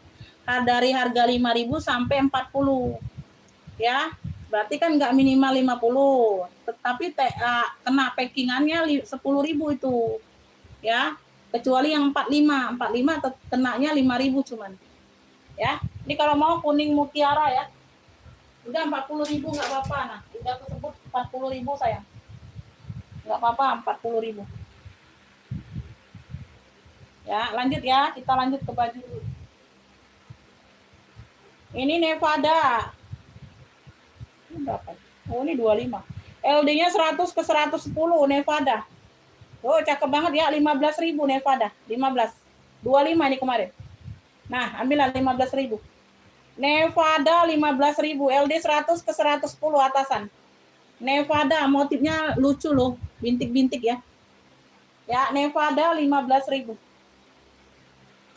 Dari harga 5.000 sampai 40. Ya. Berarti kan nggak minimal 50. Tetapi kena packingannya 10.000 itu. Ya. Kecuali yang 45. 45 kenanya 5.000 cuman. Ya. Ini kalau mau kuning mutiara ya. Udah 40.000 nggak apa-apa. Nah, udah tersebut 40.000 sayang. Nggak apa-apa 40.000. Ya, lanjut ya. Kita lanjut ke baju dulu. Ini Nevada. Ini berapa? Oh, ini 25. LD-nya 100 ke 110 Nevada. Oh, cakep banget ya. 15.000 Nevada. 15. 25 ini kemarin. Nah, ambillah 15.000. Nevada 15.000. LD 100 ke 110 atasan. Nevada motifnya lucu loh. Bintik-bintik ya. Ya, Nevada 15.000.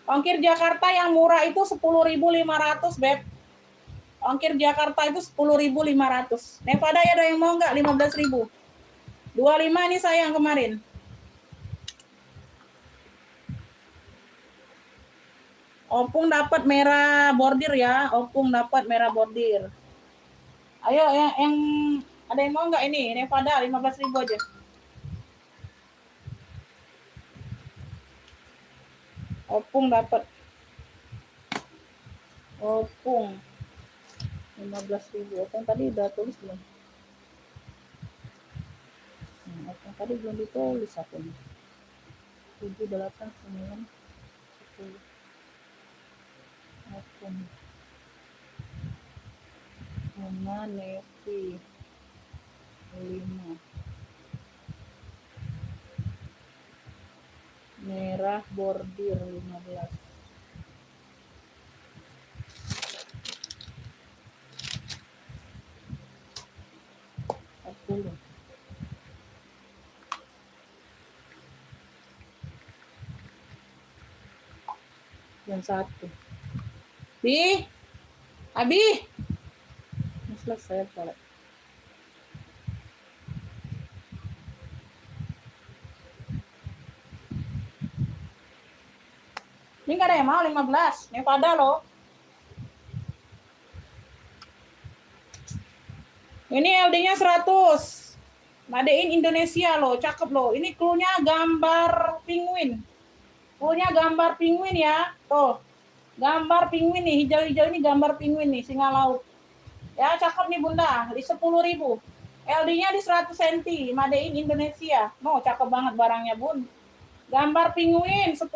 Ongkir Jakarta yang murah itu 10.500, Beb. Ongkir Jakarta itu 10.500. Nevada ya ada yang mau nggak? 15.000. 25 ini sayang kemarin. Opung dapat merah bordir ya. Opung dapat merah bordir. Ayo yang ada yang mau nggak ini? Nevada 15.000 aja. Opung dapat. Opung 15.000. Opung tadi udah tulis belum? Opung tadi belum ditulis aku nih. 7, 8, 9, 10. Opung. Sama Nevi 5. Merah bordir 15. Yang satu. Abi. Selesai sholat. Ini nggak ada yang mau 15. Nevada loh. Ini LD-nya 100. Made in Indonesia loh, cakep loh. Ini clue-nya gambar penguin. Clue-nya gambar penguin ya. Tuh. Gambar penguin nih, hijau-hijau ini gambar penguin nih, singa laut. Ya, cakep nih Bunda, di 10.000. LD-nya di 100 cm, made in Indonesia. No, cakep banget barangnya, Bun. Gambar penguin 10.000.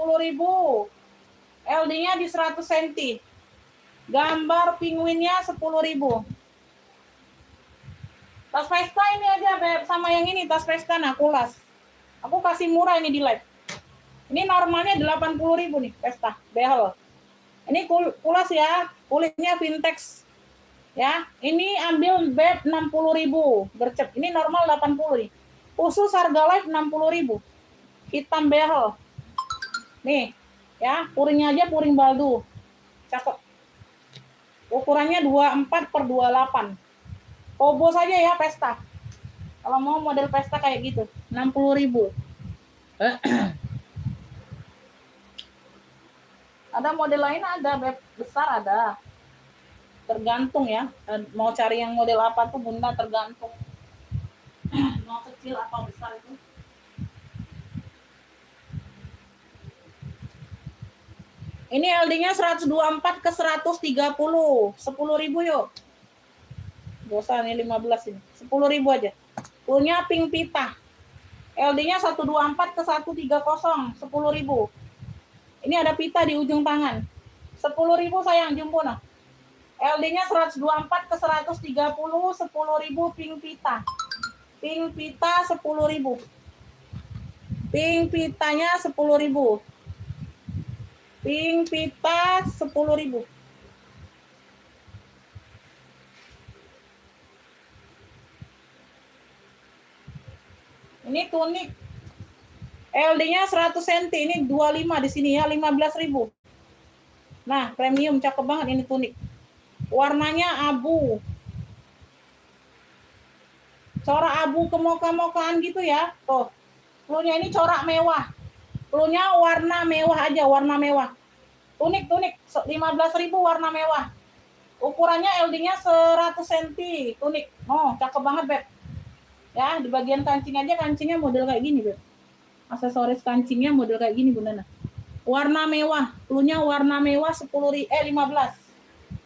LD-nya di 100 cm. Gambar penguinnya 10.000. Tas Vespa ini aja, Beb, sama yang ini tas Vespa nah, kulas. Aku kasih murah ini di live. Ini normalnya 80.000 nih, Vespa, behel. Ini kulas ya, kulitnya vintage. Ya, ini ambil Beb 60.000, gercep. Ini normal 80 nih. Khusus harga live 60.000. Hitam behel. Nih, ya, puringnya aja puring baldu. Cakep. Ukurannya 24/28. Kobo saja ya pesta. Kalau mau model pesta kayak gitu, 60.000. Ada model lain ada, Beb, besar ada. Tergantung ya. Mau cari yang model apa tuh Bunda tergantung. Mau kecil apa besar itu. Ini LD-nya 124 ke 130. 10.000 yuk. Bosan ini 15 ini. 10.000 aja. Punya pink pita. LD-nya 124 ke 130. 10.000. Ini ada pita di ujung tangan. 10.000 sayang jumbo nah. LD-nya 124 ke 130. 10.000 pink pita. Pink pita 10.000. Pink pitanya 10.000. Pink pita 10.000. Ini tunik. LD-nya 100 cm, ini 25 di sini ya, 15.000. Nah, premium cakep banget ini tunik. Warnanya abu. corak abu kemoka-mokaan gitu ya. Tuh. Cluenya ini corak mewah. Cluenya warna mewah aja, warna mewah. Tunik 15.000 warna mewah. Ukurannya LD-nya 100 cm, tunik. Oh, cakep banget, Beb. Ya, di bagian kancing aja kancingnya model kayak gini, Beb. Aksesoris kancingnya model kayak gini, Bunda Nana. Warna mewah, cluenya warna mewah 15.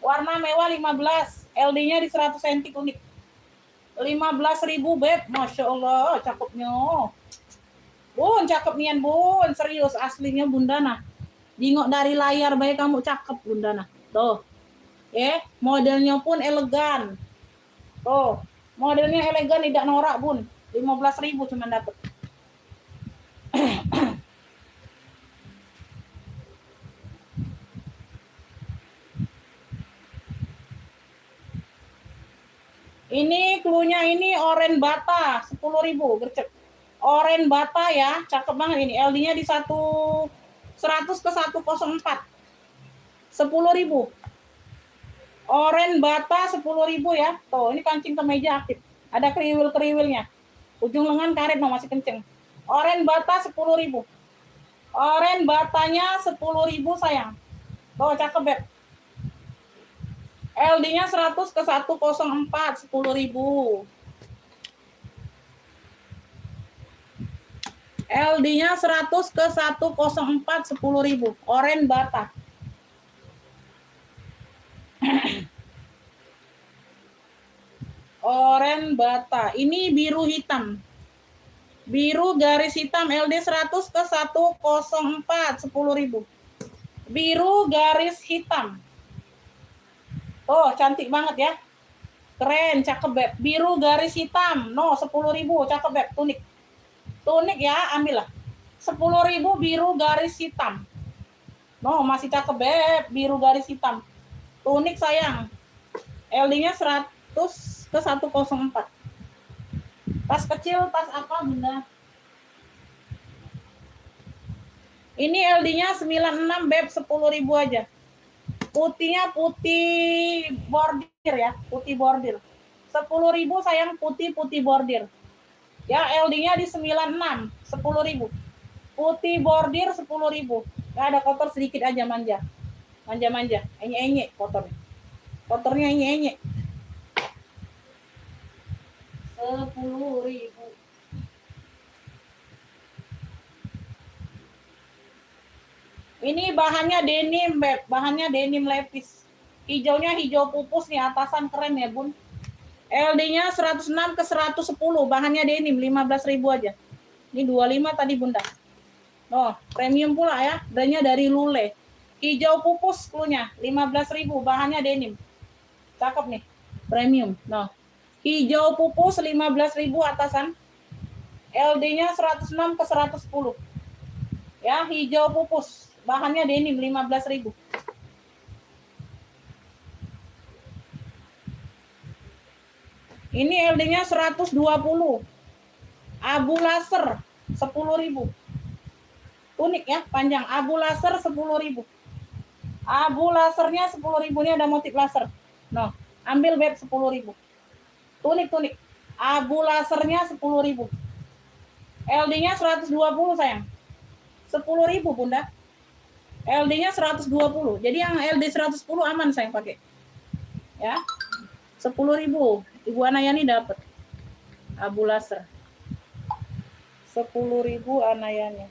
Warna mewah 15, LD-nya di 100 cm tunik. 15.000, Beb. Masya Allah, cakepnya. Bun, cakep nian, Bun. Serius, aslinya Bunda Nah. Jingok dari layar baik kamu cakep, Bunda Nah. Tuh. Modelnya pun elegan. Tuh. Modelnya elegan, tidak norak, Bun. 15.000 cuma dapet. Ini cluenya ini oren bata 10.000 gercep. Oren bata ya, cakep banget ini. LD-nya di 100 ke 104. 10.000. Oren bata 10.000 ya. Tuh, ini kancing kemeja aktif. Ada kriwil-kriwilnya. Ujung lengan karet masih kenceng. Oren bata 10.000. Oren batanya 10.000 sayang. Tuh, cakep, Beb. LD-nya 100 ke 104, 10.000. LD-nya 100 ke 104, 10.000. Oren bata. Oren bata. Ini biru hitam. Biru garis hitam LD 100 ke 104, 10.000. Biru garis hitam. Oh, cantik banget ya. Keren, cakep, Beb. Biru garis hitam. No, 10.000, cakep, Beb. Tunik. Tunik ya, ambillah. 10.000 biru garis hitam. No, masih cakep, Beb. Biru garis hitam. Tunik sayang. LD-nya 100 ke 104. Tas kecil, tas apa, Bunda? Ini LD-nya 96, Beb. 10.000 aja. Putihnya putih bordir ya, putih bordir. 10.000 sayang, putih bordir. Ya, LD-nya di 96, 10.000. Putih bordir 10.000. Nggak ada kotor sedikit aja manja. Manja-manja, enye-enye kotornya. Kotornya enye-enye. 10.000. Ini bahannya denim, Beb. Bahannya denim lepis. Hijaunya hijau pupus nih, atasan keren ya, Bun. LD-nya 106 ke 110, bahannya denim, 15.000 aja. Ini 25 tadi, Bunda. Oh, premium pula ya. Brandnya dari Lule. Hijau pupus cluenya, 15.000, bahannya denim. Cakep nih, premium. No. Hijau pupus 15.000 atasan. LD-nya 106 ke 110. Ya, hijau pupus. Bahannya denim 15.000. Ini LD-nya 120. Abu laser 10.000. Tunik ya, panjang. Abu laser 10.000. Abu lasernya 10.000, ini ada motif laser. No, ambil, Beb, 10.000. Tunik. Abu lasernya 10.000. LD-nya 120 sayang. 10.000, Bunda. LD-nya 120. Jadi yang LD 110 aman sayang pakai. Ya. 10.000. Ibu Anayani dapat. Abu laser. 10.000 Anayani.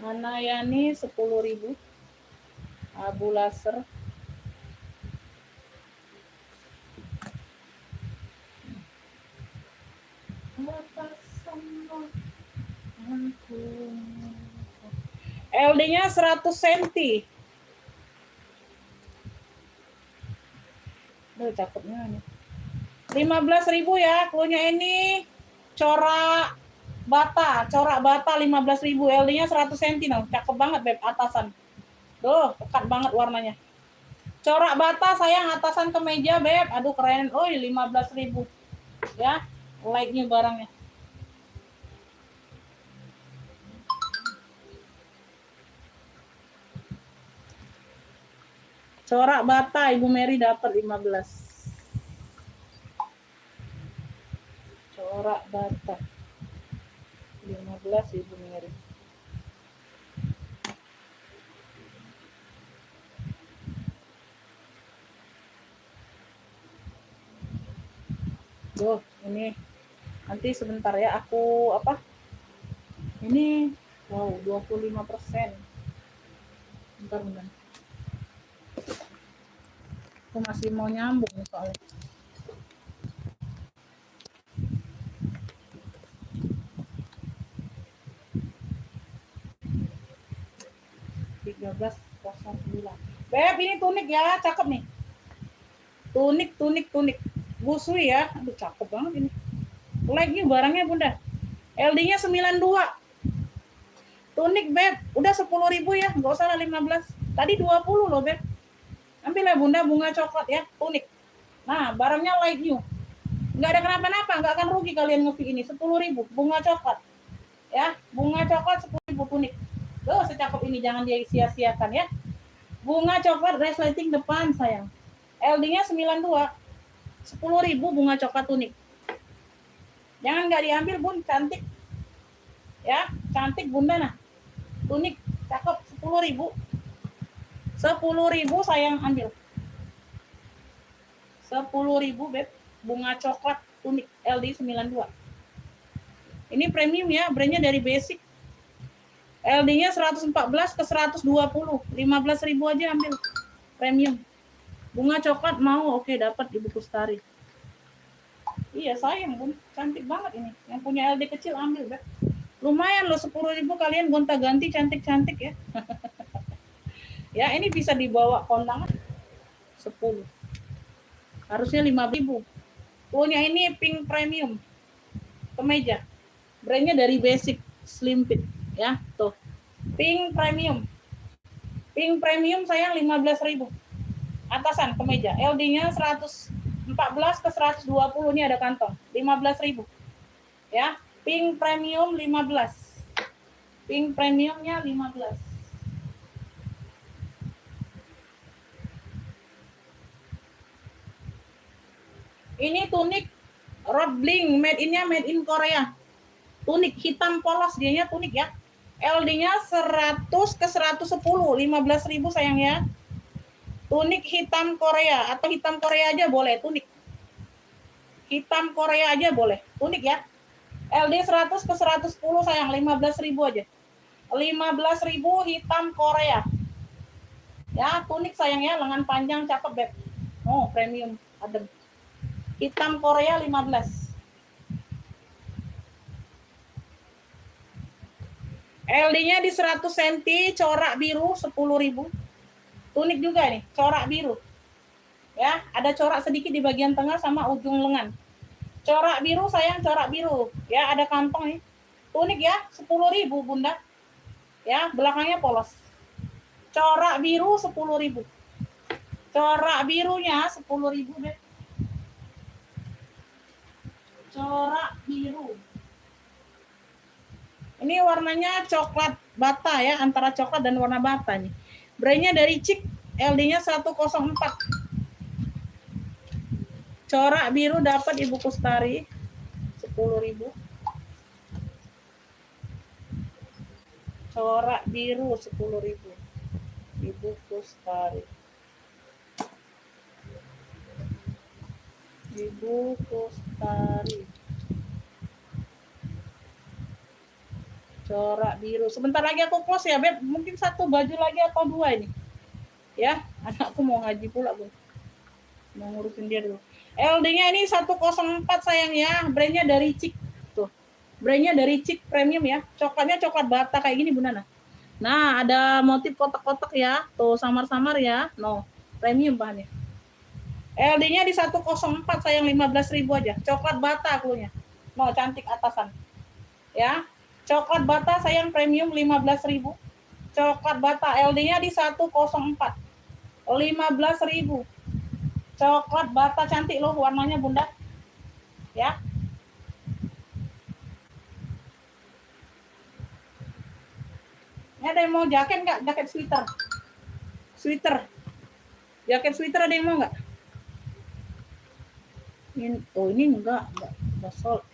Anayani 10.000. Abu laser. LD-nya 100 cm. Duh, cakepnya nih. 15.000 ya. Cluenya ini corak bata 15.000. LD-nya 100 cm. No. Cakep banget, Beb, atasan. Tuh, pekat banget warnanya. Corak bata sayang, atasan kemeja, Beb. Aduh, keren. Oh, 15.000. Ya, like-nya barangnya. Corak bata Ibu Mary dapat 15. 15 ibu ngirim. Duh, ini nanti sebentar ya aku apa? Ini wow 25%. Bentar. Aku masih mau nyambung nih soalnya. Beb, ini tunik ya, cakep nih. Tunik. Busui ya. Aduh, cakep banget ini. Like barangnya Bunda. LD-nya 92. Tunik, Beb. Udah 10.000 ya, nggak usah lah 15. Tadi 20 loh, Beb. Ambil ya Bunda bunga coklat ya, tunik. Nah, barangnya like you. Nggak ada kenapa-napa, nggak akan rugi kalian nge ini. 10.000 bunga coklat. Ya, bunga coklat 10.000 tunik. Loh, secakep ini jangan dia sia-siakan ya. Bunga coklat resleting depan sayang. LD-nya 92. 10.000 bunga coklat tunik. Jangan nggak diambil Bun, cantik. Ya, cantik Bunda nah. Tunik, cakep 10.000. 10.000 sayang ambil. 10.000 Beb. Bunga coklat tunik LD 92. Ini premium ya, brandnya dari basic. LD-nya 114 ke 120. 15.000 aja ambil. Premium. Bunga coklat mau, oke dapat Ibu Kustari. Iya sayang Bun, cantik banget ini. Yang punya LD kecil ambil Beb. Lumayan loh 10.000 kalian gonta-ganti cantik-cantik ya. Ya ini bisa dibawa kondangan 10. Harusnya 5.000. Punya ini pink premium. Kemeja. Brandnya dari basic slim fit ya, tuh. Pink premium. Pink premium sayang 15.000. Atasan kemeja. LD-nya 114 ke 120 ini ada kantong. 15.000. Ya, pink premium 15. Pink premiumnya 15. Ini tunik rod bling, made in Korea. Tunik hitam polos dianya tunik ya. LD-nya 100 ke 110, 15.000 sayang ya. Tunik hitam Korea atau hitam Korea aja boleh tunik. Hitam Korea aja boleh, tunik ya. LD 100 ke 110 sayang, 15.000 aja. 15.000 hitam Korea. Ya, tunik sayang ya, lengan panjang cakep Beb. Oh, premium adem. Hitam Korea 15. LD-nya di 100 cm, corak biru 10.000. Tunik juga nih, corak biru. Ya, ada corak sedikit di bagian tengah sama ujung lengan. Corak biru sayang, corak biru. Ya, ada kantong nih. Tunik ya, 10.000 Bunda. Ya, belakangnya polos. Corak biru 10.000. Corak birunya 10.000 deh. Corak biru. Ini warnanya coklat bata ya, antara coklat dan warna bata nih. Brandnya dari Cik, LD-nya 104. Corak biru dapat Ibu Kustari 10.000. Corak biru 10.000. Ibu Kustari. Ibu Kustari. Corak biru. Sebentar lagi aku close ya, Beb. Mungkin satu baju lagi atau dua ini. Ya, anakku mau ngaji pula, Bu. Mau ngurusin dia dulu. LD-nya ini 104 sayang ya. Brandnya dari Cik. Tuh. Brandnya dari Cik premium ya. Coklatnya coklat bata kayak gini, Bu Nana. Nah, ada motif kotak-kotak ya. Tuh, samar-samar ya. No, premium bahannya. LD-nya di 104 sayang 15.000 aja. Coklat bata akunya. No, cantik atasan. Ya. Coklat bata sayang premium 15.000. Coklat bata LD-nya di 104. 15.000. Coklat bata cantik loh warnanya Bunda. Ya. Ini ada yang mau jaket nggak? Jaket sweater. Sweater. Jaket sweater ada yang mau nggak? Ini, oh ini enggak sol.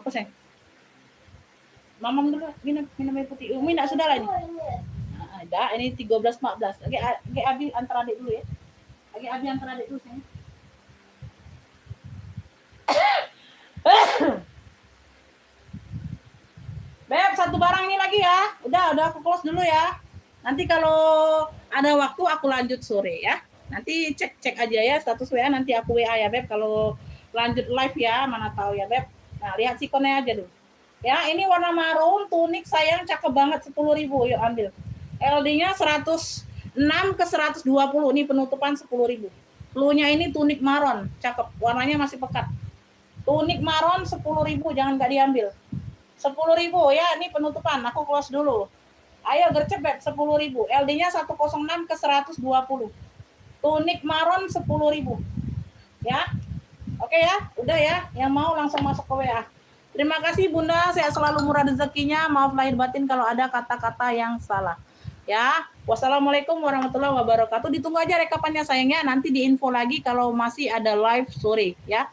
apa sayang? Mamam dulu minum air putih. Umi nak sudah lah ini. Nah, dah ini 13.14. Lagi Abi antara adik dulu ya. Lagi Abi antara adik dulu sayang. Beb, satu barang ini lagi ya. Udah aku close dulu ya. Nanti kalau ada waktu aku lanjut sore ya. Nanti cek aja ya status WA, nanti aku WA ya Beb kalau lanjut live ya, mana tahu ya Beb. Nah, lihat sikonnya aja dulu. Ya, ini warna maroon, tunik sayang, cakep banget 10.000. Yuk ambil. LD-nya 106 ke 120. Ini penutupan 10.000. Cluenya ini tunik maroon, cakep. Warnanya masih pekat. Tunik maroon 10.000, jangan nggak diambil. 10.000 ya, ini penutupan. Aku close dulu. Ayo gercep Beb, 10.000. LD-nya 106 ke 120. Tunik maroon 10.000. Ya. Oke ya, udah ya. Yang mau langsung masuk ke WA. Terima kasih Bunda, saya selalu murah rezekinya. Maaf lahir batin kalau ada kata-kata yang salah. Ya. Wassalamualaikum warahmatullahi wabarakatuh. Ditunggu aja rekapannya sayangnya. Nanti diinfo lagi kalau masih ada live sore ya.